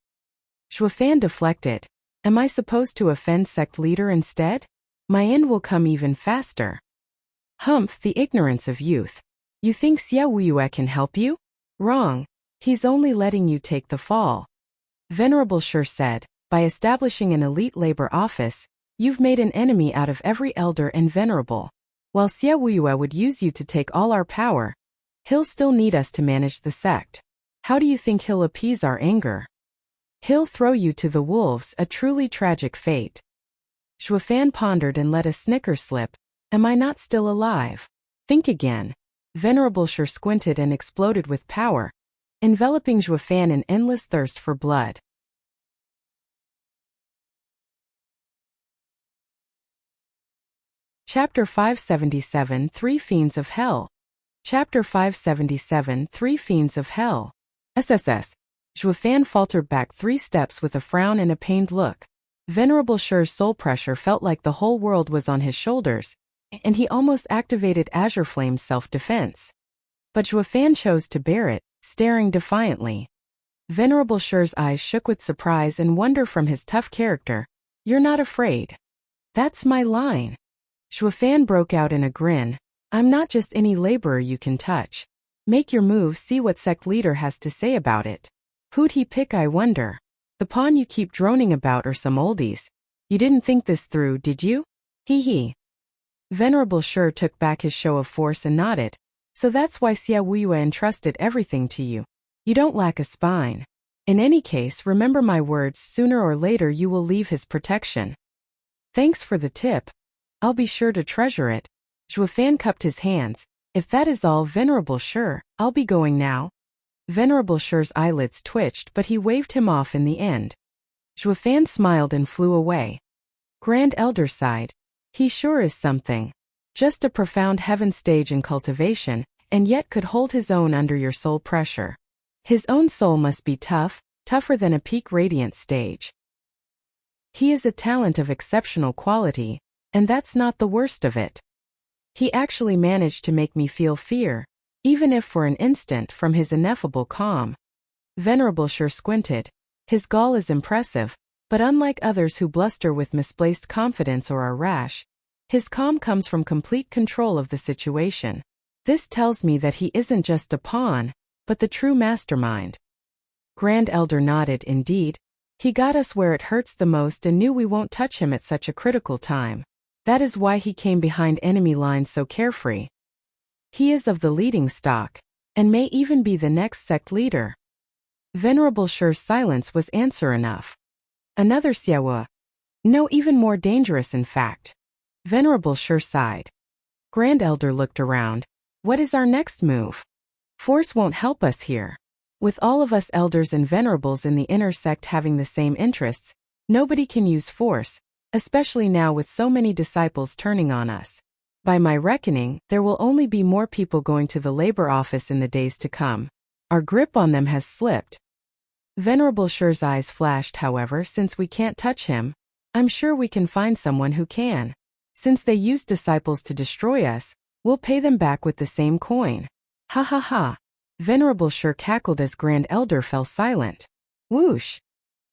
Zhuofan deflected. Am I supposed to offend sect leader instead? My end will come even faster. Humph, the ignorance of youth. You think Xie Wuyue can help you? Wrong. He's only letting you take the fall. Venerable Shi said, by establishing an elite labor office, you've made an enemy out of every elder and venerable. While Xie Wuyue would use you to take all our power, he'll still need us to manage the sect. How do you think he'll appease our anger? He'll throw you to the wolves, a truly tragic fate. Zhuofan pondered and let a snicker slip. Am I not still alive? Think again. Venerable Shi squinted and exploded with power, enveloping Zhuofan in endless thirst for blood. Chapter 577 3 Fiends of Hell. Chapter 577 3 Fiends of Hell. SSS. Zhuofan faltered back 3 steps with a frown and a pained look. Venerable Shi's soul pressure felt like the whole world was on his shoulders, and he almost activated Azure Flame's self-defense. But Zhuofan chose to bear it, staring defiantly. Venerable Shi's eyes shook with surprise and wonder from his tough character. You're not afraid. That's my line. Zhuofan broke out in a grin. I'm not just any laborer you can touch. Make your move, see what sect leader has to say about it. Who'd he pick, I wonder? The pawn you keep droning about are some oldies. You didn't think this through, did you? Hee hee. Venerable Shi took back his show of force and nodded. So that's why Xie Wuyue entrusted everything to you. You don't lack a spine. In any case, remember my words, sooner or later you will leave his protection. Thanks for the tip. I'll be sure to treasure it. Zhuofan cupped his hands. If that is all, Venerable Shi, I'll be going now. Venerable Shi's eyelids twitched, but he waved him off in the end. Zhuofan smiled and flew away. Grand Elder sighed. He sure is something. Just a profound heaven stage in cultivation, and yet could hold his own under your soul pressure. His own soul must be tough, tougher than a peak radiant stage. He is a talent of exceptional quality, and that's not the worst of it. He actually managed to make me feel fear, even if for an instant, from his ineffable calm. Venerable Shi squinted. His gall is impressive, but unlike others who bluster with misplaced confidence or are rash, his calm comes from complete control of the situation. This tells me that he isn't just a pawn, but the true mastermind. Grand Elder nodded. Indeed. He got us where it hurts the most and knew we won't touch him at such a critical time. That is why he came behind enemy lines so carefree. He is of the leading stock, and may even be the next sect leader. Venerable Shi's silence was answer enough. Another Xie Wuyue. No, even more dangerous in fact. Venerable Shi sighed. Grand Elder looked around. What is our next move? Force won't help us here. With all of us elders and venerables in the inner sect having the same interests, nobody can use force, especially now with so many disciples turning on us. By my reckoning, there will only be more people going to the labor office in the days to come. Our grip on them has slipped. Venerable Shi's eyes flashed, however, since we can't touch him, I'm sure we can find someone who can. Since they used disciples to destroy us, we'll pay them back with the same coin. Ha ha ha. Venerable Shi cackled as Grand Elder fell silent. Whoosh.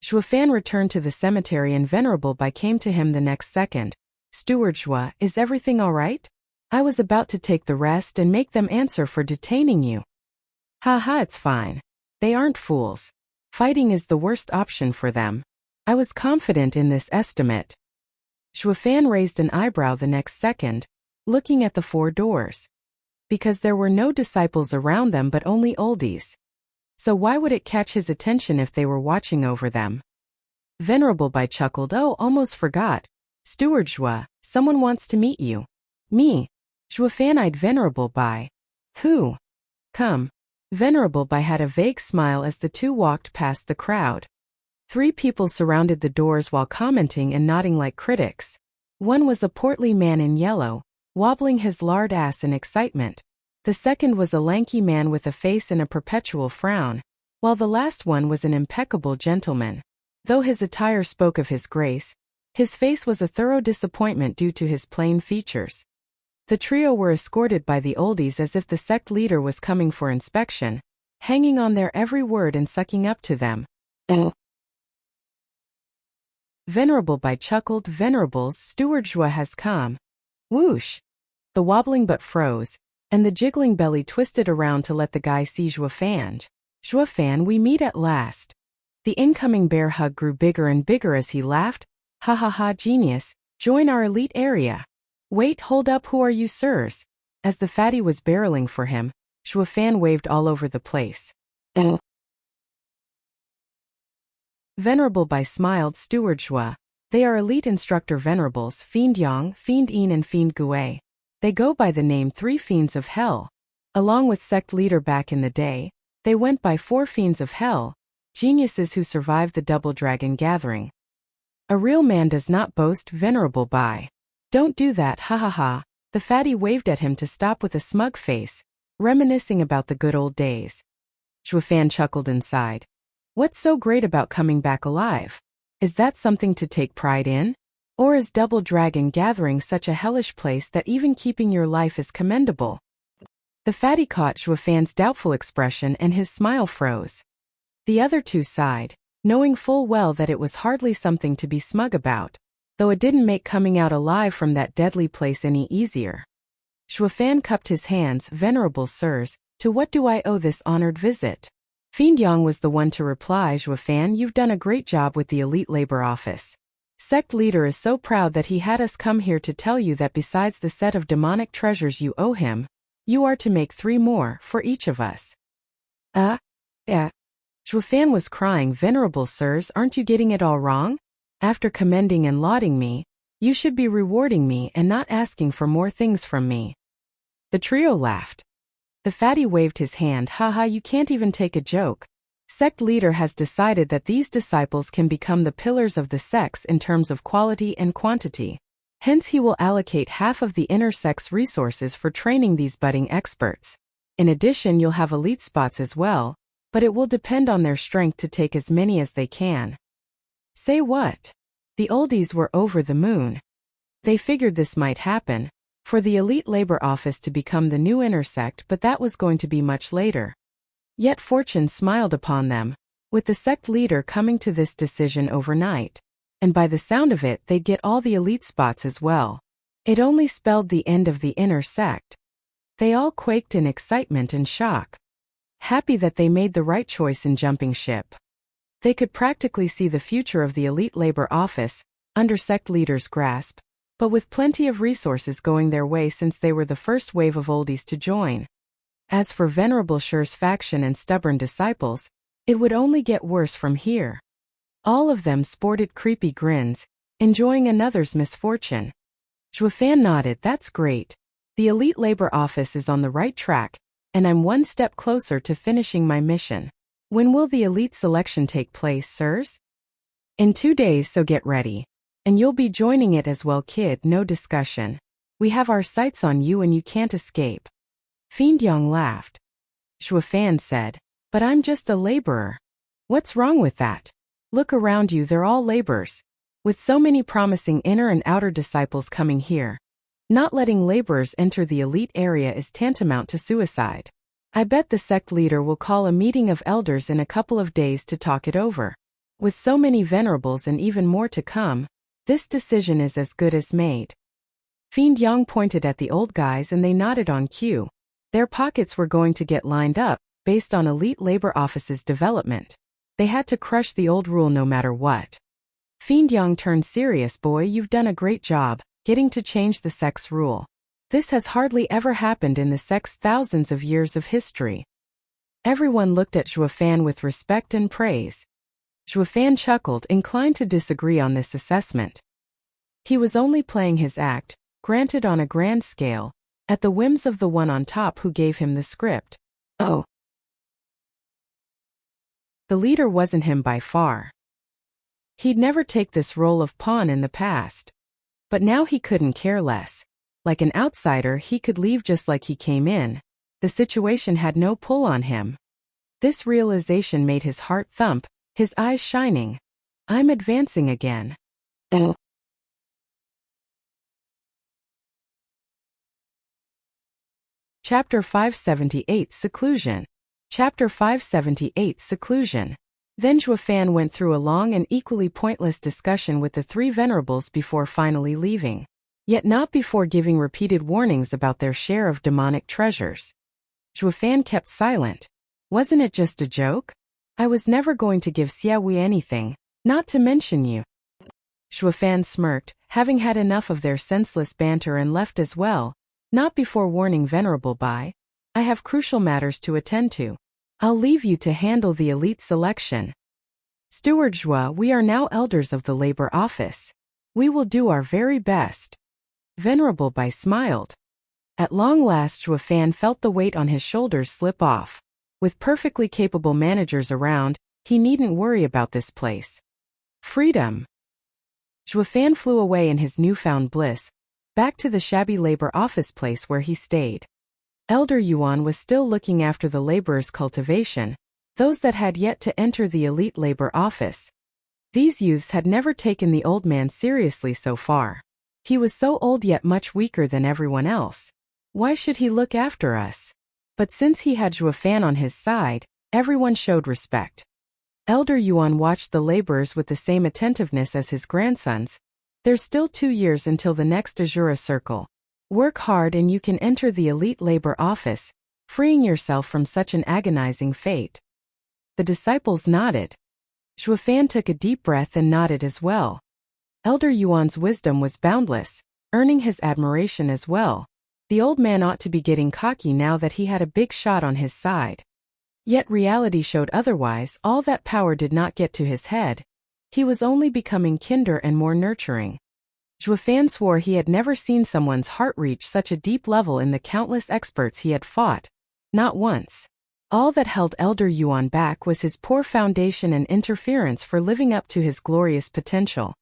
Fan returned to the cemetery and Venerable Bai came to him the next second. Steward Zhua, is everything all right? I was about to take the rest and make them answer for detaining you. Haha, it's fine. They aren't fools. Fighting is the worst option for them. I was confident in this estimate. Fan raised an eyebrow the next second, looking at the 4 doors. Because there were no disciples around them but only oldies. So why would it catch his attention if they were watching over them? Venerable Bai chuckled. Oh, almost forgot. Steward Zhua, someone wants to meet you. Me. Fan eyed Venerable Bai. Who? Come. Venerable Bai had a vague smile as the two walked past the crowd. 3 people surrounded the doors while commenting and nodding like critics. One was a portly man in yellow, wobbling his lard ass in excitement. The second was a lanky man with a face in a perpetual frown, while the last one was an impeccable gentleman. Though his attire spoke of his grace, his face was a thorough disappointment due to his plain features. The trio were escorted by the oldies as if the sect leader was coming for inspection, hanging on their every word and sucking up to them. Venerable Bai chuckled. Venerables, Steward Zhua has come. Whoosh! The wobbling butt froze, and the jiggling belly twisted around to let the guy see Fan. Fan, we meet at last. The incoming bear hug grew bigger and bigger as he laughed. Ha ha ha, genius, join our elite area. Wait, hold up, who are you, sirs? As the fatty was barreling for him, Fan waved all over the place. Venerable Bai smiled. Steward Zhua, they are elite instructor venerables Fiend Yang, Fiend Yin and Fiend Gui. They go by the name 3 Fiends of Hell. Along with sect leader back in the day, they went by 4 Fiends of Hell, geniuses who survived the Double Dragon gathering. A real man does not boast. Venerable Bai. Don't do that, ha ha ha. The fatty waved at him to stop with a smug face, reminiscing about the good old days. Fan chuckled inside. What's so great about coming back alive? Is that something to take pride in? Or is Double Dragon gathering such a hellish place that even keeping your life is commendable? The fatty caught Fan's doubtful expression and his smile froze. The other 2 sighed, knowing full well that it was hardly something to be smug about, though it didn't make coming out alive from that deadly place any easier. Fan cupped his hands. Venerable sirs, to what do I owe this honored visit? Fiend Yang was the one to reply. Fan, you've done a great job with the Elite Labor Office. Sect leader is so proud that he had us come here to tell you that besides the set of demonic treasures you owe him, you are to make 3 more for each of us. Fan was crying. Venerable sirs, aren't you getting it all wrong? After commending and lauding me, you should be rewarding me and not asking for more things from me. The trio laughed. The fatty waved his hand. Haha, you can't even take a joke. Sect leader has decided that these disciples can become the pillars of the sects in terms of quality and quantity. Hence he will allocate half of the inner sect's resources for training these budding experts. In addition, you'll have elite spots as well, but it will depend on their strength to take as many as they can. Say what? The oldies were over the moon. They figured this might happen, for the Elite Labor Office to become the new inner sect, but that was going to be much later. Yet fortune smiled upon them, with the sect leader coming to this decision overnight. And by the sound of it, they'd get all the elite spots as well. It only spelled the end of the inner sect. They all quaked in excitement and shock, happy that they made the right choice in jumping ship. They could practically see the future of the Elite Labor Office, under sect leader's grasp, but with plenty of resources going their way since they were the first wave of oldies to join. As for Venerable Shur's faction and stubborn disciples, it would only get worse from here. All of them sported creepy grins, enjoying another's misfortune. Fan nodded. That's great. The Elite Labor Office is on the right track, and I'm one step closer to finishing my mission. When will the elite selection take place, sirs? In 2 days, so get ready. And you'll be joining it as well, kid, no discussion. We have our sights on you and you can't escape. Fiend Yang laughed. Fan said, but I'm just a laborer. What's wrong with that? Look around you, they're all laborers. With so many promising inner and outer disciples coming here, not letting laborers enter the elite area is tantamount to suicide. I bet the sect leader will call a meeting of elders in a couple of days to talk it over. With so many venerables and even more to come, this decision is as good as made. Fiend Yang pointed at the old guys and they nodded on cue. Their pockets were going to get lined up, based on elite labor office's development. They had to crush the old rule no matter what. Fiend Yang turned serious. Boy, you've done a great job, getting to change the sex rule. This has hardly ever happened in the sect's thousands of years of history. Everyone looked at Zhuofan with respect and praise. Zhuofan chuckled, inclined to disagree on this assessment. He was only playing his act, granted on a grand scale, at the whims of the one on top who gave him the script. Oh. The leader wasn't him by far. He'd never take this role of pawn in the past. But now he couldn't care less. Like an outsider, he could leave just like he came in. The situation had no pull on him. This realization made his heart thump, his eyes shining. I'm advancing again. Oh. Chapter 578 Seclusion. Chapter 578 Seclusion. Then Zhuofan went through a long and equally pointless discussion with the three venerables before finally leaving. Yet not before giving repeated warnings about their share of demonic treasures. Zhuofan kept silent. Wasn't it just a joke? I was never going to give Xiaowei anything, not to mention you. Zhuofan smirked, having had enough of their senseless banter and left as well, not before warning Venerable Bai. I have crucial matters to attend to. I'll leave you to handle the elite selection. Steward Zhua, we are now elders of the labor office. We will do our very best. Venerable Bai smiled. At long last Zhuofan felt the weight on his shoulders slip off. With perfectly capable managers around, he needn't worry about this place. Freedom. Zhuofan flew away in his newfound bliss, back to the shabby labor office place where he stayed. Elder Yuan was still looking after the laborers' cultivation, those that had yet to enter the elite labor office. These youths had never taken the old man seriously so far. He was so old yet much weaker than everyone else. Why should he look after us? But since he had Zhuofan on his side, everyone showed respect. Elder Yuan watched the laborers with the same attentiveness as his grandsons. There's still 2 years until the next Azura circle. Work hard and you can enter the elite labor office, freeing yourself from such an agonizing fate. The disciples nodded. Zhuofan took a deep breath and nodded as well. Elder Yuan's wisdom was boundless, earning his admiration as well. The old man ought to be getting cocky now that he had a big shot on his side. Yet reality showed otherwise. All that power did not get to his head. He was only becoming kinder and more nurturing. Zhuofan swore he had never seen someone's heart reach such a deep level in the countless experts he had fought. Not once. All that held Elder Yuan back was his poor foundation and interference for living up to his glorious potential.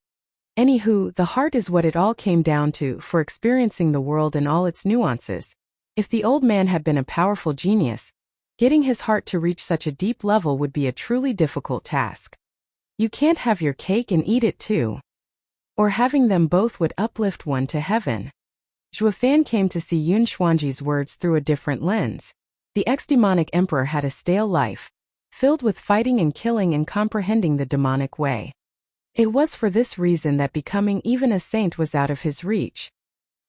Anywho, the heart is what it all came down to for experiencing the world in all its nuances. If the old man had been a powerful genius, getting his heart to reach such a deep level would be a truly difficult task. You can't have your cake and eat it too. Or having them both would uplift one to heaven. Zhuofan came to see Yun Xuanji's words through a different lens. The ex-demonic emperor had a stale life, filled with fighting and killing and comprehending the demonic way. It was for this reason that becoming even a saint was out of his reach.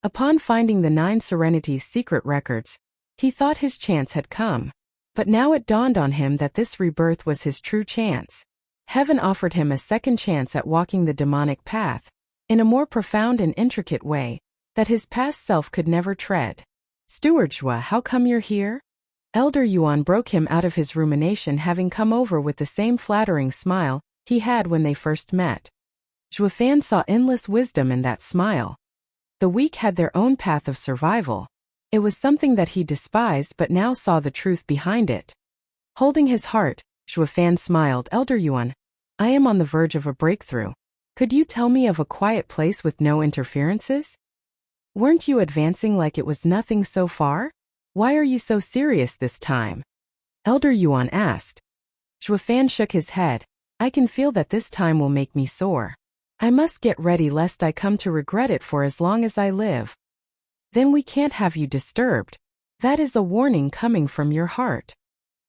Upon finding the 9 Serenities secret records, he thought his chance had come. But now it dawned on him that this rebirth was his true chance. Heaven offered him a second chance at walking the demonic path, in a more profound and intricate way, that his past self could never tread. Steward Zhua, how come you're here? Elder Yuan broke him out of his rumination, having come over with the same flattering smile he had when they first met. Zhuofan saw endless wisdom in that smile. The weak had their own path of survival. It was something that he despised but now saw the truth behind it. Holding his heart, Zhuofan smiled. Elder Yuan, I am on the verge of a breakthrough. Could you tell me of a quiet place with no interferences? Weren't you advancing like it was nothing so far? Why are you so serious this time? Elder Yuan asked. Zhuofan shook his head. I can feel that this time will make me sore. I must get ready lest I come to regret it for as long as I live. Then we can't have you disturbed. That is a warning coming from your heart.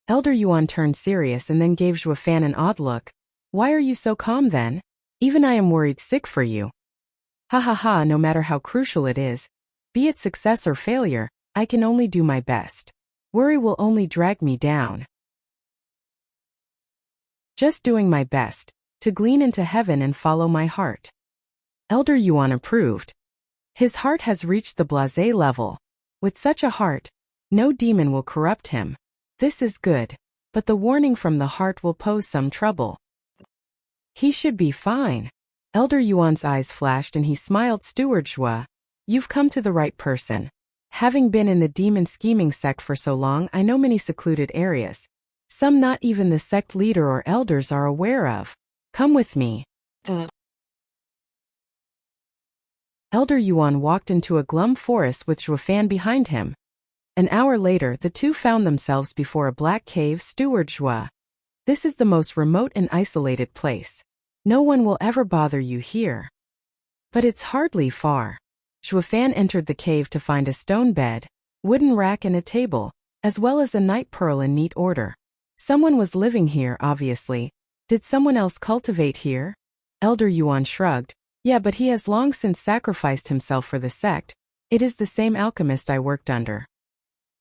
Elder Yuan turned serious and then gave Zhuofan an odd look. Why are you so calm then? Even I am worried sick for you. Ha ha ha, no matter how crucial it is, be it success or failure, I can only do my best. Worry will only drag me down. Just doing my best, to glean into heaven and follow my heart. Elder Yuan approved. His heart has reached the blasé level. With such a heart, no demon will corrupt him. This is good, but the warning from the heart will pose some trouble. He should be fine. Elder Yuan's eyes flashed and he smiled. Steward Zhua, you've come to the right person. Having been in the demon scheming sect for so long, I know many secluded areas. Some not even the sect leader or elders are aware of. Come with me. Elder Yuan walked into a glum forest with Zhuofan behind him. An hour later, the two found themselves before a black cave. Steward Zhua, this is the most remote and isolated place. No one will ever bother you here. But it's hardly far. Zhuofan entered the cave to find a stone bed, wooden rack and a table, as well as a night pearl in neat order. Someone was living here, obviously. Did someone else cultivate here? Elder Yuan shrugged. Yeah, but he has long since sacrificed himself for the sect. It is the same alchemist I worked under.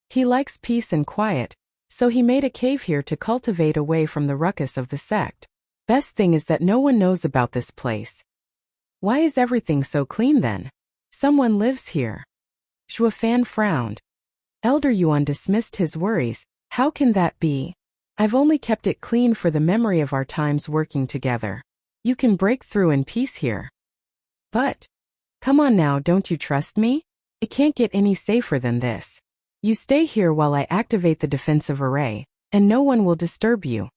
He likes peace and quiet, so he made a cave here to cultivate away from the ruckus of the sect. Best thing is that no one knows about this place. Why is everything so clean then? Someone lives here. Zhuofan frowned. Elder Yuan dismissed his worries. How can that be? I've only kept it clean for the memory of our times working together. You can break through in peace here. But, come on now, don't you trust me? It can't get any safer than this. You stay here while I activate the defensive array, and no one will disturb you.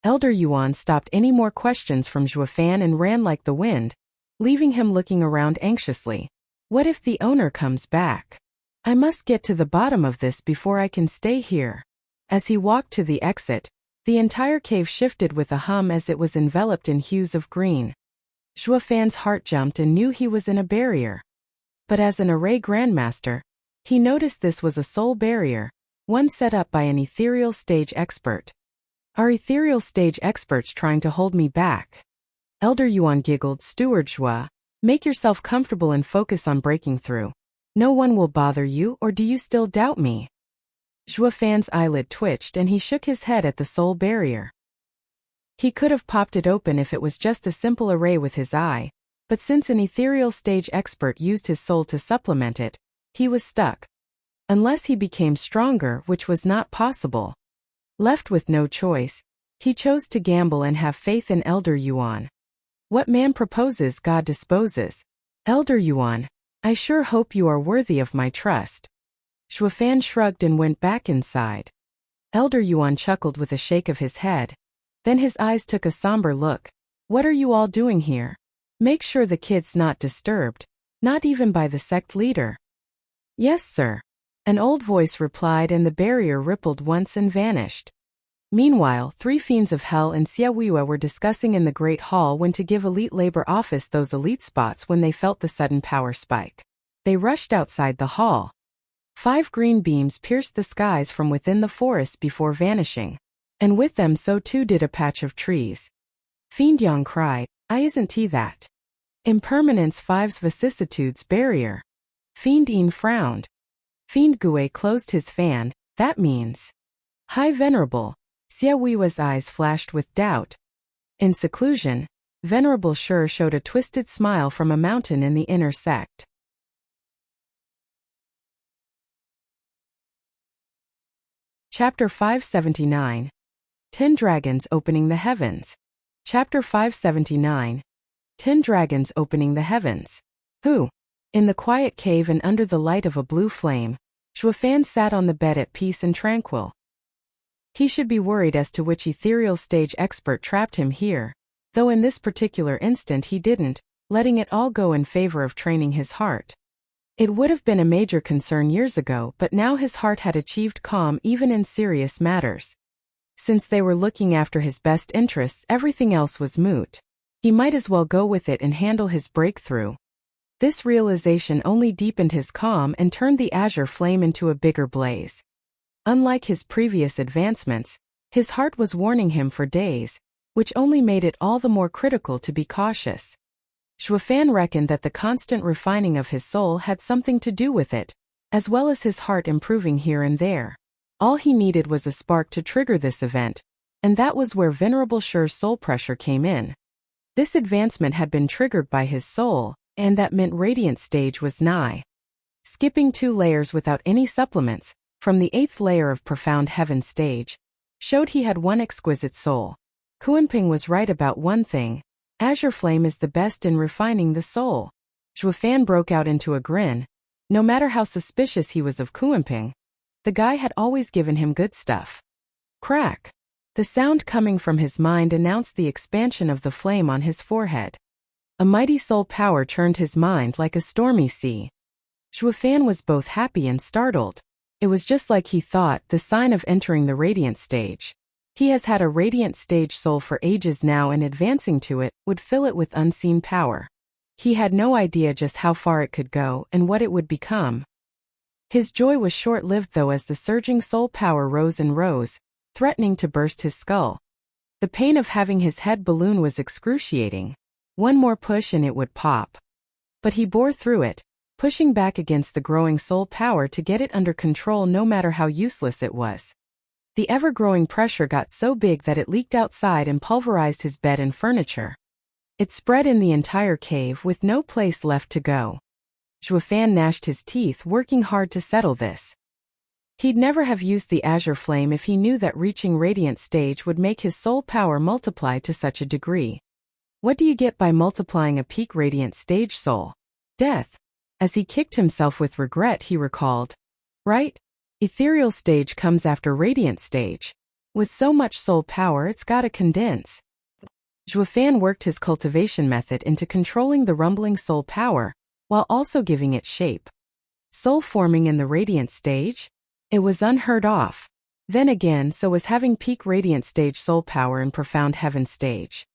Elder Yuan stopped any more questions from Zhuofan and ran like the wind, leaving him looking around anxiously. What if the owner comes back? I must get to the bottom of this before I can stay here. As he walked to the exit, the entire cave shifted with a hum as it was enveloped in hues of green. Zhuofan's heart jumped and knew he was in a barrier. But as an array grandmaster, he noticed this was a soul barrier, one set up by an ethereal stage expert. Are ethereal stage experts trying to hold me back? Elder Yuan giggled. Steward Zhua, make yourself comfortable and focus on breaking through. No one will bother you, or do you still doubt me? Zhuofan's eyelid twitched and he shook his head at the soul barrier. He could have popped it open if it was just a simple array with his eye, but since an ethereal stage expert used his soul to supplement it, he was stuck. Unless he became stronger, which was not possible. Left with no choice, he chose to gamble and have faith in Elder Yuan. What man proposes, God disposes. Elder Yuan, I sure hope you are worthy of my trust. Zhuofan shrugged and went back inside. Elder Yuan chuckled with a shake of his head. Then his eyes took a somber look. What are you all doing here? Make sure the kid's not disturbed, not even by the sect leader. Yes, sir. An old voice replied and the barrier rippled once and vanished. Meanwhile, three fiends of hell and Xiaowiwa were discussing in the Great Hall when to give elite labor office those elite spots when they felt the sudden power spike. They rushed outside the hall. 5 green beams pierced the skies from within the forest before vanishing. And with them so too did a patch of trees. Fiend Yang cried, I isn't he that? Impermanence 5's vicissitudes barrier. Fiend Yin frowned. Fiend Gue closed his fan, that means. High Venerable. Xiaowiwa's eyes flashed with doubt. In seclusion, Venerable Sure showed a twisted smile from a mountain in the inner sect. Chapter 579. 10 Dragons Opening the Heavens. Chapter 579. 10 Dragons Opening the Heavens. Who? In the quiet cave and under the light of a blue flame, Zhuofan sat on the bed at peace and tranquil. He should be worried as to which ethereal stage expert trapped him here, though in this particular instant he didn't, letting it all go in favor of training his heart. It would have been a major concern years ago, but now his heart had achieved calm even in serious matters. Since they were looking after his best interests, everything else was moot. He might as well go with it and handle his breakthrough. This realization only deepened his calm and turned the azure flame into a bigger blaze. Unlike his previous advancements, his heart was warning him for days, which only made it all the more critical to be cautious. Zhuofan reckoned that the constant refining of his soul had something to do with it, as well as his heart improving here and there. All he needed was a spark to trigger this event, and that was where Venerable Shi's soul pressure came in. This advancement had been triggered by his soul, and that meant radiant stage was nigh. Skipping 2 layers without any supplements, from the 8th layer of profound heaven stage, showed he had one exquisite soul. Kuanping was right about one thing: azure flame is the best in refining the soul. Zhuofan broke out into a grin. No matter how suspicious he was of Kuanping, the guy had always given him good stuff. Crack! The sound coming from his mind announced the expansion of the flame on his forehead. A mighty soul power churned his mind like a stormy sea. Zhuofan was both happy and startled. It was just like he thought, the sign of entering the radiant stage. He has had a radiant stage soul for ages now, and advancing to it would fill it with unseen power. He had no idea just how far it could go and what it would become. His joy was short-lived though, as the surging soul power rose and rose, threatening to burst his skull. The pain of having his head balloon was excruciating. One more push and it would pop. But he bore through it, pushing back against the growing soul power to get it under control no matter how useless it was. The ever-growing pressure got so big that it leaked outside and pulverized his bed and furniture. It spread in the entire cave with no place left to go. Zhuofan gnashed his teeth, working hard to settle this. He'd never have used the azure flame if he knew that reaching radiant stage would make his soul power multiply to such a degree. What do you get by multiplying a peak radiant stage soul? Death. As he kicked himself with regret, he recalled. Right? Ethereal stage comes after radiant stage. With so much soul power, it's gotta condense. Zhuofan worked his cultivation method into controlling the rumbling soul power, while also giving it shape. Soul forming in the radiant stage? It was unheard of. Then again, so was having peak radiant stage soul power in profound heaven stage.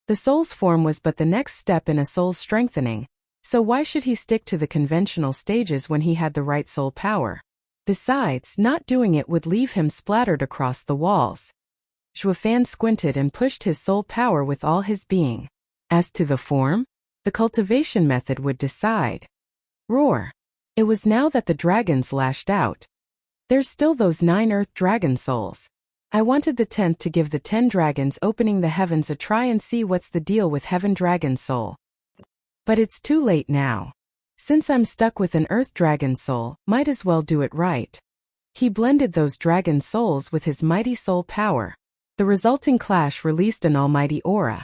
The soul's form was but the next step in a soul's strengthening, so why should he stick to the conventional stages when he had the right soul power? Besides, not doing it would leave him splattered across the walls. Zhuofan squinted and pushed his soul power with all his being. As to the form, the cultivation method would decide. Roar! It was now that the dragons lashed out. There's still those 9 earth dragon souls. I wanted the 10th to give the 10 dragons opening the heavens a try and see what's the deal with heaven dragon soul. But it's too late now. Since I'm stuck with an earth dragon soul, might as well do it right. He blended those dragon souls with his mighty soul power. The resulting clash released an almighty aura.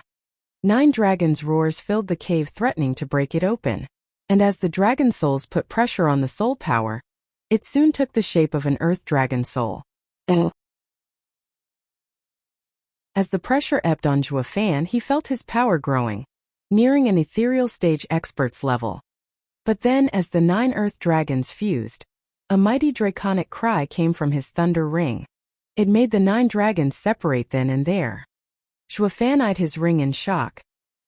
9 dragons' roars filled the cave, threatening to break it open. And as the dragon souls put pressure on the soul power, it soon took the shape of an earth dragon soul. As the pressure ebbed on Zhuofan, he felt his power growing, nearing an ethereal stage expert's level. But then, as the 9 earth dragons fused, a mighty draconic cry came from his thunder ring. It made the 9 dragons separate then and there. Zhuofan eyed his ring in shock.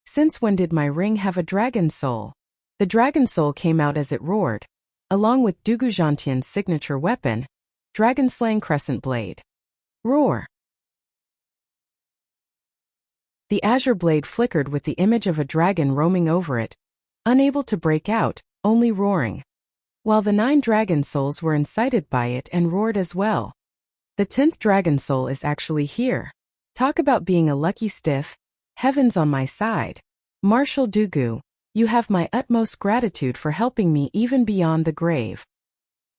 Since when did my ring have a dragon soul? The dragon soul came out as it roared, along with Dugu Zhantian's signature weapon, dragon-slaying crescent blade. Roar! The azure blade flickered with the image of a dragon roaming over it, unable to break out, only roaring. While the 9 dragon souls were incited by it and roared as well. The 10th dragon soul is actually here. Talk about being a lucky stiff. Heaven's on my side. Marshal Dugu, you have my utmost gratitude for helping me even beyond the grave.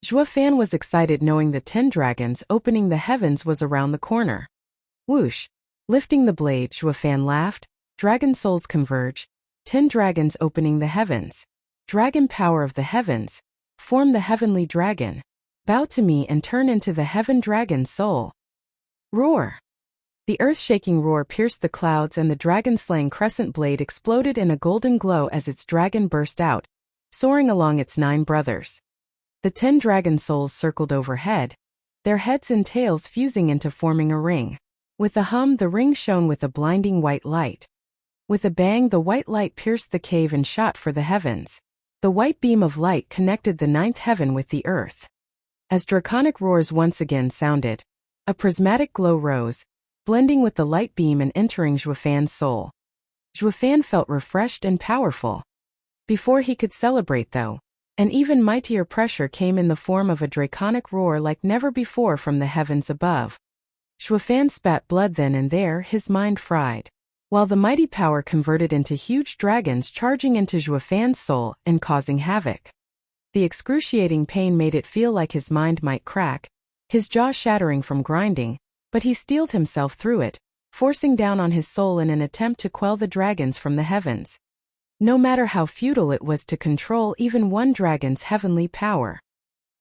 Zhuofan was excited knowing the 10 dragons opening the heavens was around the corner. Whoosh! Lifting the blade, Zhuofan laughed. Dragon souls converge. 10 dragons opening the heavens. Dragon power of the heavens. Form the heavenly dragon. Bow to me and turn into the heaven dragon soul. Roar! The earth-shaking roar pierced the clouds and the dragon-slaying crescent blade exploded in a golden glow as its dragon burst out, soaring along its 9 brothers. The 10 dragon souls circled overhead, their heads and tails fusing into forming a ring. With a hum, the ring shone with a blinding white light. With a bang, the white light pierced the cave and shot for the heavens. The white beam of light connected the 9th heaven with the earth. As draconic roars once again sounded, a prismatic glow rose, blending with the light beam and entering Zhuofan's soul. Zhuofan felt refreshed and powerful. Before he could celebrate, though, an even mightier pressure came in the form of a draconic roar like never before from the heavens above. Zhuofan spat blood then and there, his mind fried, while the mighty power converted into huge dragons charging into Zhuofan's soul and causing havoc. The excruciating pain made it feel like his mind might crack, his jaw shattering from grinding, but he steeled himself through it, forcing down on his soul in an attempt to quell the dragons from the heavens. No matter how futile it was to control even one dragon's heavenly power.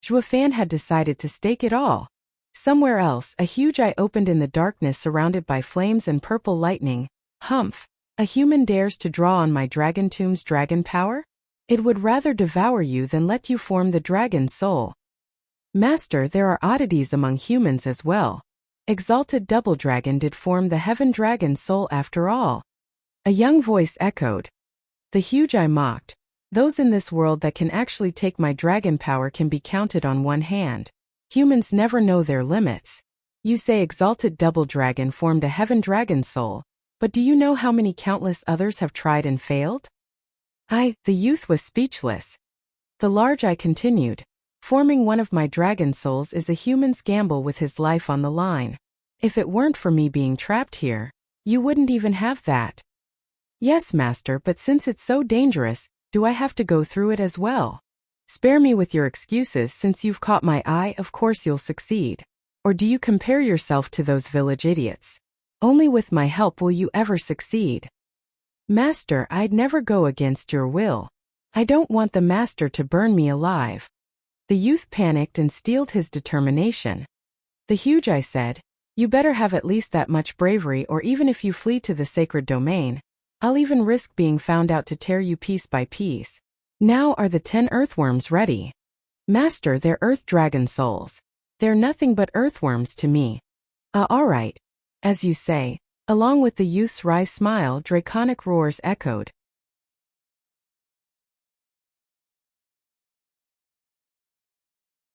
Zhuofan had decided to stake it all. Somewhere else, a huge eye opened in the darkness surrounded by flames and purple lightning. Humph! A human dares to draw on my dragon tomb's dragon power? It would rather devour you than let you form the dragon's soul. Master, there are oddities among humans as well. Exalted Double Dragon did form the heaven dragon's soul after all. A young voice echoed. The huge eye mocked. Those in this world that can actually take my dragon power can be counted on one hand. Humans never know their limits. You say Exalted Double Dragon formed a heaven dragon soul, but do you know how many countless others have tried and failed? The youth was speechless. The large eye continued. Forming one of my dragon souls is a human's gamble with his life on the line. If it weren't for me being trapped here, you wouldn't even have that. Yes, master, but since it's so dangerous, do I have to go through it as well? Spare me with your excuses. Since you've caught my eye, of course you'll succeed. Or do you compare yourself to those village idiots? Only with my help will you ever succeed. Master, I'd never go against your will. I don't want the master to burn me alive. The youth panicked and steeled his determination. The huge eye said, you better have at least that much bravery, or even if you flee to the sacred domain, I'll even risk being found out to tear you piece by piece. Now are the 10 earthworms ready? Master, they're earth dragon souls. They're nothing but earthworms to me. All right. As you say. Along with the youth's wry smile, draconic roars echoed.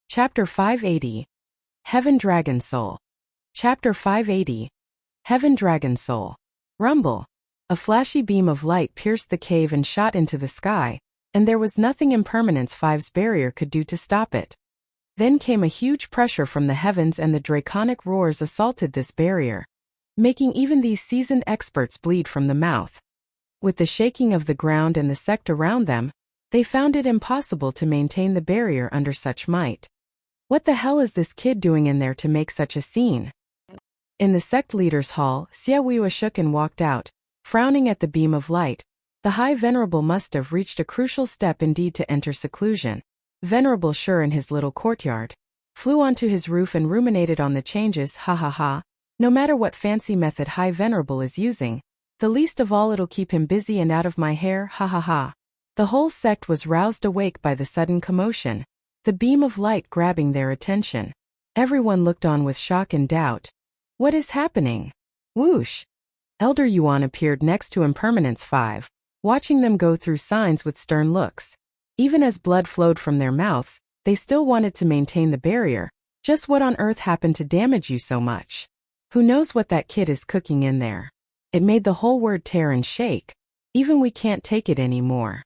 Chapter 580. Heaven Dragon Soul. Chapter 580. Heaven Dragon Soul. Rumble. A flashy beam of light pierced the cave and shot into the sky, and there was nothing Impermanence 5's barrier could do to stop it. Then came a huge pressure from the heavens and the draconic roars assaulted this barrier, making even these seasoned experts bleed from the mouth. With the shaking of the ground and the sect around them, they found it impossible to maintain the barrier under such might. What the hell is this kid doing in there to make such a scene? In the sect leader's hall, Xiaohui shook and walked out, frowning at the beam of light. The High Venerable must have reached a crucial step indeed to enter seclusion. Venerable Sure in his little courtyard flew onto his roof and ruminated on the changes. Ha ha ha. No matter what fancy method High Venerable is using, the least of all it'll keep him busy and out of my hair. Ha ha ha. The whole sect was roused awake by the sudden commotion, the beam of light grabbing their attention. Everyone looked on with shock and doubt. What is happening? Whoosh! Elder Yuan appeared next to Impermanence 5, watching them go through signs with stern looks. Even as blood flowed from their mouths, they still wanted to maintain the barrier. Just what on earth happened to damage you so much? Who knows what that kid is cooking in there? It made the whole word tear and shake. Even we can't take it anymore.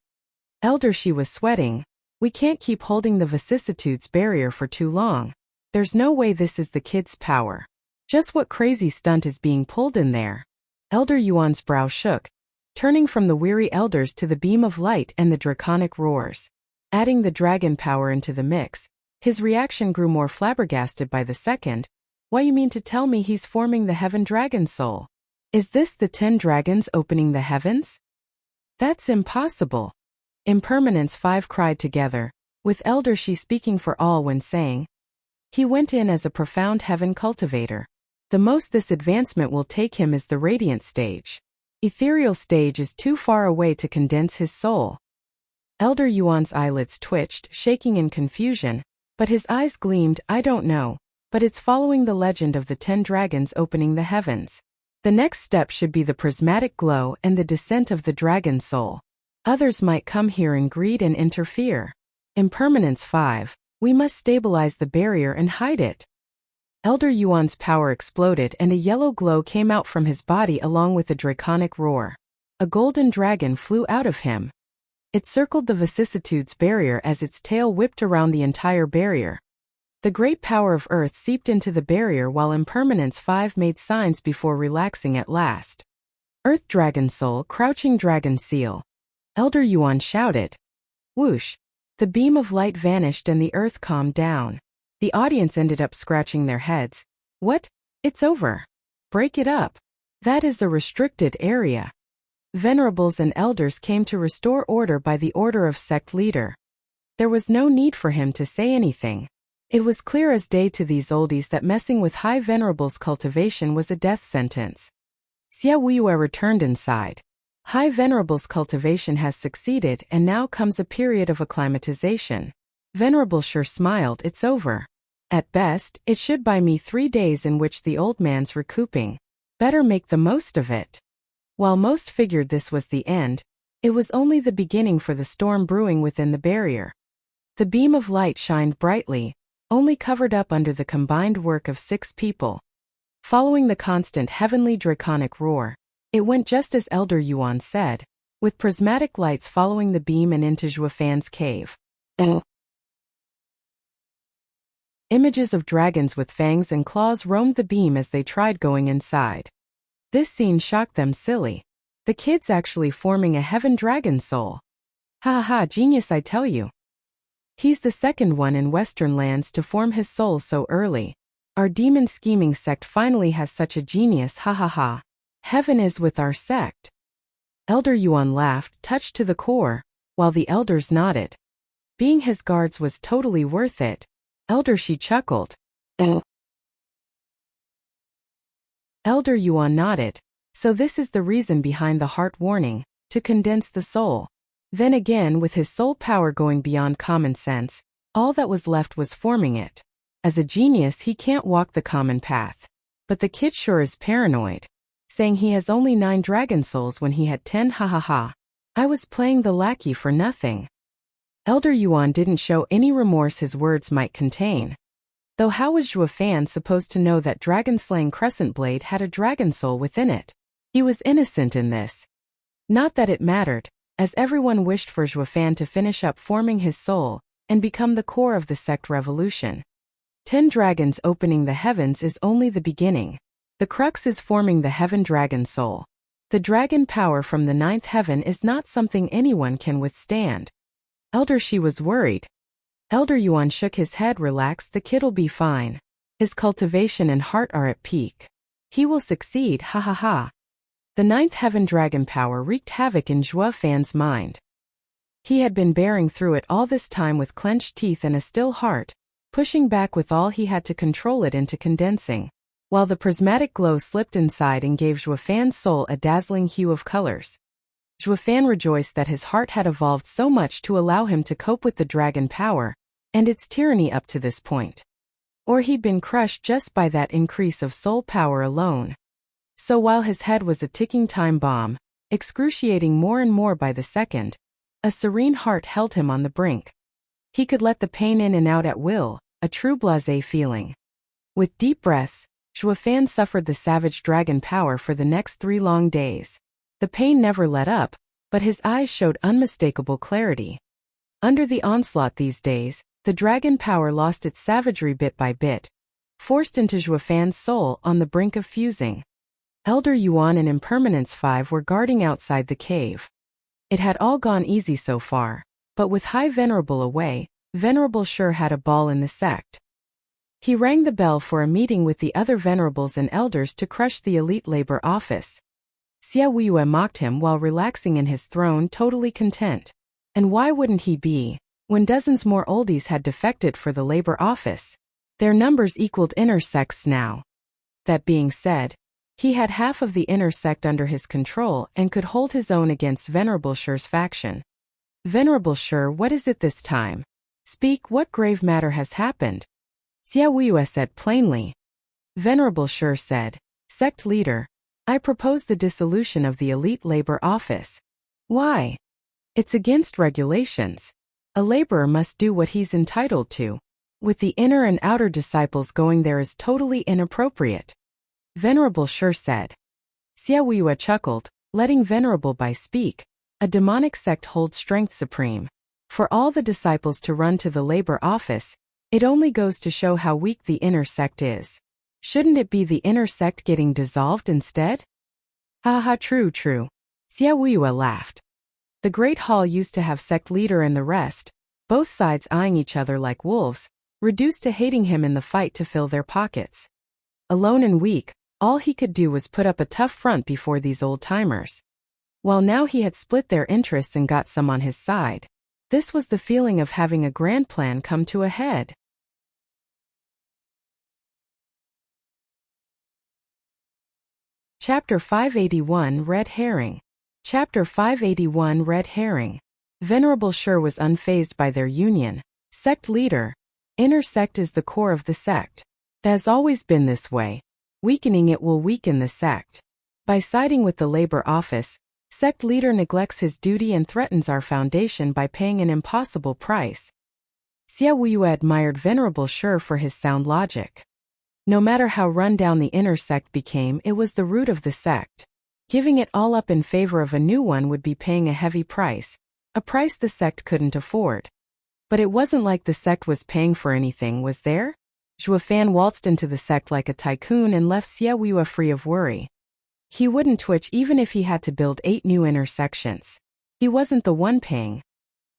Elder, she was sweating. We can't keep holding the vicissitudes barrier for too long. There's no way this is the kid's power. Just what crazy stunt is being pulled in there? Elder Yuan's brow shook, turning from the weary elders to the beam of light and the draconic roars. Adding the dragon power into the mix, his reaction grew more flabbergasted by the second. Why, you mean to tell me he's forming the heaven dragon soul? Is this the 10 dragons opening the heavens? That's impossible. Impermanence 5 cried together, with Elder She speaking for all when saying, he went in as a profound heaven cultivator. The most this advancement will take him is the radiant stage. Ethereal stage is too far away to condense his soul. Elder Yuan's eyelids twitched, shaking in confusion, but his eyes gleamed. I don't know, but it's following the legend of the 10 dragons opening the heavens. The next step should be the prismatic glow and the descent of the dragon soul. Others might come here and greed and interfere. Impermanence 5, we must stabilize the barrier and hide it. Elder Yuan's power exploded and a yellow glow came out from his body along with a draconic roar. A golden dragon flew out of him. It circled the vicissitudes barrier as its tail whipped around the entire barrier. The great power of Earth seeped into the barrier while Impermanence 5 made signs before relaxing at last. Earth Dragon Soul, Crouching Dragon Seal. Elder Yuan shouted. Whoosh! The beam of light vanished and the earth calmed down. The audience ended up scratching their heads. What? It's over. Break it up. That is a restricted area. Venerables and elders came to restore order by the order of sect leader. There was no need for him to say anything. It was clear as day to these oldies that messing with High Venerables' cultivation was a death sentence. Xia Wuyue returned inside. High Venerables' cultivation has succeeded and now comes a period of acclimatization. Venerable sure smiled. It's over. At best, it should buy me 3 days in which the old man's recouping. Better make the most of it. While most figured this was the end, it was only the beginning for the storm brewing within the barrier. The beam of light shined brightly, only covered up under the combined work of 6 people. Following the constant heavenly draconic roar, it went just as Elder Yuan said, with prismatic lights following the beam and into Zhuofan's cave. Images of dragons with fangs and claws roamed the beam as they tried going inside. This scene shocked them silly. The kid's actually forming a heaven dragon soul. Ha ha ha, genius I tell you. He's the second one in Western lands to form his soul so early. Our demon scheming sect finally has such a genius, ha ha ha. Heaven is with our sect. Elder Yuan laughed, touched to the core, while the elders nodded. Being his guards was totally worth it. Elder Shi chuckled. Elder Yuan nodded. So this is the reason behind the heart warning, to condense the soul. Then again, with his soul power going beyond common sense, all that was left was forming it. As a genius he can't walk the common path. But the kid sure is paranoid. Saying he has only 9 dragon souls when he had 10, ha ha ha. I was playing the lackey for nothing. Elder Yuan didn't show any remorse his words might contain. Though how was Zhuofan supposed to know that dragon-slaying Crescent Blade had a dragon soul within it? He was innocent in this. Not that it mattered, as everyone wished for Zhuofan to finish up forming his soul and become the core of the sect revolution. 10 dragons opening the heavens is only the beginning. The crux is forming the heaven dragon soul. The dragon power from the 9th heaven is not something anyone can withstand. Elder Shi was worried. Elder Yuan shook his head. Relax, the kid'll be fine. His cultivation and heart are at peak. He will succeed, ha ha ha. The 9th heaven dragon power wreaked havoc in Zhuofan's mind. He had been bearing through it all this time with clenched teeth and a still heart, pushing back with all he had to control it into condensing, while the prismatic glow slipped inside and gave Zhuofan's soul a dazzling hue of colors. Zhuofan rejoiced that his heart had evolved so much to allow him to cope with the dragon power and its tyranny up to this point. Or he'd been crushed just by that increase of soul power alone. So while his head was a ticking time bomb, excruciating more and more by the second, a serene heart held him on the brink. He could let the pain in and out at will, a true blasé feeling. With deep breaths, Zhuofan suffered the savage dragon power for the next 3 long days. The pain never let up, but his eyes showed unmistakable clarity. Under the onslaught these days, the dragon power lost its savagery bit by bit, forced into Zhuofan's soul on the brink of fusing. Elder Yuan and Impermanence 5 were guarding outside the cave. It had all gone easy so far, but with High Venerable away, Venerable sure had a ball in the sect. He rang the bell for a meeting with the other venerables and elders to crush the elite labor office. Xia Wuyue mocked him while relaxing in his throne, totally content. And why wouldn't he be, when dozens more oldies had defected for the labor office? Their numbers equaled inner sects now. That being said, he had half of the inner sect under his control and could hold his own against Venerable Shi's faction. Venerable Shi, what is it this time? Speak, what grave matter has happened? Xia Wuyue said plainly. Venerable Shi said, Sect leader, I propose the dissolution of the elite labor office. Why? It's against regulations. A laborer must do what he's entitled to. With the inner and outer disciples going there is totally inappropriate. Venerable Shi said. Xia Wuya chuckled, letting Venerable Bai speak. A demonic sect holds strength supreme. For all the disciples to run to the labor office, it only goes to show how weak the inner sect is. Shouldn't it be the inner sect getting dissolved instead? Ha ha, true. Xia Wuya laughed. The great hall used to have sect leader and the rest, both sides eyeing each other like wolves, reduced to hating him in the fight to fill their pockets. Alone and weak, all he could do was put up a tough front before these old-timers. While now he had split their interests and got some on his side. This was the feeling of having a grand plan come to a head. Chapter 581 Red Herring. Chapter 581 Red Herring. Venerable Shi was unfazed by their union. Sect leader. Inner sect is the core of the sect. It has always been this way. Weakening it will weaken the sect. By siding with the labor office, sect leader neglects his duty and threatens our foundation by paying an impossible price. Xia Wuya admired Venerable Shi for his sound logic. No matter how run down the inner sect became, it was the root of the sect. Giving it all up in favor of a new one would be paying a heavy price, a price the sect couldn't afford. But it wasn't like the sect was paying for anything, was there? Zhuo Fan waltzed into the sect like a tycoon and left Xia Wuya free of worry. He wouldn't twitch even if he had to build 8 new intersections. He wasn't the one paying.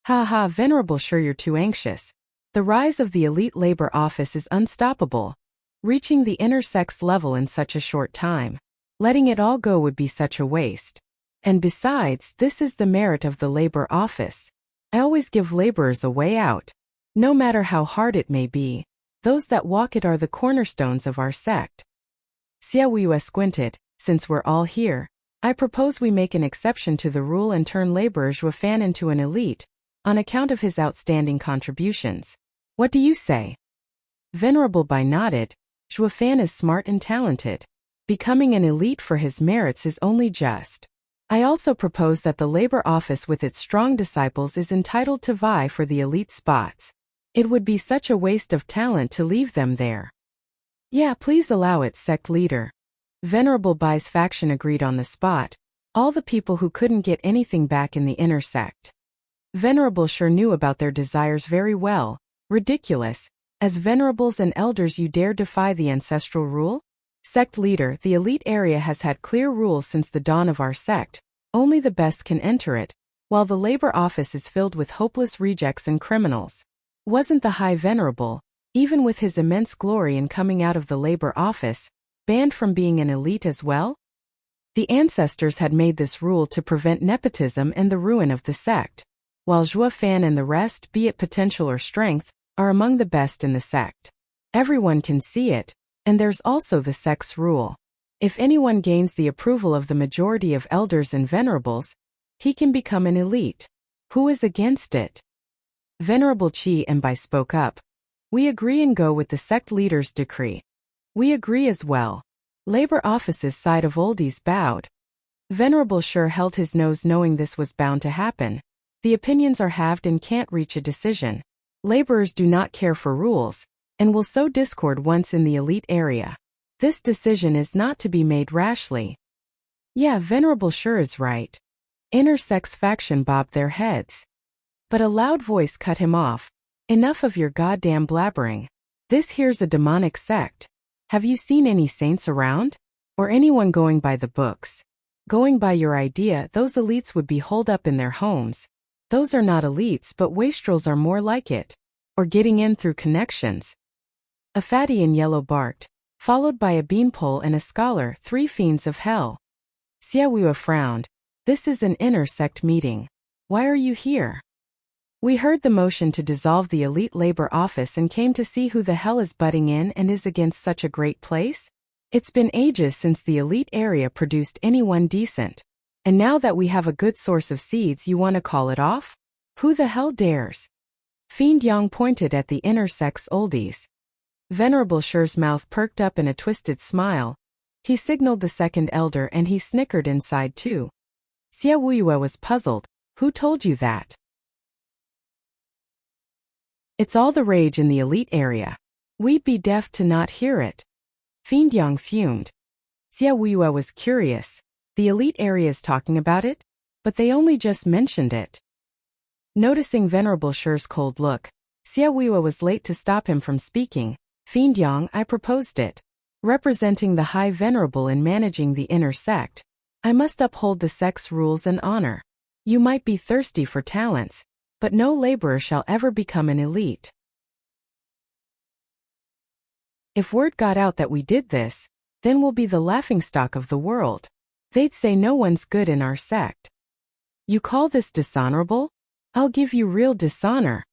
Ha ha, Venerable Shi, you're too anxious. The rise of the elite labor office is unstoppable. Reaching the inner sect's level in such a short time. Letting it all go would be such a waste. And besides, this is the merit of the labor office. I always give laborers a way out. No matter how hard it may be, those that walk it are the cornerstones of our sect. Xia Wuya squinted. Since we're all here, I propose we make an exception to the rule and turn laborer Zhuo Fan into an elite, on account of his outstanding contributions. What do you say? Venerable Bai nodded. Zhuo Fan is smart and talented. Becoming an elite for his merits is only just. I also propose that the labor office with its strong disciples is entitled to vie for the elite spots. It would be such a waste of talent to leave them there. Yeah, please allow it, sect leader. Venerable Bai's faction agreed on the spot, all the people who couldn't get anything back in the inner sect. Venerable Shi knew about their desires very well. Ridiculous. As venerables and elders you dare defy the ancestral rule? Sect leader, the elite area has had clear rules since the dawn of our sect. Only the best can enter it, while the labor office is filled with hopeless rejects and criminals. Wasn't the High Venerable, even with his immense glory in coming out of the labor office, banned from being an elite as well? The ancestors had made this rule to prevent nepotism and the ruin of the sect, while Zhuo Fan and the rest, be it potential or strength, are among the best in the sect. Everyone can see it, and there's also the sect's rule. If anyone gains the approval of the majority of elders and venerables, he can become an elite. Who is against it? Venerable Qi and Bai spoke up. We agree and go with the sect leader's decree. We agree as well. Labor office's side of oldies bowed. Venerable Shi held his nose knowing this was bound to happen. The opinions are halved and can't reach a decision. Laborers do not care for rules, and will sow discord once in the elite area. This decision is not to be made rashly. Yeah, Venerable Shi is right. Inner sect's faction bobbed their heads. But a loud voice cut him off. Enough of your goddamn blabbering. This here's a demonic sect. Have you seen any saints around? Or anyone going by the books? Going by your idea, those elites would be holed up in their homes. Those are not elites, but wastrels are more like it. Or getting in through connections. A fatty in yellow barked, followed by a beanpole and a scholar, 3 fiends of hell. Xia Wuya frowned. This is an inner sect meeting. Why are you here? We heard the motion to dissolve the elite labor office and came to see who the hell is butting in and is against such a great place. It's been ages since the elite area produced anyone decent. And now that we have a good source of seeds, you want to call it off? Who the hell dares? Fiend Yang pointed at the inner sect's oldies. Venerable Shi's mouth perked up in a twisted smile. He signaled the second elder and he snickered inside too. Xia Wuya was puzzled. Who told you that? It's all the rage in the elite area. We'd be deaf to not hear it. Fiend Yang fumed. Xia Wuya was curious. The elite area is talking about it? But they only just mentioned it. Noticing Venerable Shi's cold look, Xia Wuya was late to stop him from speaking. Fiend Yang, I proposed it. Representing the High Venerable in managing the inner sect, I must uphold the sect's rules and honor. You might be thirsty for talents, but no laborer shall ever become an elite. If word got out that we did this, then we'll be the laughingstock of the world. They'd say no one's good in our sect. You call this dishonorable? I'll give you real dishonor.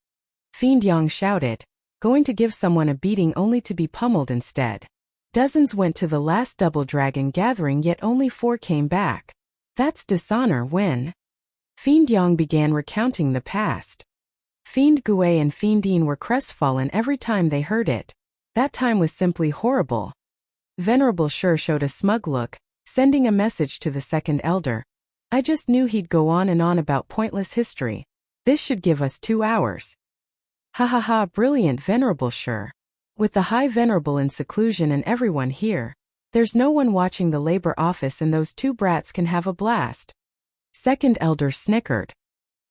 Fiend Yang shouted, going to give someone a beating only to be pummeled instead. Dozens went to the last Double Dragon gathering, yet only 4 came back. That's dishonor when? Fiend Yang began recounting the past. Fiend Gue and Fiendine were crestfallen every time they heard it. That time was simply horrible. Venerable Shi showed a smug look, sending a message to the second elder. I just knew he'd go on and on about pointless history. This should give us 2 hours. Ha ha ha, brilliant Venerable Shi. With the High Venerable in seclusion and everyone here, there's no one watching the labor office, and those 2 brats can have a blast. Second elder snickered.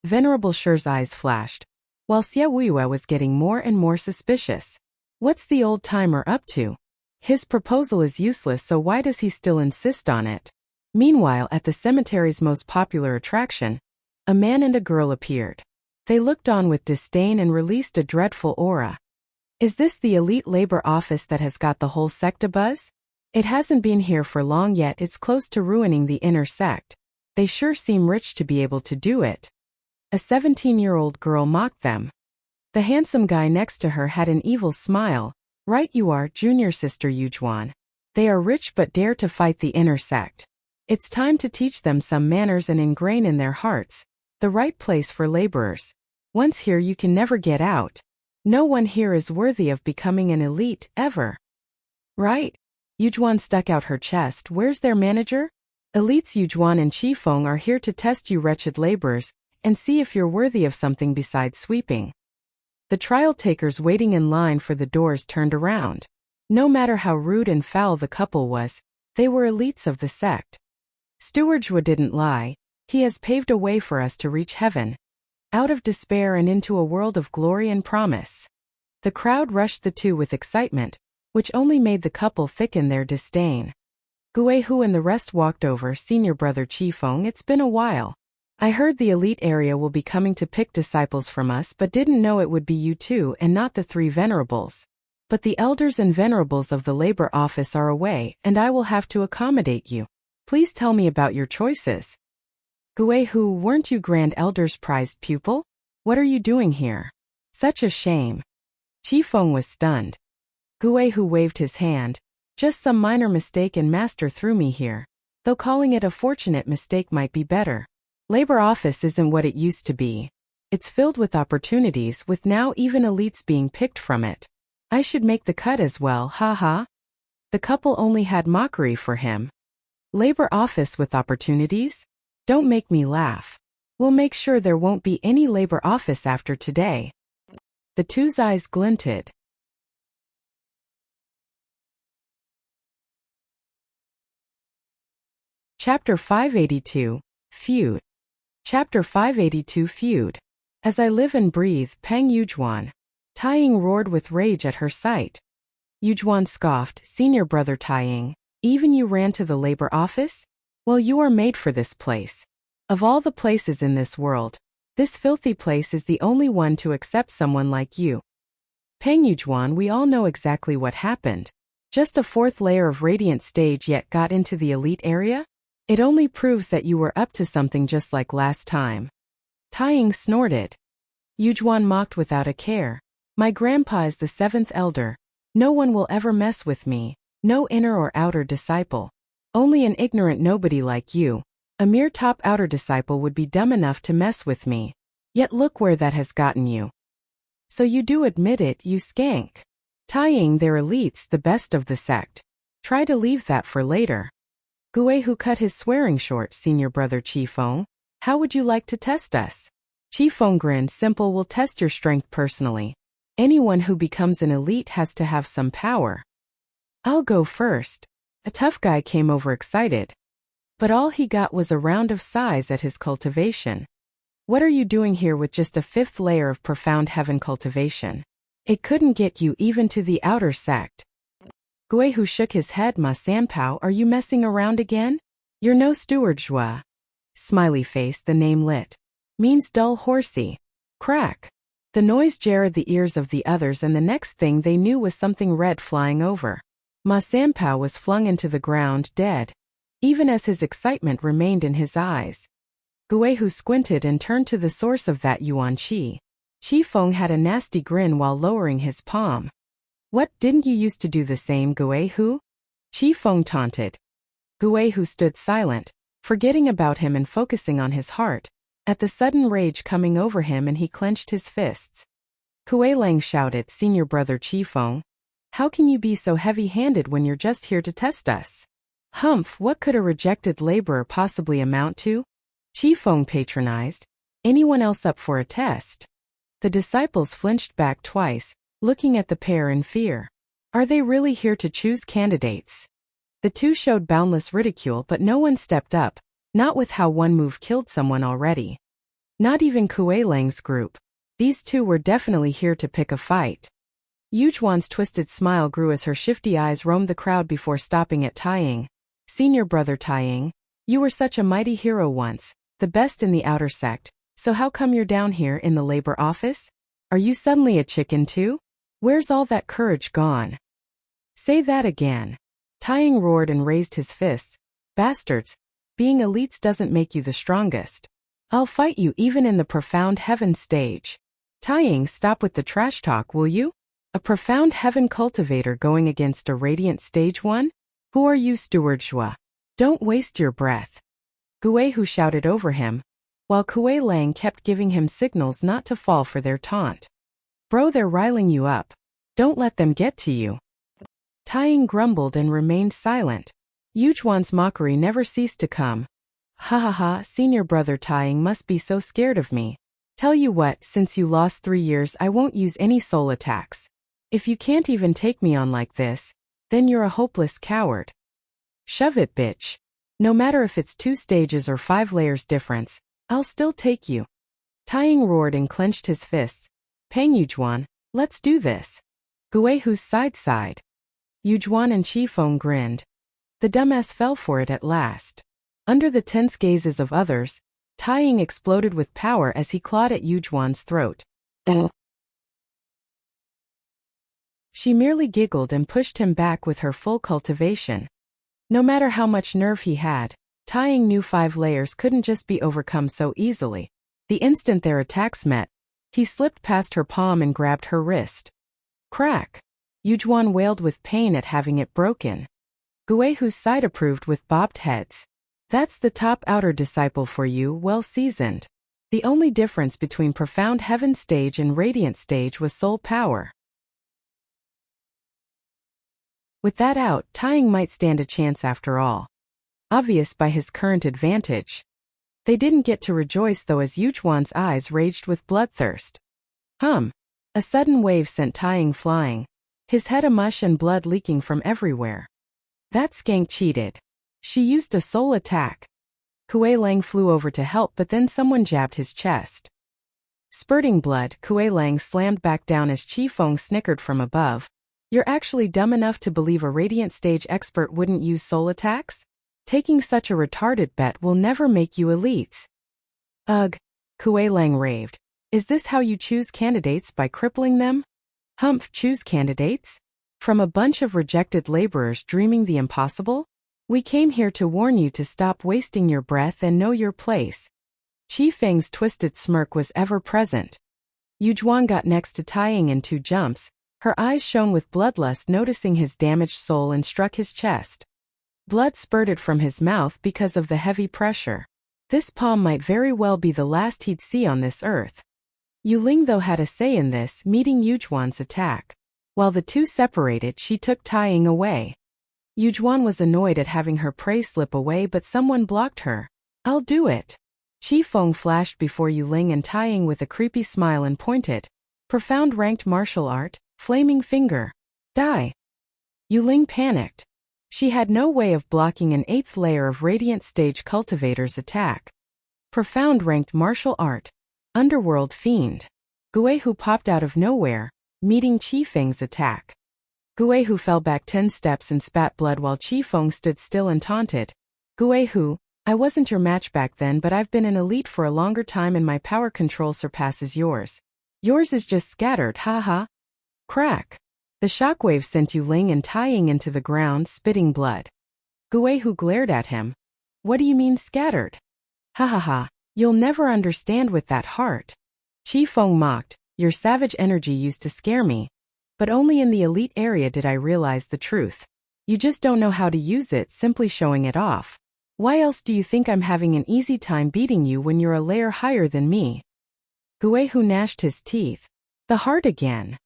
Venerable Shi's eyes flashed, while Xia Wuya was getting more and more suspicious. What's the old-timer up to? His proposal is useless, so why does he still insist on it? Meanwhile, at the cemetery's most popular attraction, a man and a girl appeared. They looked on with disdain and released a dreadful aura. Is this the elite labor office that has got the whole sect abuzz? It hasn't been here for long yet, it's close to ruining the inner sect. They sure seem rich to be able to do it. A 17-year-old girl mocked them. The handsome guy next to her had an evil smile. Right you are, junior sister Yujuan. They are rich but dare to fight the inner sect. It's time to teach them some manners and ingrain in their hearts the right place for laborers. Once here you can never get out. No one here is worthy of becoming an elite, ever. Right? Yujuan stuck out her chest. Where's their manager? Elites Yujuan and Qifeng are here to test you wretched laborers, and see if you're worthy of something besides sweeping. The trial takers waiting in line for the doors turned around. No matter how rude and foul the couple was, they were elites of the sect. Steward didn't lie. He has paved a way for us to reach heaven, out of despair and into a world of glory and promise. The crowd rushed the 2 with excitement, which only made the couple thicken their disdain. Guihu and the rest walked over. Senior brother Qifeng, it's been a while. I heard the elite area will be coming to pick disciples from us, but didn't know it would be you 2 and not the 3 venerables. But the elders and venerables of the labor office are away, and I will have to accommodate you. Please tell me about your choices. Guihu, weren't you Grand Elder's prized pupil? What are you doing here? Such a shame. Qifeng was stunned. Guihu waved his hand. Just some minor mistake and master threw me here. Though calling it a fortunate mistake might be better. Labor office isn't what it used to be. It's filled with opportunities, with now even elites being picked from it. I should make the cut as well, haha. The couple only had mockery for him. Labor office with opportunities? Don't make me laugh. We'll make sure there won't be any labor office after today. The 2's eyes glinted. Chapter 582, Feud. Chapter 582 Feud. As I live and breathe, Peng Yujuan. Taiying roared with rage at her sight. Yujuan scoffed, Senior brother Taiying, even you ran to the labor office? Well, you are made for this place. Of all the places in this world, this filthy place is the only one to accept someone like you. Peng Yujuan, we all know exactly what happened. Just a 4th layer of radiant stage, yet got into the elite area? It only proves that you were up to something, just like last time. Taiying snorted. Yujuan mocked without a care. My grandpa is the 7th elder. No one will ever mess with me. No inner or outer disciple. Only an ignorant nobody like you. A mere top outer disciple would be dumb enough to mess with me. Yet look where that has gotten you. So you do admit it, you skank. Taiying, they're elites, the best of the sect. Try to leave that for later. Guihu cut his swearing short. Senior brother Qifeng, how would you like to test us? Qifeng grinned. Simple, we'll test your strength personally. Anyone who becomes an elite has to have some power. I'll go first. A tough guy came over excited. But all he got was a round of sighs at his cultivation. What are you doing here with just a 5th layer of profound heaven cultivation? It couldn't get you even to the outer sect. Guihu shook his head. Ma Sanpao, are you messing around again? You're no Steward Zhua. Smiley face, the name lit. Means dull horsey. Crack. The noise jarred the ears of the others, and the next thing they knew was something red flying over. Ma Sanpao was flung into the ground, dead. Even as his excitement remained in his eyes. Guihu squinted and turned to the source of that yuan qi. Qi Feng had a nasty grin while lowering his palm. What, didn't you used to do the same, Guihu? Qi Feng taunted. Guihu stood silent, forgetting about him and focusing on his heart, at the sudden rage coming over him, and he clenched his fists. Kuei Lang shouted, Senior Brother Qi Feng, how can you be so heavy-handed when you're just here to test us? Humph, what could a rejected laborer possibly amount to? Qi Feng patronized. Anyone else up for a test? The disciples flinched back twice, looking at the pair in fear. Are they really here to choose candidates? The two showed boundless ridicule, but no one stepped up, not with how one move killed someone already. Not even Kuei Lang's group. These two were definitely here to pick a fight. Yujuan's twisted smile grew as her shifty eyes roamed the crowd before stopping at Taiying. Senior Brother Taiying, you were such a mighty hero once, the best in the outer sect, so how come you're down here in the labor office? Are you suddenly a chicken too? Where's all that courage gone? Say that again. Taiying roared and raised his fists. Bastards, being elites doesn't make you the strongest. I'll fight you even in the profound heaven stage. Taiying, stop with the trash talk, will you? A profound heaven cultivator going against a radiant stage one? Who are you, Steward Zhua? Don't waste your breath. Guihu shouted over him, while Kuei Lang kept giving him signals not to fall for their taunt. Bro, they're riling you up. Don't let them get to you. Taiying grumbled and remained silent. Yujuan's mockery never ceased to come. Ha ha ha, Senior Brother Taiying must be so scared of me. Tell you what, since you lost 3 years, I won't use any soul attacks. If you can't even take me on like this, then you're a hopeless coward. Shove it, bitch. No matter if it's 2 stages or 5 layers difference, I'll still take you. Taiying roared and clenched his fists. Pang Yujuan, let's do this. Guihu's sighed. Yujuan and Qi Feng grinned. The dumbass fell for it at last. Under the tense gazes of others, Taiying exploded with power as he clawed at Yujuan's throat. She merely giggled and pushed him back with her full cultivation. No matter how much nerve he had, Taiying knew 5 layers couldn't just be overcome so easily. The instant their attacks met, he slipped past her palm and grabbed her wrist. Crack! Yujuan wailed with pain at having it broken. Guihu's side approved with bobbed heads. That's the top outer disciple for you, well seasoned. The only difference between profound heaven stage and radiant stage was soul power. With that out, Taiying might stand a chance after all. Obvious by his current advantage. They didn't get to rejoice though, as Yujuan's eyes raged with bloodthirst. A sudden wave sent Taiying flying, his head amush and blood leaking from everywhere. That skank cheated. She used a soul attack. Kuei Lang flew over to help, but then someone jabbed his chest. Spurting blood, Kuei Lang slammed back down as Qi Feng snickered from above. You're actually dumb enough to believe a radiant stage expert wouldn't use soul attacks? Taking such a retarded bet will never make you elites. Ugh, Kuei Lang raved. Is this how you choose candidates, by crippling them? Humph, choose candidates? From a bunch of rejected laborers dreaming the impossible? We came here to warn you to stop wasting your breath and know your place. Qi Feng's twisted smirk was ever present. Yujuan got next to Taiying in 2 jumps. Her eyes shone with bloodlust, noticing his damaged soul, and struck his chest. Blood spurted from his mouth because of the heavy pressure. This palm might very well be the last he'd see on this earth. Yuling though had a say in this, meeting Yujuan's attack. While the two separated, she took Taiying away. Yujuan was annoyed at having her prey slip away, but someone blocked her. I'll do it. Qi Feng flashed before Yuling and Taiying with a creepy smile and pointed. Profound ranked martial art, flaming finger. Die. Yu Ling panicked. She had no way of blocking an 8th layer of Radiant Stage Cultivator's attack. Profound ranked martial art. Underworld fiend. Guihu popped out of nowhere, meeting Qifeng's attack. Guihu fell back 10 steps and spat blood while Qifeng stood still and taunted. Guihu, I wasn't your match back then, but I've been an elite for a longer time and my power control surpasses yours. Yours is just scattered, haha. Crack. The shockwave sent Yu Ling and tying into the ground, spitting blood. Guihu glared at him. What do you mean scattered? Ha ha ha, you'll never understand with that heart. Qifeng mocked, your savage energy used to scare me. But only in the elite area did I realize the truth. You just don't know how to use it, simply showing it off. Why else do you think I'm having an easy time beating you when you're a layer higher than me? Guihu gnashed his teeth. The heart again.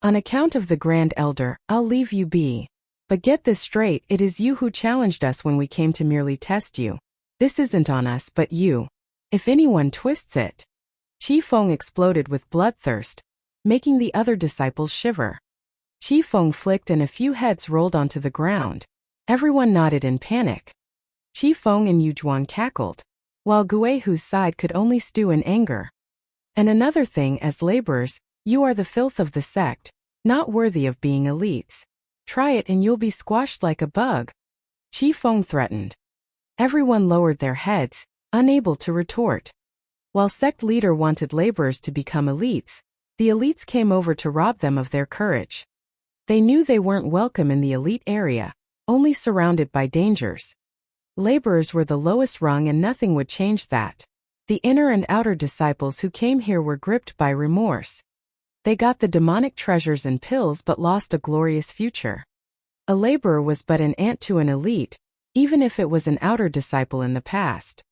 On account of the Grand Elder, I'll leave you be. But get this straight, it is you who challenged us when we came to merely test you. This isn't on us but you. If anyone twists it. Qifeng exploded with bloodthirst, making the other disciples shiver. Qifeng flicked and a few heads rolled onto the ground. Everyone nodded in panic. Qifeng and Yujuan cackled, while Guihu's side could only stew in anger. And another thing, as laborers, you are the filth of the sect, not worthy of being elites. Try it and you'll be squashed like a bug. Qifeng threatened. Everyone lowered their heads, unable to retort. While sect leader wanted laborers to become elites, the elites came over to rob them of their courage. They knew they weren't welcome in the elite area, only surrounded by dangers. Laborers were the lowest rung and nothing would change that. The inner and outer disciples who came here were gripped by remorse. They got the demonic treasures and pills but lost a glorious future. A laborer was but an ant to an elite, even if it was an outer disciple in the past.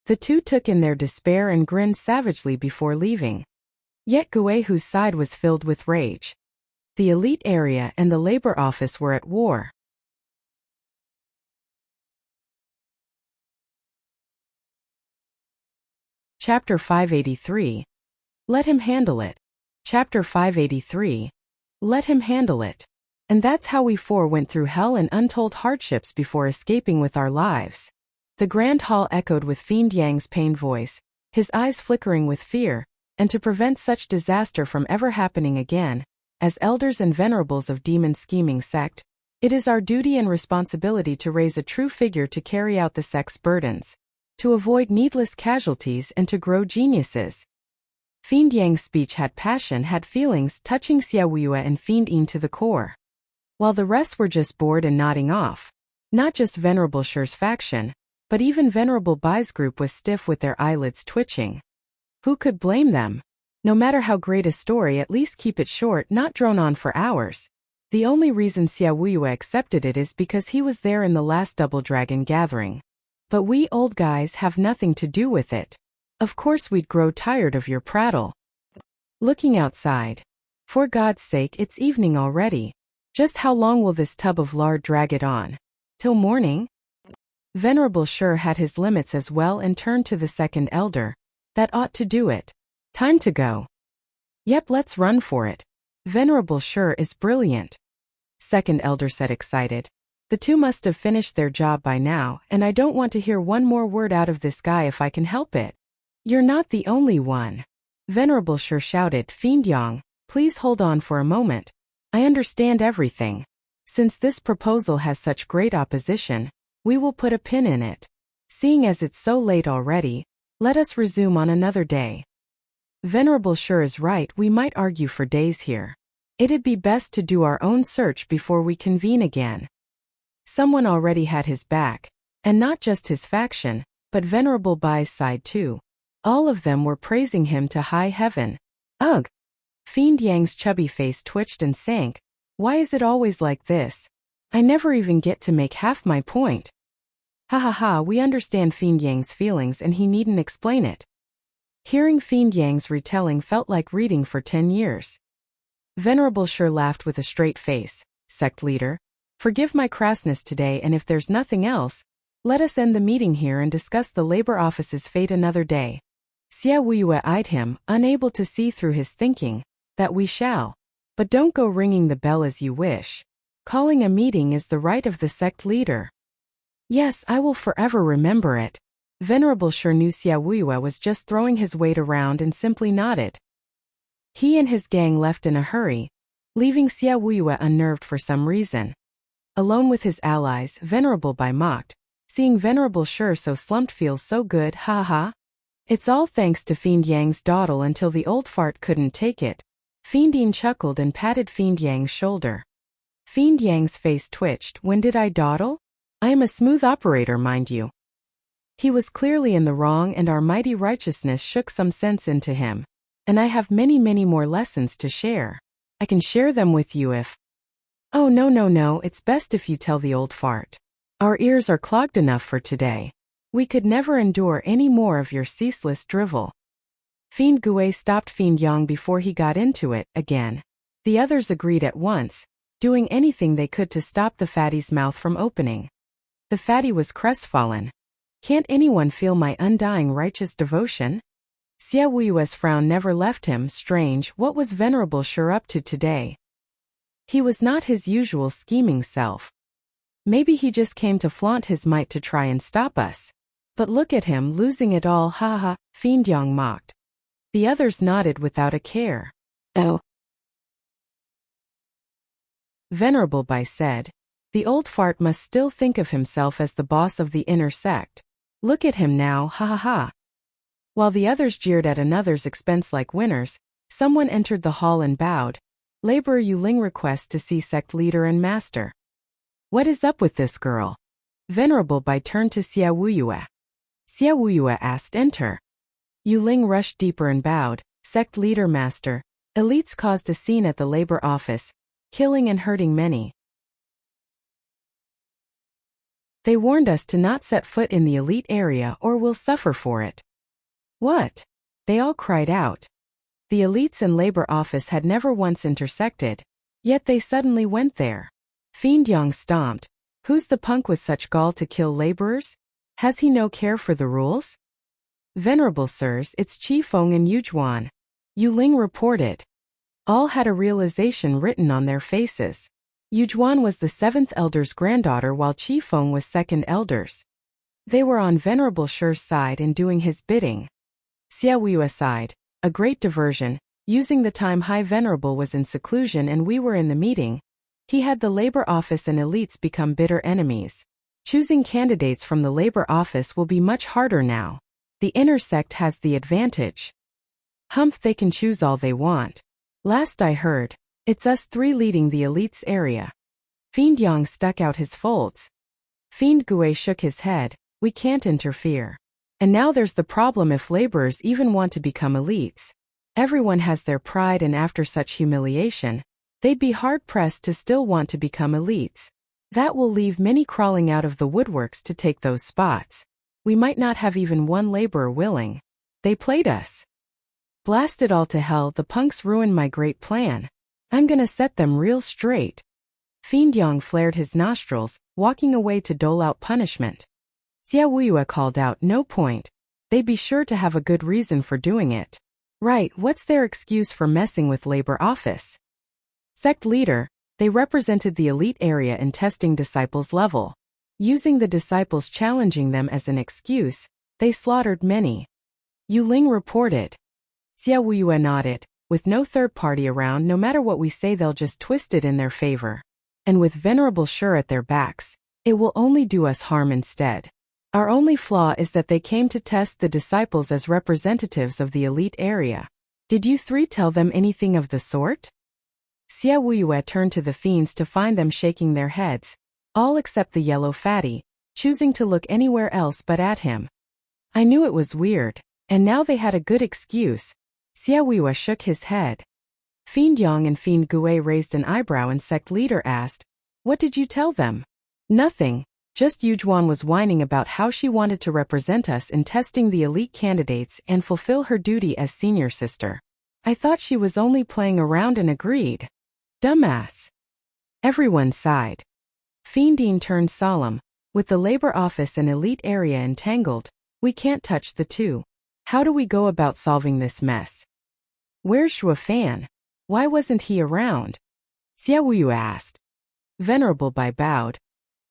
The two took in their despair and grinned savagely before leaving. Yet Guihu's side was filled with rage. The elite area and the labor office were at war. Chapter 583. Let him handle it. Chapter 583. Let him handle it. And that's how we four went through hell and untold hardships before escaping with our lives. The grand hall echoed with Fiend Yang's pained voice, his eyes flickering with fear, and to prevent such disaster from ever happening again, as elders and venerables of demon scheming sect, it is our duty and responsibility to raise a true figure to carry out the sect's burdens, to avoid needless casualties and to grow geniuses. Fiend Yang's speech had passion, had feelings, touching Xiaoyue and Fiend Yin to the core. While the rest were just bored and nodding off. Not just Venerable Shi's faction, but even Venerable Bai's group was stiff with their eyelids twitching. Who could blame them? No matter how great a story, at least keep it short, not drone on for hours. The only reason Xiaoyue accepted it is because he was there in the last Double Dragon gathering. But we old guys have nothing to do with it. Of course we'd grow tired of your prattle. Looking outside. For God's sake, it's evening already. Just how long will this tub of lard drag it on? Till morning? Venerable Shi had his limits as well and turned to the second elder. That ought to do it. Time to go. Yep, let's run for it. Venerable Shi is brilliant. Second elder said excited. The two must have finished their job by now, and I don't want to hear one more word out of this guy if I can help it. You're not the only one. Venerable Shi shouted, Fiend Yang, please hold on for a moment. I understand everything. Since this proposal has such great opposition, we will put a pin in it. Seeing as it's so late already, let us resume on another day. Venerable Shi is right, we might argue for days here. It'd be best to do our own search before we convene again. Someone already had his back, and not just his faction, but Venerable Bai's side too. All of them were praising him to high heaven. Ugh! Fiend Yang's chubby face twitched and sank. Why is it always like this? I never even get to make half my point. Ha ha ha, we understand Fiend Yang's feelings and he needn't explain it. Hearing Fiend Yang's retelling felt like reading for 10 years. Venerable Shi laughed with a straight face. Sect leader, forgive my crassness today, and if there's nothing else, let us end the meeting here and discuss the labor office's fate another day. Xiaoyue eyed him, unable to see through his thinking. That we shall. But don't go ringing the bell as you wish. Calling a meeting is the right of the sect leader. Yes, I will forever remember it. Venerable Sure knew Xiaoyue was just throwing his weight around and simply nodded. He and his gang left in a hurry, leaving Xiaoyue unnerved for some reason. Alone with his allies, Venerable Bai mocked. Seeing Venerable Sure so slumped feels so good, ha ha. It's all thanks to Fiend Yang's dawdle until the old fart couldn't take it. Fiendine chuckled and patted Fiend Yang's shoulder. Fiend Yang's face twitched. When did I dawdle? I am a smooth operator, mind you. He was clearly in the wrong and our mighty righteousness shook some sense into him. And I have many more lessons to share. I can share them with you if... Oh no, it's best if you tell the old fart. Our ears are clogged enough for today. We could never endure any more of your ceaseless drivel. Fiend Gue stopped Fiend Yang before he got into it again. The others agreed at once, doing anything they could to stop the fatty's mouth from opening. The fatty was crestfallen. Can't anyone feel my undying righteous devotion? Xiaoyue's frown never left him. Strange, what was Venerable Sure up to today? He was not his usual scheming self. Maybe he just came to flaunt his might to try and stop us. But look at him losing it all, ha ha, Fiend Yang mocked. The others nodded without a care. Oh. Venerable Bai said, the old fart must still think of himself as the boss of the inner sect. Look at him now, ha ha ha. While the others jeered at another's expense like winners, someone entered the hall and bowed. Laborer Yuling requests to see sect leader and master. What is up with this girl? Venerable Bai turned to Xiaoyue. Xiaoyue asked, enter. Yuling rushed deeper and bowed. Sect leader, master. Elites caused a scene at the labor office, killing and hurting many. They warned us to not set foot in the elite area or we'll suffer for it. What? They all cried out. The elites and labor office had never once intersected, yet they suddenly went there. Fiend Yang stomped. Who's the punk with such gall to kill laborers? Has he no care for the rules? Venerable sirs, it's Qi Feng and Yujuan. Yuling reported. All had a realization written on their faces. Yujuan was the 7th elder's granddaughter while Qi Feng was 2nd elder's. They were on Venerable Sure's side and doing his bidding. Xiaoyue sighed. A great diversion, using the time High Venerable was in seclusion and we were in the meeting. He had the labor office and elites become bitter enemies. Choosing candidates from the labor office will be much harder now. The inner sect has the advantage. Humph, they can choose all they want. Last I heard, it's us three leading the elites area. Fiend Yang stuck out his folds. Fiend Gue shook his head. We can't interfere. And now there's the problem if laborers even want to become elites. Everyone has their pride and after such humiliation, they'd be hard-pressed to still want to become elites. That will leave many crawling out of the woodworks to take those spots. We might not have even one laborer willing. They played us. Blast it all to hell, the punks ruined my great plan. I'm gonna set them real straight. Fiend Yang flared his nostrils, walking away to dole out punishment. Xiaoyue called out, no point. They'd be sure to have a good reason for doing it. Right, what's their excuse for messing with labor office? Sect leader, they represented the elite area in testing disciples' level. Using the disciples challenging them as an excuse, they slaughtered many. Yuling reported. Xiaoyue nodded. With no third party around, no matter what we say they'll just twist it in their favor. And with Venerable Sure at their backs, it will only do us harm instead. Our only flaw is that they came to test the disciples as representatives of the elite area. Did you three tell them anything of the sort? Xiaoyue turned to the fiends to find them shaking their heads, all except the yellow fatty, choosing to look anywhere else but at him. I knew it was weird, and now they had a good excuse. Xiaoyue shook his head. Fiend Yang and Fiend Gue raised an eyebrow and sect leader asked, what did you tell them? Nothing. Just Yujuan was whining about how she wanted to represent us in testing the elite candidates and fulfill her duty as senior sister. I thought she was only playing around and agreed. Dumbass. Everyone sighed. Fiendine turned solemn. With the labor office and elite area entangled, we can't touch the two. How do we go about solving this mess? Where's Shuafan? Why wasn't he around? Xiaoyu asked. Venerable Bai bowed.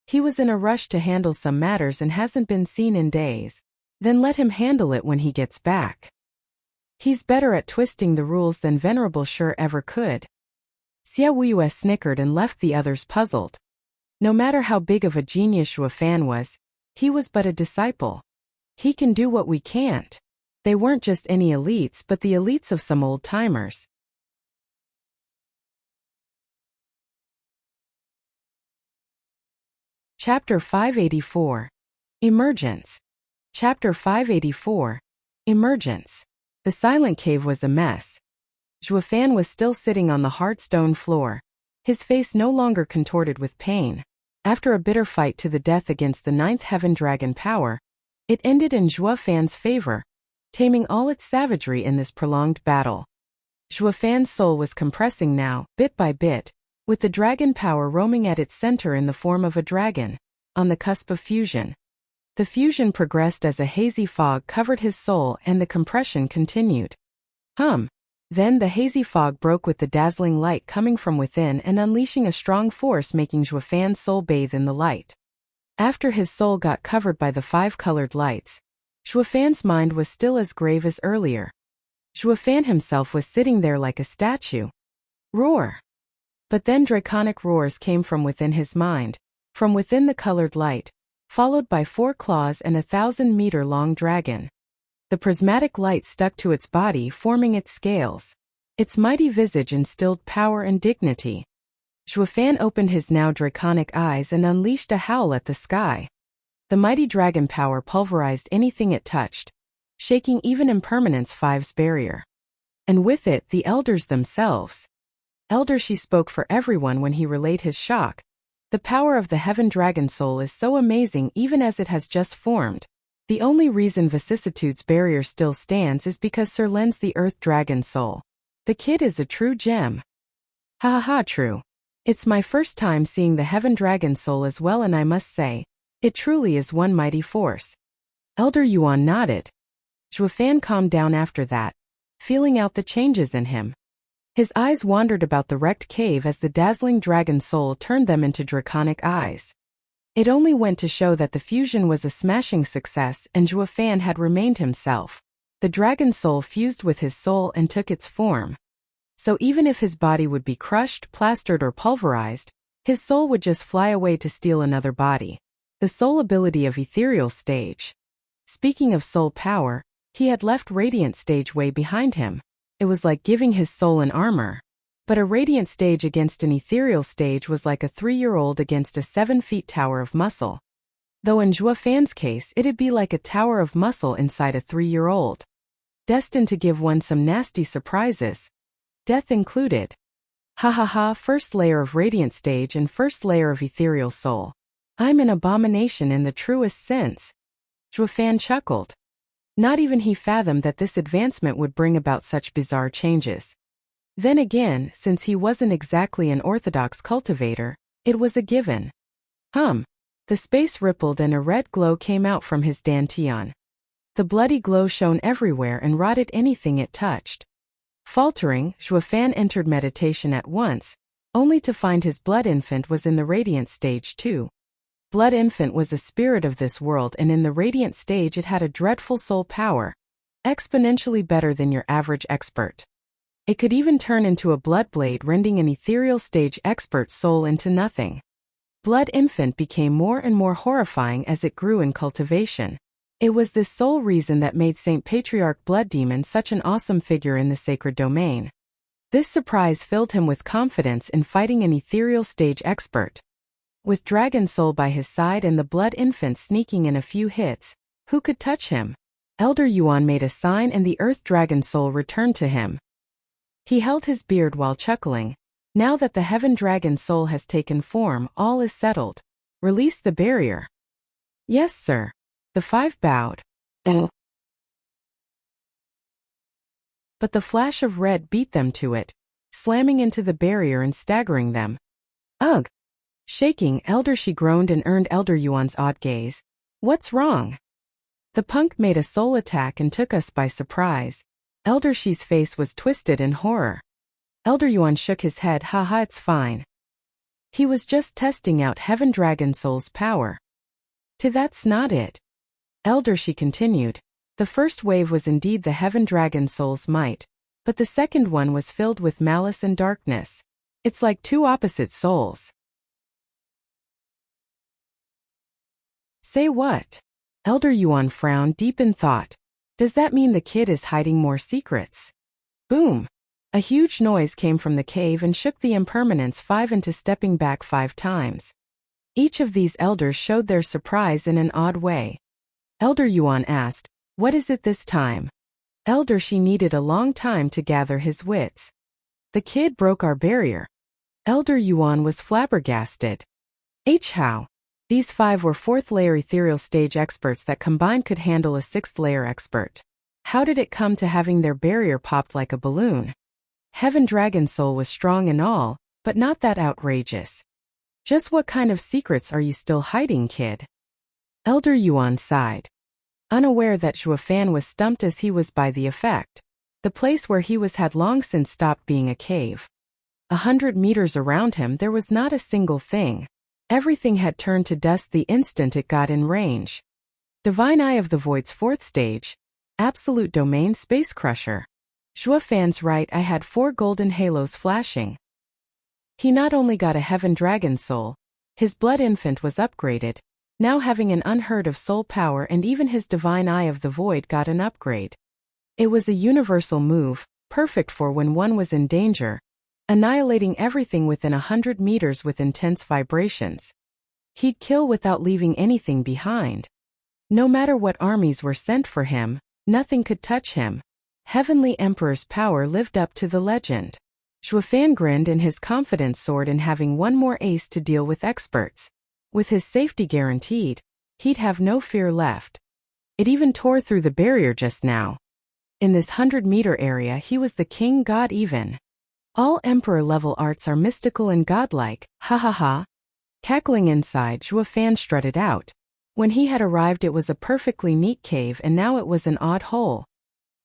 He was in a rush to handle some matters and hasn't been seen in days. Then let him handle it when he gets back. He's better at twisting the rules than Venerable sure ever could. Xiaoyu snickered and left the others puzzled. No matter how big of a genius Zhuo Fan was, he was but a disciple. He can do what we can't. They weren't just any elites but the elites of some old-timers. Chapter 584. Emergence. Chapter 584. Emergence. The silent cave was a mess. Zhuo Fan was still sitting on the hard stone floor, his face no longer contorted with pain. After a bitter fight to the death against the 9th Heaven Dragon power, it ended in Zhuo Fan's favor, taming all its savagery in this prolonged battle. Zhuo Fan's soul was compressing now, bit by bit, with the dragon power roaming at its center in the form of a dragon, on the cusp of fusion. The fusion progressed as a hazy fog covered his soul and the compression continued. Then the hazy fog broke with the dazzling light coming from within and unleashing a strong force making Zhuo Fan's soul bathe in the light. After his soul got covered by the 5 colored lights, Zhuo Fan's mind was still as grave as earlier. Zhuo Fan himself was sitting there like a statue. Roar! But then draconic roars came from within his mind, from within the colored light, followed by 4 claws and a 1,000-meter-long dragon. The prismatic light stuck to its body, forming its scales. Its mighty visage instilled power and dignity. Zhuo Fan opened his now draconic eyes and unleashed a howl at the sky. The mighty dragon power pulverized anything it touched, shaking even Impermanence 5's barrier. And with it, the elders themselves. Elder Shi spoke for everyone when he relayed his shock. The power of the Heaven Dragon Soul is so amazing even as it has just formed. The only reason Vicissitude's barrier still stands is because Sir Len's the Earth Dragon Soul. The kid is a true gem. Ha ha ha, true. It's my first time seeing the Heaven Dragon Soul as well, and I must say, it truly is one mighty force. Elder Yuan nodded. Zhuo Fan calmed down after that, feeling out the changes in him. His eyes wandered about the wrecked cave as the dazzling dragon soul turned them into draconic eyes. It only went to show that the fusion was a smashing success and Zhuo Fan had remained himself. The dragon soul fused with his soul and took its form. So even if his body would be crushed, plastered or pulverized, his soul would just fly away to steal another body. The soul ability of ethereal stage. Speaking of soul power, he had left radiant stage way behind him. It was like giving his soul an armor. But a radiant stage against an ethereal stage was like a 3-year-old against a 7-feet tower of muscle. Though in Zhuo Fan's case it'd be like a tower of muscle inside a 3-year-old. Destined to give one some nasty surprises. Death included. Ha ha ha, first layer of radiant stage and first layer of ethereal soul. I'm an abomination in the truest sense. Zhuo Fan chuckled. Not even he fathomed that this advancement would bring about such bizarre changes. Then again, since he wasn't exactly an orthodox cultivator, it was a given. The space rippled and a red glow came out from his dantian. The bloody glow shone everywhere and rotted anything it touched. Faltering, Zhuo Fan entered meditation at once, only to find his blood infant was in the radiant stage too. Blood infant was a spirit of this world, and in the radiant stage it had a dreadful soul power, exponentially better than your average expert. It could even turn into a blood blade, rending an ethereal stage expert's soul into nothing. Blood infant became more and more horrifying as it grew in cultivation. It was this sole reason that made Saint Patriarch Blood Demon such an awesome figure in the sacred domain. This surprise filled him with confidence in fighting an ethereal stage expert. With Dragon Soul by his side and the blood infant sneaking in a few hits, who could touch him? Elder Yuan made a sign and the Earth Dragon Soul returned to him. He held his beard while chuckling. Now that the Heaven Dragon Soul has taken form, all is settled. Release the barrier. Yes, sir. The 5 bowed. Oh. But the flash of red beat them to it, slamming into the barrier and staggering them. Ugh! Shaking, Elder Shi groaned and earned Elder Yuan's odd gaze. What's wrong? The punk made a soul attack and took us by surprise. Elder Shi's face was twisted in horror. Elder Yuan shook his head. Haha, it's fine. He was just testing out Heaven Dragon Soul's power. That's not it. Elder, she continued. The first wave was indeed the Heaven Dragon Soul's might, but the second one was filled with malice and darkness. It's like two opposite souls. Say what? Elder Yuan frowned deep in thought. Does that mean the kid is hiding more secrets? Boom! A huge noise came from the cave and shook the impermanence 5 into stepping back 5 times. Each of these elders showed their surprise in an odd way. Elder Yuan asked, "What is it this time?" Elder, she needed a long time to gather his wits. The kid broke our barrier. Elder Yuan was flabbergasted. How? These 5 were 4th-layer ethereal stage experts that combined could handle a 6th-layer expert. How did it come to having their barrier popped like a balloon? Heaven Dragon Soul was strong and all, but not that outrageous. Just what kind of secrets are you still hiding, kid? Elder Yuan sighed. Unaware that Zhuofan was stumped as he was by the effect. The place where he was had long since stopped being a cave. 100 meters around him there was not a single thing. Everything had turned to dust the instant it got in range. Divine Eye of the Void's 4th stage. Absolute Domain Space Crusher. Zhuofan's right eye had 4 golden halos flashing. He not only got a Heaven Dragon Soul, his Blood Infant was upgraded, now having an unheard of soul power, and even his Divine Eye of the Void got an upgrade. It was a universal move, perfect for when one was in danger, annihilating everything within 100 meters with intense vibrations. He'd kill without leaving anything behind. No matter what armies were sent for him, nothing could touch him. Heavenly Emperor's power lived up to the legend. Zhuofan grinned and his confidence soared in having one more ace to deal with experts. With his safety guaranteed, he'd have no fear left. It even tore through the barrier just now. In this 100-meter area he was the king god even. All Emperor-level arts are mystical and godlike, ha ha ha. Cackling inside, Zhuofan strutted out. When he had arrived it was a perfectly neat cave, and now it was an odd hole,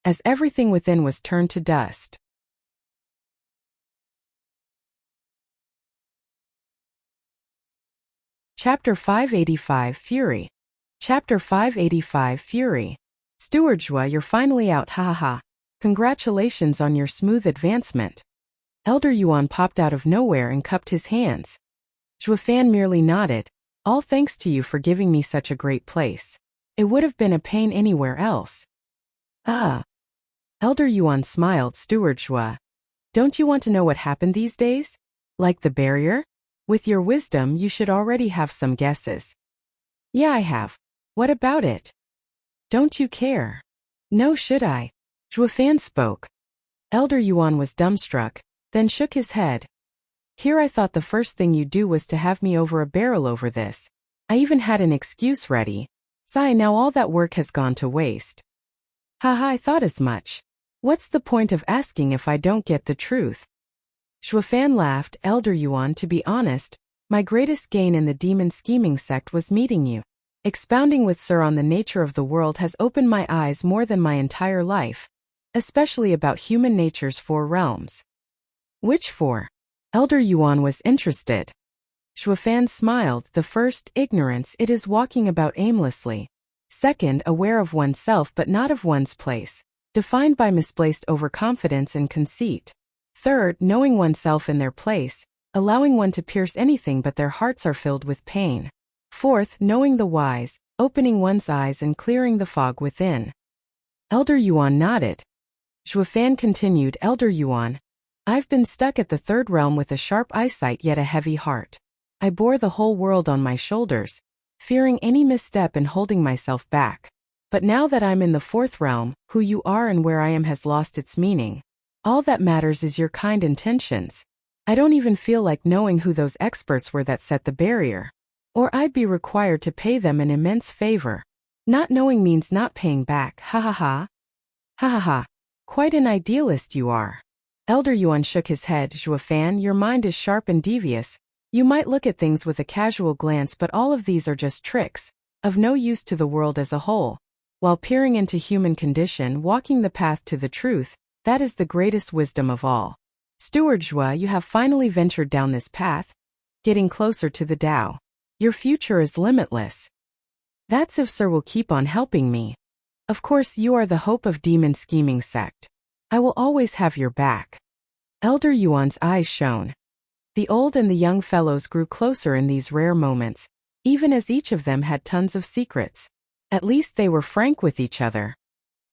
as everything within was turned to dust. Chapter 585 Fury. Chapter 585 Fury. Steward Zhua, you're finally out, ha ha ha. Congratulations on your smooth advancement. Elder Yuan popped out of nowhere and cupped his hands. Zhuofan merely nodded. All thanks to you for giving me such a great place. It would have been a pain anywhere else. Elder Yuan smiled. Steward Zhua, don't you want to know what happened these days? Like the barrier? With your wisdom you should already have some guesses. Yeah, I have. What about it? Don't you care? No, should I? Zhuofan spoke. Elder Yuan was dumbstruck, then shook his head. Here I thought the first thing you'd do was to have me over a barrel over this. I even had an excuse ready. Sigh, now all that work has gone to waste. Haha, I thought as much. What's the point of asking if I don't get the truth? Zhuofan laughed. Elder Yuan, to be honest, my greatest gain in the demon scheming sect was meeting you. Expounding with Sir on the nature of the world has opened my eyes more than my entire life, especially about human nature's 4 realms. Which 4? Elder Yuan was interested. Zhuofan smiled. The first, ignorance, it is walking about aimlessly. Second, aware of oneself but not of one's place, defined by misplaced overconfidence and conceit. Third, knowing oneself in their place, allowing one to pierce anything but their hearts are filled with pain. Fourth, knowing the wise, opening one's eyes and clearing the fog within. Elder Yuan nodded. Zhuofan continued. Elder Yuan, I've been stuck at the 3rd realm with a sharp eyesight yet a heavy heart. I bore the whole world on my shoulders, fearing any misstep and holding myself back. But now that I'm in the 4th realm, who you are and where I am has lost its meaning. All that matters is your kind intentions. I don't even feel like knowing who those experts were that set the barrier. Or I'd be required to pay them an immense favor. Not knowing means not paying back, ha ha ha. Ha ha ha. Quite an idealist you are. Elder Yuan shook his head. Zhuofan, your mind is sharp and devious. You might look at things with a casual glance, but all of these are just tricks, of no use to the world as a whole. While peering into human condition, walking the path to the truth, that is the greatest wisdom of all. Steward Zhua, you have finally ventured down this path, getting closer to the Tao. Your future is limitless. That's if Sir will keep on helping me. Of course, you are the hope of demon scheming sect. I will always have your back. Elder Yuan's eyes shone. The old and the young fellows grew closer in these rare moments, even as each of them had tons of secrets. At least they were frank with each other.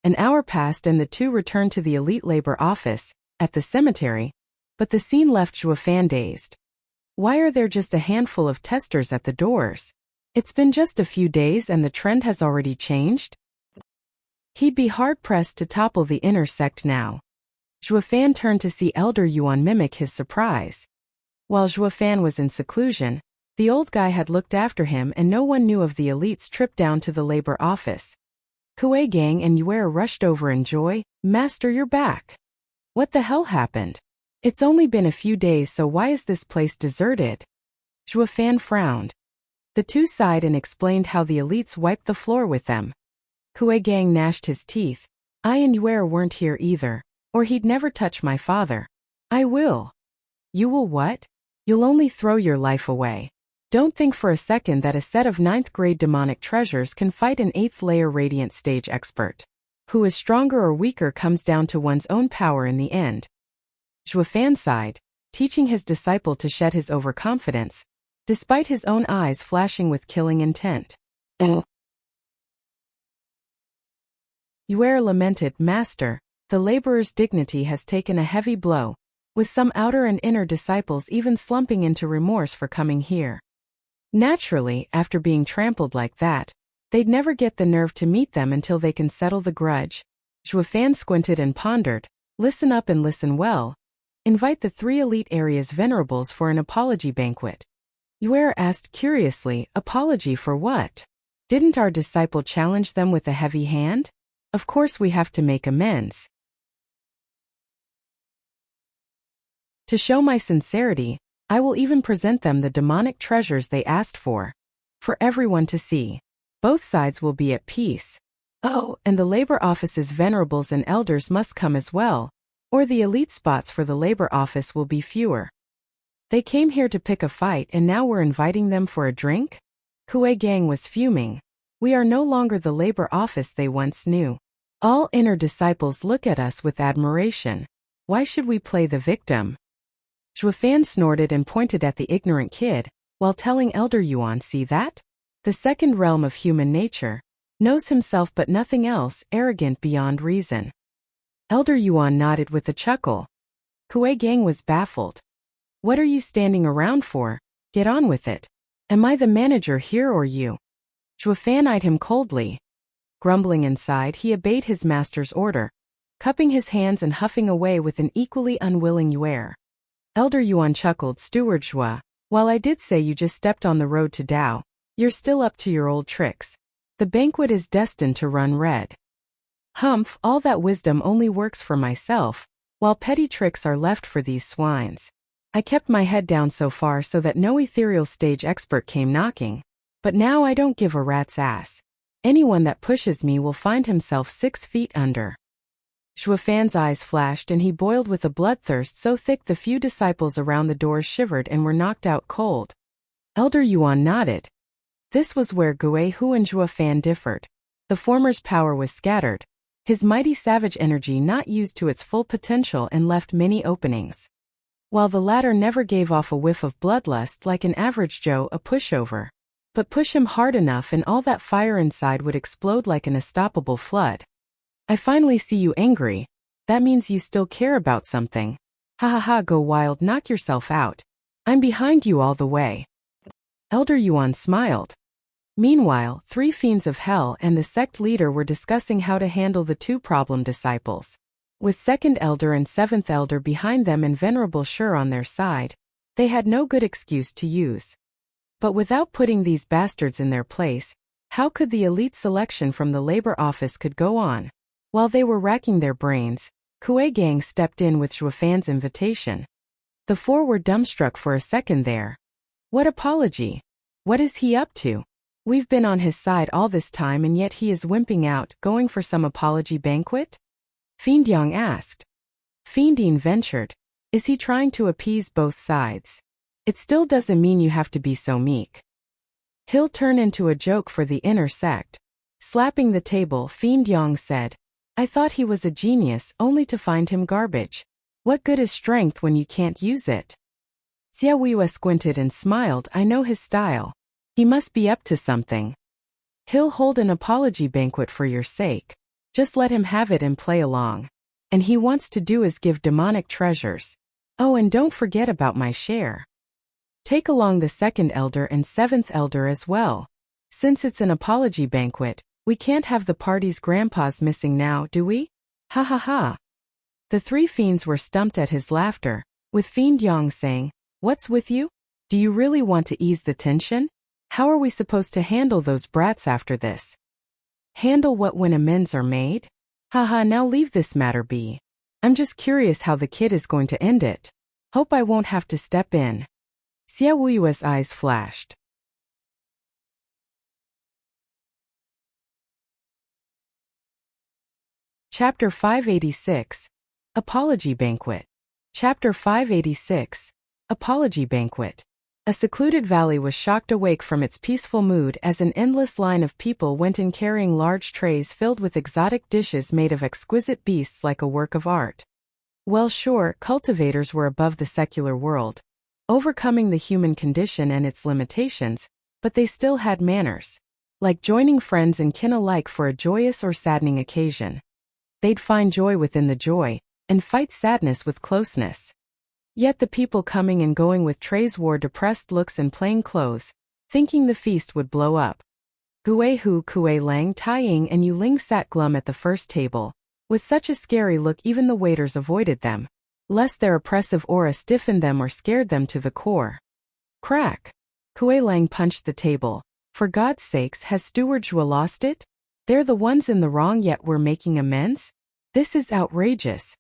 An hour passed and the two returned to the elite labor office, at the cemetery, but the scene left Zhuofan dazed. Why are there just a handful of testers at the doors? It's been just a few days and the trend has already changed? He'd be hard-pressed to topple the inner sect now. Zhuofan turned to see Elder Yuan mimic his surprise. While Zhuofan was in seclusion, the old guy had looked after him and no one knew of the elite's trip down to the labor office. Kuei Gang and Yuer rushed over in joy. Master, you're back. What the hell happened? It's only been a few days, so why is this place deserted? Zhuofan frowned. The two sighed and explained how the elites wiped the floor with them. Kuei Gang gnashed his teeth. I and Yuer weren't here either, or he'd never touch my father. I will. You will what? You'll only throw your life away. Don't think for a second that a set of 9th grade demonic treasures can fight an 8th layer radiant stage expert. Who is stronger or weaker comes down to one's own power in the end. Zhuofan sighed, teaching his disciple to shed his overconfidence, despite his own eyes flashing with killing intent. Yuer lamented, Master, the laborer's dignity has taken a heavy blow, with some outer and inner disciples even slumping into remorse for coming here. Naturally, after being trampled like that, they'd never get the nerve to meet them until they can settle the grudge. Zhuofan squinted and pondered, listen up and listen well. Invite the 3 elite area's venerables for an apology banquet. Yuer asked curiously, apology for what? Didn't our disciple challenge them with a heavy hand? Of course we have to make amends. To show my sincerity, I will even present them the demonic treasures they asked for everyone to see. Both sides will be at peace. Oh, and the labor office's venerables and elders must come as well, or the elite spots for the labor office will be fewer. They came here to pick a fight and now we're inviting them for a drink? Kuei Gang was fuming. We are no longer the labor office they once knew. All inner disciples look at us with admiration. Why should we play the victim? Zhuofan snorted and pointed at the ignorant kid, while telling Elder Yuan, see that? The second realm of human nature, knows himself but nothing else, arrogant beyond reason. Elder Yuan nodded with a chuckle. Kuei Gang was baffled. What are you standing around for? Get on with it. Am I the manager here or you? Zhuofan eyed him coldly. Grumbling inside, he obeyed his master's order, cupping his hands and huffing away with an equally unwilling Yuer. Elder Yuan chuckled, Steward Zhua, while I did say you just stepped on the road to Tao, you're still up to your old tricks. The banquet is destined to run red. Humph, all that wisdom only works for myself, while petty tricks are left for these swines. I kept my head down so far so that no ethereal stage expert came knocking, but now I don't give a rat's ass. Anyone that pushes me will find himself 6 feet under. Zhuofan's eyes flashed and he boiled with a bloodthirst so thick the few disciples around the doors shivered and were knocked out cold. Elder Yuan nodded. This was where Guihu and Zhuofan differed. The former's power was scattered, his mighty savage energy not used to its full potential and left many openings. While the latter never gave off a whiff of bloodlust like an average Joe, a pushover. But push him hard enough and all that fire inside would explode like an unstoppable flood. I finally see you angry. That means you still care about something. Ha ha ha, go wild, knock yourself out. I'm behind you all the way. Elder Yuan smiled. Meanwhile, 3 fiends of hell and the sect leader were discussing how to handle the 2 problem disciples. With 2nd elder and 7th elder behind them and venerable Shur on their side, they had no good excuse to use. But without putting these bastards in their place, how could the elite selection from the labor office could go on? While they were racking their brains, Kuei Gang stepped in with Zhuofan's invitation. The 4 were dumbstruck for a second there. What apology? What is he up to? We've been on his side all this time and yet he is wimping out, going for some apology banquet? Fiend Yang asked. Fiendine ventured. Is he trying to appease both sides? It still doesn't mean you have to be so meek. He'll turn into a joke for the inner sect. Slapping the table, Fiend Yang said, I thought he was a genius only to find him garbage. What good is strength when you can't use it? Xia Wuya squinted and smiled. I know his style. He must be up to something. He'll hold an apology banquet for your sake. Just let him have it and play along. And he wants to do is give demonic treasures. Oh, and don't forget about my share. Take along the second elder and seventh elder as well. Since it's an apology banquet, we can't have the party's grandpas missing now, do we? Ha ha ha. The three fiends were stumped at his laughter, with Fiend Yang saying, What's with you? Do you really want to ease the tension? How are we supposed to handle those brats after this? Handle what when amends are made? Haha, now leave this matter be. I'm just curious how the kid is going to end it. Hope I won't have to step in. Xia Wuyu's eyes flashed. Chapter 586. Apology Banquet. Chapter 586. Apology Banquet. A secluded valley was shocked awake from its peaceful mood as an endless line of people went in carrying large trays filled with exotic dishes made of exquisite beasts like a work of art. Well, sure, cultivators were above the secular world, overcoming the human condition and its limitations, but they still had manners. Like joining friends and kin alike for a joyous or saddening occasion. They'd find joy within the joy, and fight sadness with closeness. Yet the people coming and going with trays wore depressed looks and plain clothes, thinking the feast would blow up. Gui Hu, Kui Lang, Tai Ying and Yu Ling sat glum at the first table, with such a scary look even the waiters avoided them, lest their oppressive aura stiffened them or scared them to the core. Crack! Kui Lang punched the table. For God's sakes, has Steward Zhua lost it? They're the ones in the wrong yet we're making amends? This is outrageous.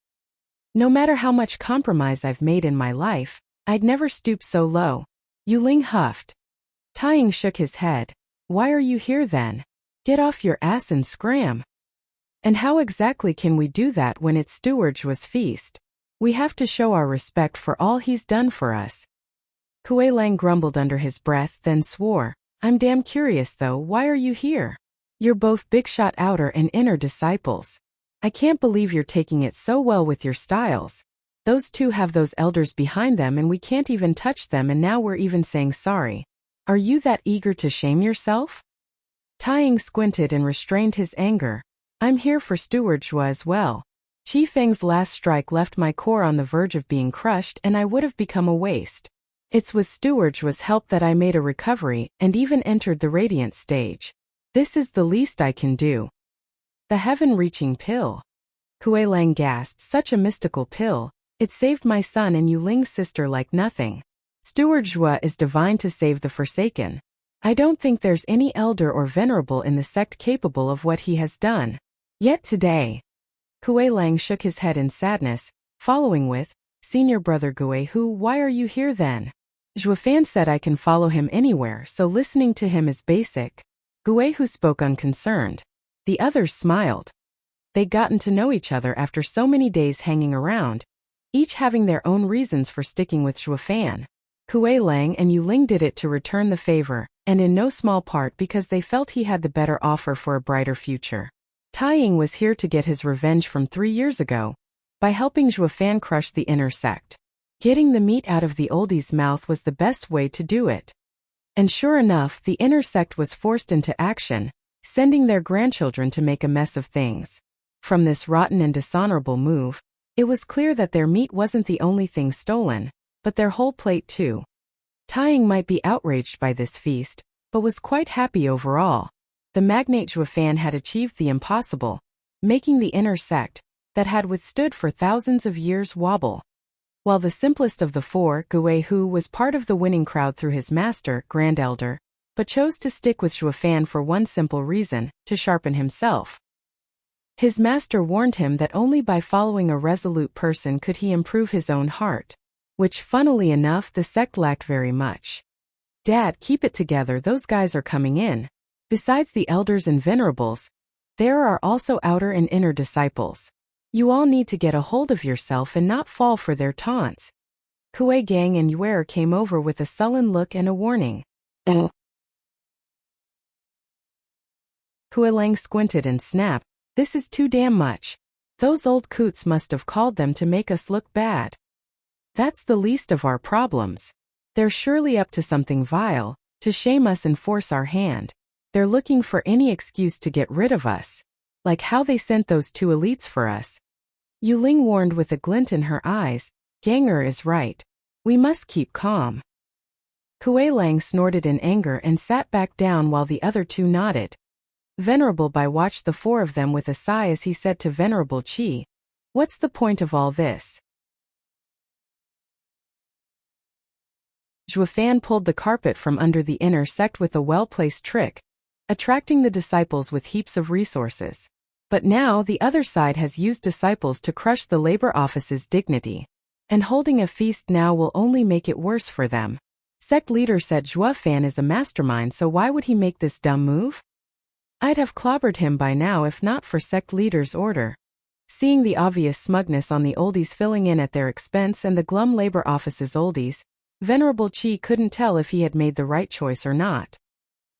No matter how much compromise I've made in my life, I'd never stoop so low. Yu Ling huffed. Tai Ying shook his head. Why are you here then? Get off your ass and scram. And how exactly can we do that when it's Steward Zhua's feast? We have to show our respect for all he's done for us. Kui Lang grumbled under his breath, then swore. I'm damn curious though, why are you here? You're both big shot outer and inner disciples. I can't believe you're taking it so well with your styles. Those two have those elders behind them and we can't even touch them and now we're even saying sorry. Are you that eager to shame yourself? Tai Ying squinted and restrained his anger. I'm here for Steward Zhua as well. Qi Feng's last strike left my core on the verge of being crushed and I would have become a waste. It's with Steward Zhua's help that I made a recovery and even entered the Radiant stage. This is the least I can do. The heaven-reaching pill. Kui Lang gasped, such a mystical pill. It saved my son and Yu Ling's sister like nothing. Steward Zhua is divine to save the forsaken. I don't think there's any elder or venerable in the sect capable of what he has done. Yet today. Kui Lang shook his head in sadness, following with, Senior Brother Gui Hu, why are you here then? Zhuafan said I can follow him anywhere, so listening to him is basic. Gui Hu spoke unconcerned. The others smiled. They'd gotten to know each other after so many days hanging around, each having their own reasons for sticking with Zhuafan. Kui Lang and Yu Ling did it to return the favor, and in no small part because they felt he had the better offer for a brighter future. Tai Ying was here to get his revenge from 3 years ago, by helping Zhuafan crush the inner sect. Getting the meat out of the oldie's mouth was the best way to do it. And sure enough, the inner sect was forced into action, sending their grandchildren to make a mess of things. From this rotten and dishonorable move, it was clear that their meat wasn't the only thing stolen, but their whole plate too. Tai Ying might be outraged by this feast, but was quite happy overall. The magnate Zhuafan had achieved the impossible, making the inner sect, that had withstood for thousands of years, wobble. While the simplest of the four, Gui Hu, was part of the winning crowd through his master, Grand Elder, but chose to stick with Zhuafan for one simple reason, to sharpen himself. His master warned him that only by following a resolute person could he improve his own heart, which funnily enough the sect lacked very much. Dad, keep it together, those guys are coming in. Besides the elders and venerables, there are also outer and inner disciples. You all need to get a hold of yourself and not fall for their taunts. Kuei Gang and Yuer came over with a sullen look and a warning. Kuei Lang squinted and snapped, "This is too damn much. Those old coots must have called them to make us look bad. That's the least of our problems. They're surely up to something vile, to shame us and force our hand. They're looking for any excuse to get rid of us. Like how they sent those two elites for us." Yu Ling warned with a glint in her eyes, "Ganger is right. We must keep calm." Kuei Lang snorted in anger and sat back down while the other two nodded. Venerable Bai watched the four of them with a sigh as he said to Venerable Qi, "What's the point of all this?" Zhuofan pulled the carpet from under the inner sect with a well-placed trick, attracting the disciples with heaps of resources. But now the other side has used disciples to crush the labor office's dignity. And holding a feast now will only make it worse for them. Sect leader said Zhuofan is a mastermind, so why would he make this dumb move? I'd have clobbered him by now if not for sect leader's order. Seeing the obvious smugness on the oldies filling in at their expense and the glum labor office's oldies, Venerable Qi couldn't tell if he had made the right choice or not.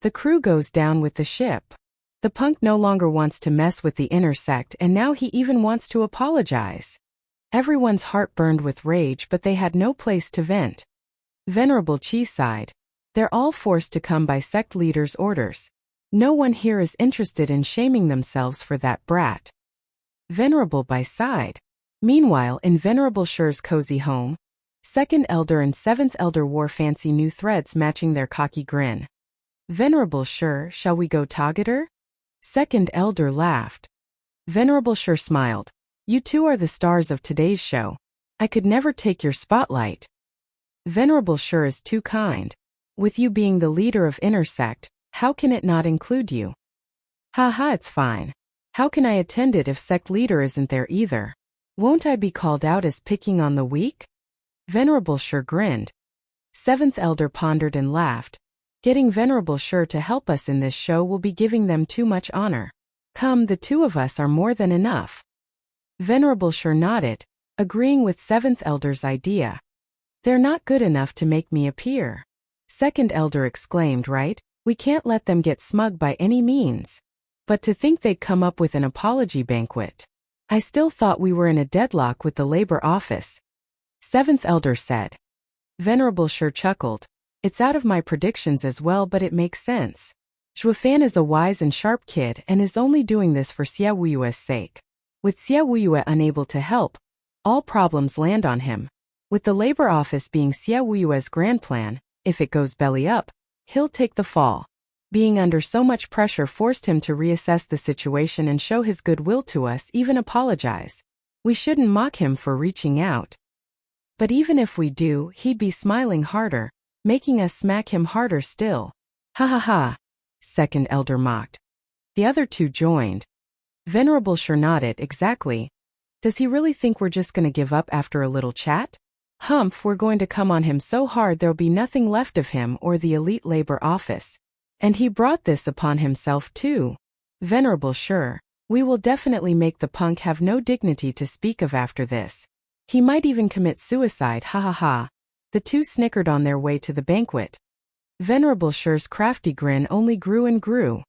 The crew goes down with the ship. The punk no longer wants to mess with the inner sect and now he even wants to apologize. Everyone's heart burned with rage, but they had no place to vent. Venerable Qi sighed. They're all forced to come by sect leader's orders. No one here is interested in shaming themselves for that brat. Venerable Bai sighed. Meanwhile, in Venerable Shi's cozy home, Second Elder and Seventh Elder wore fancy new threads matching their cocky grin. Venerable Shi, shall we go together? Second Elder laughed. Venerable Shi smiled. You two are the stars of today's show. I could never take your spotlight. Venerable Shi is too kind. With you being the leader of inner sect, how can it not include you? Haha, it's fine. How can I attend it if sect leader isn't there either? Won't I be called out as picking on the weak? Venerable Shi grinned. Seventh Elder pondered and laughed. Getting Venerable Shi to help us in this show will be giving them too much honor. Come, the two of us are more than enough. Venerable Shi nodded, agreeing with Seventh Elder's idea. They're not good enough to make me appear. Second Elder exclaimed, right? We can't let them get smug by any means. But to think they'd come up with an apology banquet. I still thought we were in a deadlock with the labor office. Seventh Elder said. Venerable Shi chuckled. It's out of my predictions as well, but it makes sense. Zhuofan is a wise and sharp kid and is only doing this for Xia Wuyue's sake. With Xia Wuyue unable to help, all problems land on him. With the labor office being Xia Wuyue's grand plan, if it goes belly up, he'll take the fall. Being under so much pressure forced him to reassess the situation and show his goodwill to us, even apologize. We shouldn't mock him for reaching out. But even if we do, he'd be smiling harder, making us smack him harder still. Ha ha ha. Second Elder mocked. The other two joined. Venerable Shi nodded. Exactly. Does he really think we're just gonna give up after a little chat? Humph, we're going to come on him so hard there'll be nothing left of him or the elite labor office. And he brought this upon himself too. Venerable Shi, we will definitely make the punk have no dignity to speak of after this. He might even commit suicide, ha ha ha. The two snickered on their way to the banquet. Venerable Shi's crafty grin only grew and grew.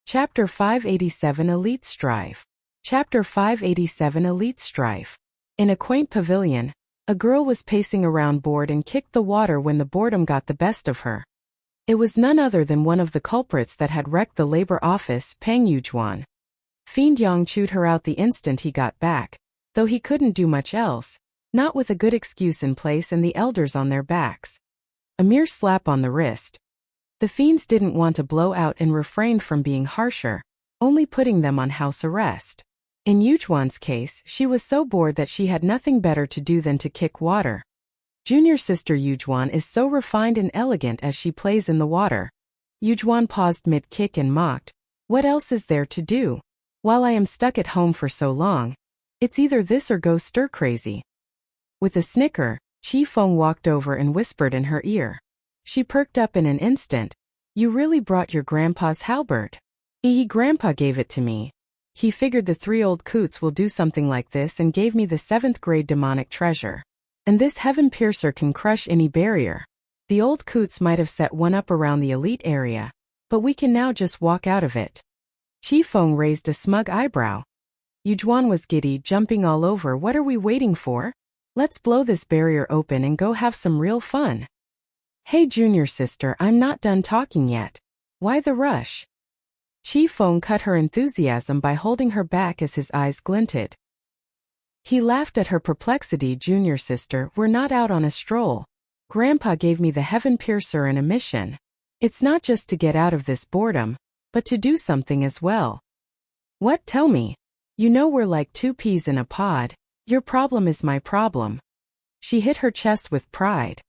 Chapter 587 Elite Strife. Chapter 587 Elite Strife. In a quaint pavilion, a girl was pacing around bored and kicked the water when the boredom got the best of her. It was none other than one of the culprits that had wrecked the labor office, Peng Yujuan. Fiend Yang chewed her out the instant he got back, though he couldn't do much else, not with a good excuse in place and the elders on their backs. A mere slap on the wrist. The fiends didn't want to blow out and refrained from being harsher, only putting them on house arrest. In Yujuan's case, she was so bored that she had nothing better to do than to kick water. Junior sister Yujuan is so refined and elegant as she plays in the water. Yujuan paused mid-kick and mocked, what else is there to do? While I am stuck at home for so long, it's either this or go stir-crazy. With a snicker, Qi Feng walked over and whispered in her ear. She perked up in an instant, You really brought your grandpa's halberd. Grandpa gave it to me. He figured the 3 old coots will do something like this and gave me the 7th grade demonic treasure. And this heaven piercer can crush any barrier. The old coots might have set one up around the elite area, but we can now just walk out of it. Qifeng raised a smug eyebrow. Yujuan was giddy, jumping all over. What are we waiting for? Let's blow this barrier open and go have some real fun. Hey junior sister, I'm not done talking yet. Why the rush? Qifeng cut her enthusiasm by holding her back as his eyes glinted. He laughed at her perplexity. Junior sister, we're not out on a stroll. Grandpa gave me the heaven piercer and a mission. It's not just to get out of this boredom, but to do something as well. What? Tell me. You know we're like 2 peas in a pod. Your problem is my problem. She hit her chest with pride.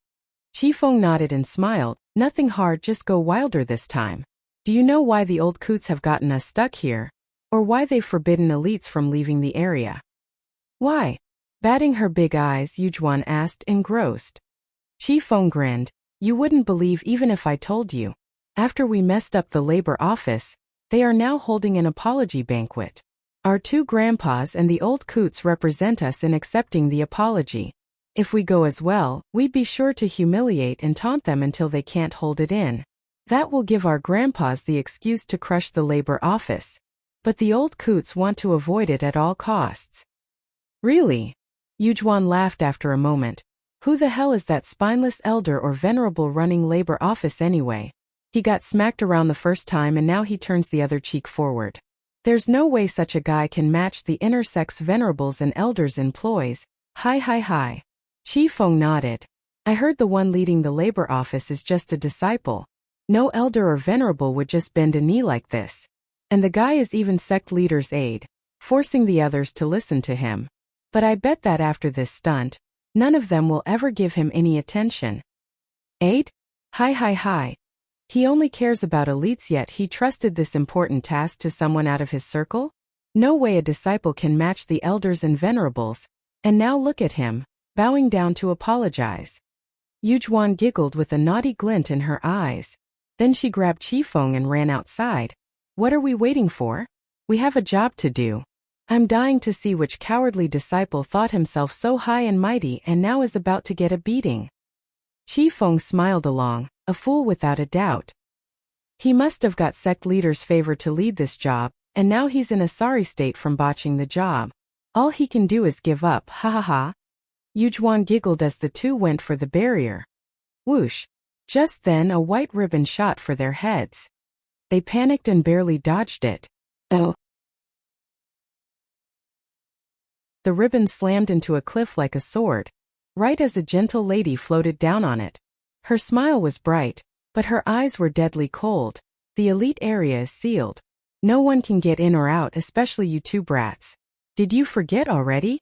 Qifeng nodded and smiled. Nothing hard, just go wilder this time. Do you know why the old coots have gotten us stuck here? Or why they've forbidden elites from leaving the area? Why? Batting her big eyes, Yujuan asked, engrossed. Qifeng grinned. You wouldn't believe even if I told you. After we messed up the labor office, they are now holding an apology banquet. Our 2 grandpas and the old coots represent us in accepting the apology. If we go as well, we'd be sure to humiliate and taunt them until they can't hold it in. That will give our grandpas the excuse to crush the labor office. But the old coots want to avoid it at all costs. Really? Yujuan laughed after a moment. Who the hell is that spineless elder or venerable running labor office anyway? He got smacked around the first time and now he turns the other cheek forward. There's no way such a guy can match the intersex venerables and elders employs. Hi. Qifeng nodded. I heard the one leading the labor office is just a disciple. No elder or venerable would just bend a knee like this. And the guy is even sect leader's aide, forcing the others to listen to him. But I bet that after this stunt, none of them will ever give him any attention. Aide? Hi. He only cares about elites, yet he trusted this important task to someone out of his circle? No way a disciple can match the elders and venerables. And now look at him, bowing down to apologize. Yujuan giggled with a naughty glint in her eyes. Then she grabbed Qifeng and ran outside. What are we waiting for? We have a job to do. I'm dying to see which cowardly disciple thought himself so high and mighty and now is about to get a beating. Qifeng smiled along, a fool without a doubt. He must have got sect leader's favor to lead this job, and now he's in a sorry state from botching the job. All he can do is give up, ha. Yujuan giggled as the 2 went for the barrier. Whoosh! Just then a white ribbon shot for their heads. They panicked and barely dodged it. Oh! The ribbon slammed into a cliff like a sword, right as a gentle lady floated down on it. Her smile was bright, but her eyes were deadly cold. The elite area is sealed. No one can get in or out, especially you 2 brats. Did you forget already?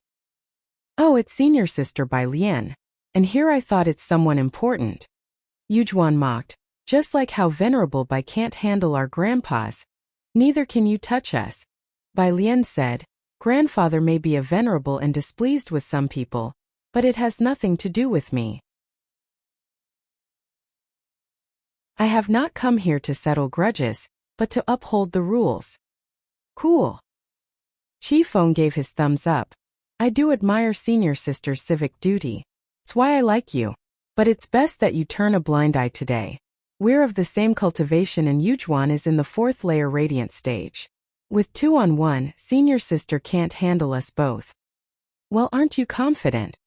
Oh, it's senior sister Bai Lian. And here I thought it's someone important. Yujuan mocked. Just like how venerable Bai can't handle our grandpas. Neither can you touch us. Bai Lian said, grandfather may be a venerable and displeased with some people, but it has nothing to do with me. I have not come here to settle grudges, but to uphold the rules. Cool. Qifeng gave his thumbs up. I do admire senior sister's civic duty. It's why I like you. But it's best that you turn a blind eye today. We're of the same cultivation and Yujuan is in the 4th layer radiant stage. With 2-on-1, senior sister can't handle us both. Well, aren't you confident?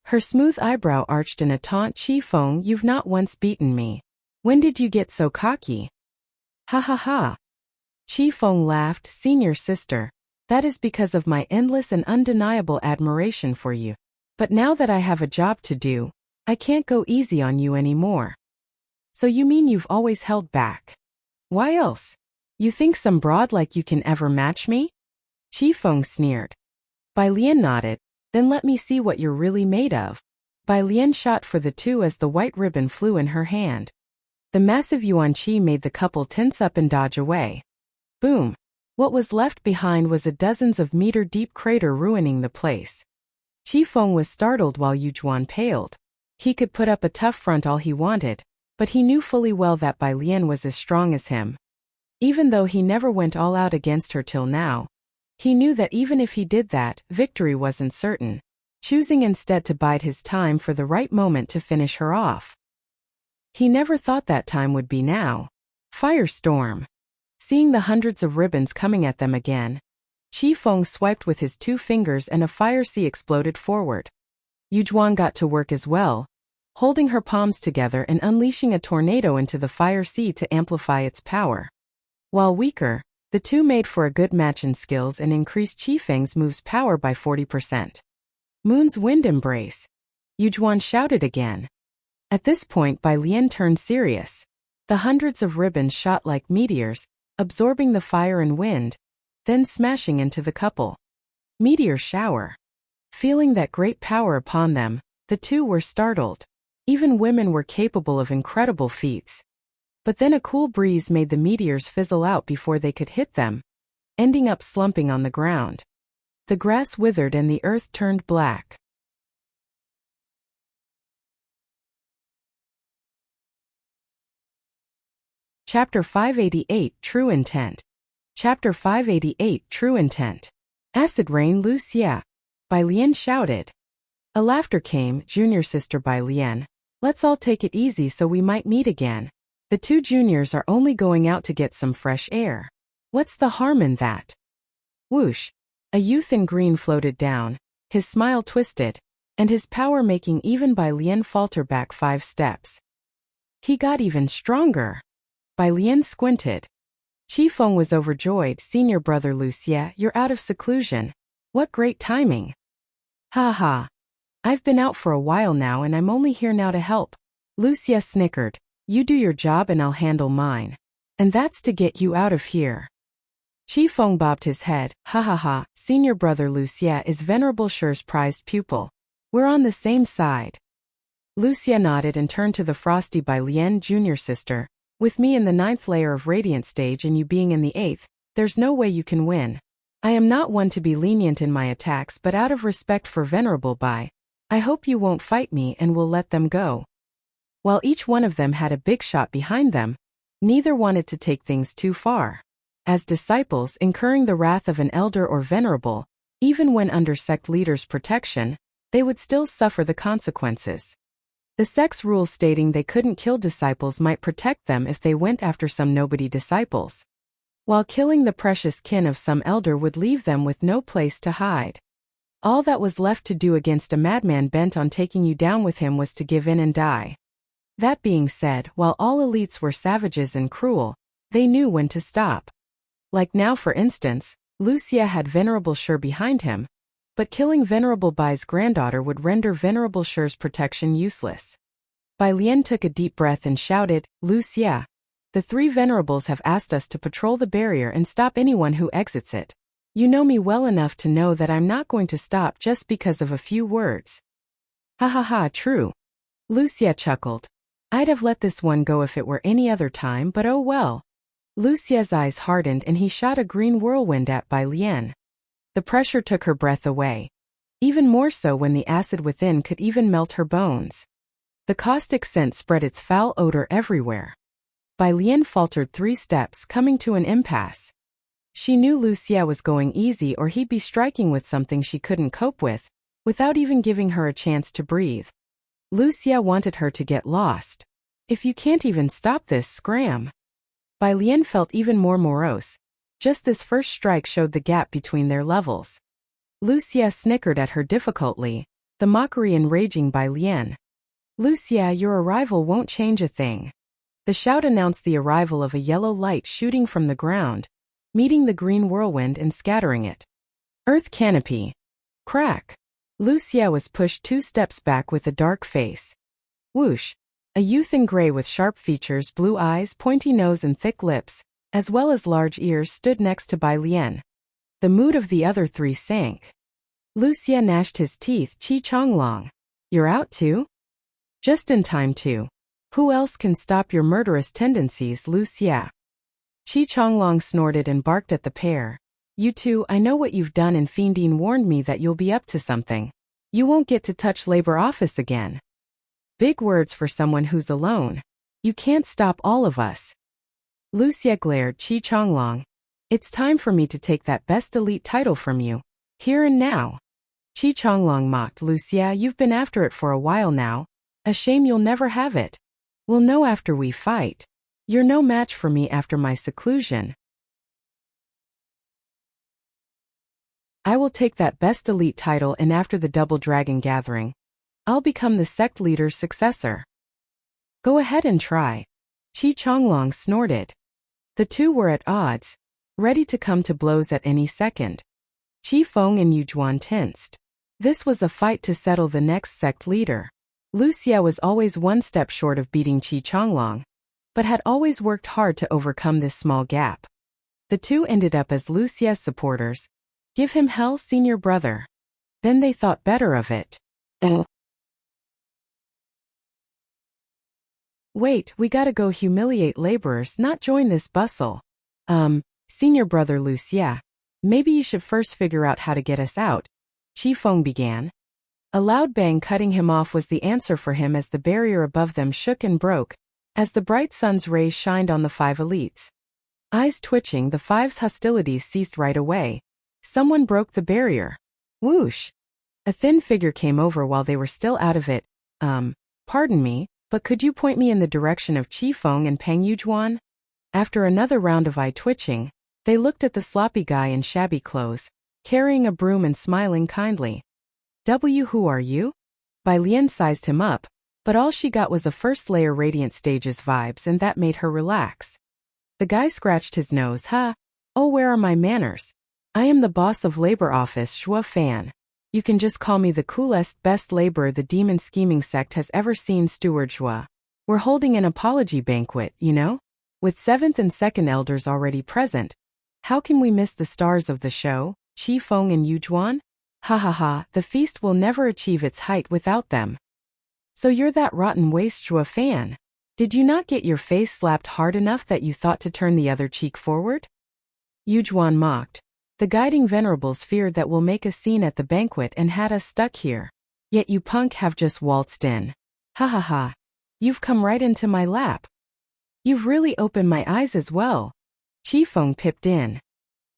Her smooth eyebrow arched in a taunt. Qifeng, you've not once beaten me. When did you get so cocky? Ha. Qifeng laughed. Senior sister, that is because of my endless and undeniable admiration for you. But now that I have a job to do, I can't go easy on you anymore. So you mean you've always held back? Why else? You think some broad like you can ever match me? Qifeng sneered. Bai Lian nodded. Then let me see what you're really made of. Bai Lian shot for the 2 as the white ribbon flew in her hand. The massive yuan qi made the couple tense up and dodge away. Boom. What was left behind was a dozens of meter-deep crater ruining the place. Qifeng was startled while Yujuan paled. He could put up a tough front all he wanted, But he knew fully well that Bai Lian was as strong as him. Even though he never went all out against her till now, he knew that even if he did that, victory wasn't certain, choosing instead to bide his time for the right moment to finish her off. He never thought that time would be now. Firestorm. Seeing the hundreds of ribbons coming at them again, Qi Feng swiped with his 2 fingers and a fire sea exploded forward. Yu Zhuan got to work as well, holding her palms together and unleashing a tornado into the fire sea to amplify its power. While weaker, the two made for a good match in skills and increased Qi Feng's move's power by 40%. Moon's wind embrace. Yu Zhuan shouted again. At this point Bai Lian turned serious. The hundreds of ribbons shot like meteors, absorbing the fire and wind, then smashing into the couple. Meteor shower. Feeling that great power upon them, the two were startled. Even women were capable of incredible feats. But then a cool breeze made the meteors fizzle out before they could hit them, ending up slumping on the ground. The grass withered and the earth turned black. Chapter 588 True Intent. Chapter 588 True Intent. Acid rain Wuxia. Bai Lian shouted. A laughter came. Junior sister Bai Lian, let's all take it easy so we might meet again. The 2 juniors are only going out to get some fresh air. What's the harm in that? Whoosh. A youth in green floated down, his smile twisted, and his power making even Bai Lian falter back 5 steps. He got even stronger. Bai Lian squinted. Qi Feng was overjoyed. Senior brother Wuxia, you're out of seclusion. What great timing. Ha ha. I've been out for a while now and I'm only here now to help. Wuxia snickered. You do your job and I'll handle mine. And that's to get you out of here. Qi Feng bobbed his head. Ha ha ha, senior brother Wuxia is Venerable Shi's prized pupil. We're on the same side. Wuxia nodded and turned to the frosty Bai Lian junior sister. With me in the 9th layer of Radiant stage and you being in the 8th, there's no way you can win. I am not one to be lenient in my attacks, but out of respect for Venerable Bai, I hope you won't fight me and will let them go. While each one of them had a big shot behind them, neither wanted to take things too far. As disciples incurring the wrath of an elder or venerable, even when under sect leader's protection, they would still suffer the consequences. The sect's rules stating they couldn't kill disciples might protect them if they went after some nobody disciples, while killing the precious kin of some elder would leave them with no place to hide. All that was left to do against a madman bent on taking you down with him was to give in and die. That being said, while all elites were savages and cruel, they knew when to stop. Like now for instance, Wuxia had Venerable Shi behind him, but killing Venerable Bai's granddaughter would render Venerable Shi's protection useless. Bai Lian took a deep breath and shouted, Wuxia, the 3 venerables have asked us to patrol the barrier and stop anyone who exits it. You know me well enough to know that I'm not going to stop just because of a few words. Ha ha ha, true. Wuxia chuckled. I'd have let this one go if it were any other time, but oh well. Wuxia's eyes hardened and he shot a green whirlwind at Bai Lian. The pressure took her breath away. Even more so when the acid within could even melt her bones. The caustic scent spread its foul odor everywhere. Bai Lian faltered 3 steps, coming to an impasse. She knew Wuxia was going easy or he'd be striking with something she couldn't cope with, without even giving her a chance to breathe. Wuxia wanted her to get lost. If you can't even stop this, scram. Bai Lian felt even more morose. Just this first strike showed the gap between their levels. Wuxia snickered at her difficultly, the mockery enraging Bai Lian. Wuxia, your arrival won't change a thing. The shout announced the arrival of a yellow light shooting from the ground, meeting the green whirlwind and scattering it. Earth canopy. Crack. Wuxia was pushed 2 steps back with a dark face. Whoosh. A youth in gray with sharp features, blue eyes, pointy nose and thick lips, as well as large ears stood next to Bai Lian. The mood of the other 3 sank. Wuxia gnashed his teeth. Qi Changlong. You're out too? Just in time too. Who else can stop your murderous tendencies, Wuxia? Qi Changlong snorted and barked at the pair. You two, I know what you've done and Fiendine warned me that you'll be up to something. You won't get to touch labor office again. Big words for someone who's alone. You can't stop all of us. Wuxia glared Qi Changlong. It's time for me to take that best elite title from you. Here and now. Qi Changlong mocked. Wuxia, you've been after it for a while now. A shame you'll never have it. We'll know after we fight. You're no match for me after my seclusion. I will take that best elite title, and after the Double Dragon Gathering, I'll become the sect leader's successor. Go ahead and try. Qi Changlong snorted. The two were at odds, ready to come to blows at any second. Qi Feng and Yu Juan tensed. This was a fight to settle the next sect leader. Wuxia was always one step short of beating Qi Changlong, but had always worked hard to overcome this small gap. The two ended up as Wuxia's supporters. Give him hell, senior brother. Then they thought better of it. Wait, we gotta go humiliate laborers, not join this bustle. Senior brother Wuxia, maybe you should first figure out how to get us out, Qi Feng began. A loud bang cutting him off was the answer for him as the barrier above them shook and broke, as the bright sun's rays shined on the five elites. Eyes twitching, the five's hostilities ceased right away. Someone broke the barrier. Whoosh! A thin figure came over while they were still out of it. Pardon me, but could you point me in the direction of Qi Feng and Peng Yujuan? After another round of eye twitching, they looked at the sloppy guy in shabby clothes, carrying a broom and smiling kindly. Who are you? Bai Lian sized him up, but all she got was a first-layer Radiant Stages vibes, and that made her relax. The guy scratched his nose. Oh, where are my manners? I am the boss of labor office, Shua Fan. You can just call me the coolest, best laborer the demon scheming sect has ever seen, Steward Shua. We're holding an apology banquet, you know? With 7th and 2nd elders already present. How can we miss the stars of the show, Qi Feng and Yu Juan? Ha, the feast will never achieve its height without them. So you're that rotten waste Shua Fan. Did you not get your face slapped hard enough that you thought to turn the other cheek forward? Yu Juan mocked. The guiding venerables feared that we'll make a scene at the banquet and had us stuck here. Yet you punk have just waltzed in. Ha. You've come right into my lap. You've really opened my eyes as well. Qi Feng pipped in.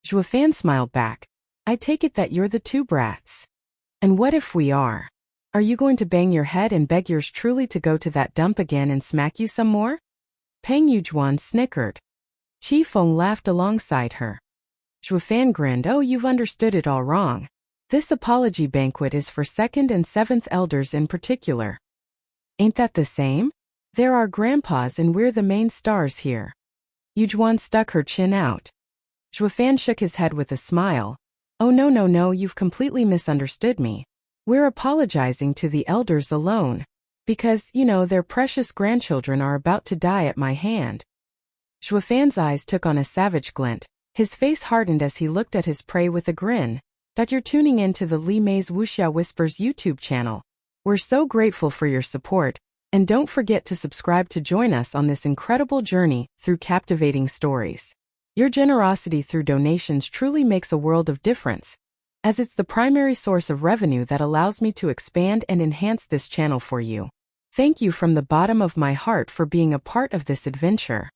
Zhua Fan smiled back. I take it that you're the two brats. And what if we are? Are you going to bang your head and beg yours truly to go to that dump again and smack you some more? Peng Yujuan snickered. Qi Feng laughed alongside her. Zhua Fan grinned. Oh, you've understood it all wrong. This apology banquet is for 2nd and 7th elders in particular. Ain't that the same? They're our grandpas and we're the main stars here. Yujuan stuck her chin out. Zhua Fan shook his head with a smile. Oh no, you've completely misunderstood me. We're apologizing to the elders alone. Because, their precious grandchildren are about to die at my hand. Zhua Fan's eyes took on a savage glint. His face hardened as he looked at his prey with a grin. You're tuning in to the Li Mei's Wuxia Whispers YouTube channel. We're so grateful for your support, and don't forget to subscribe to join us on this incredible journey through captivating stories. Your generosity through donations truly makes a world of difference, as it's the primary source of revenue that allows me to expand and enhance this channel for you. Thank you from the bottom of my heart for being a part of this adventure.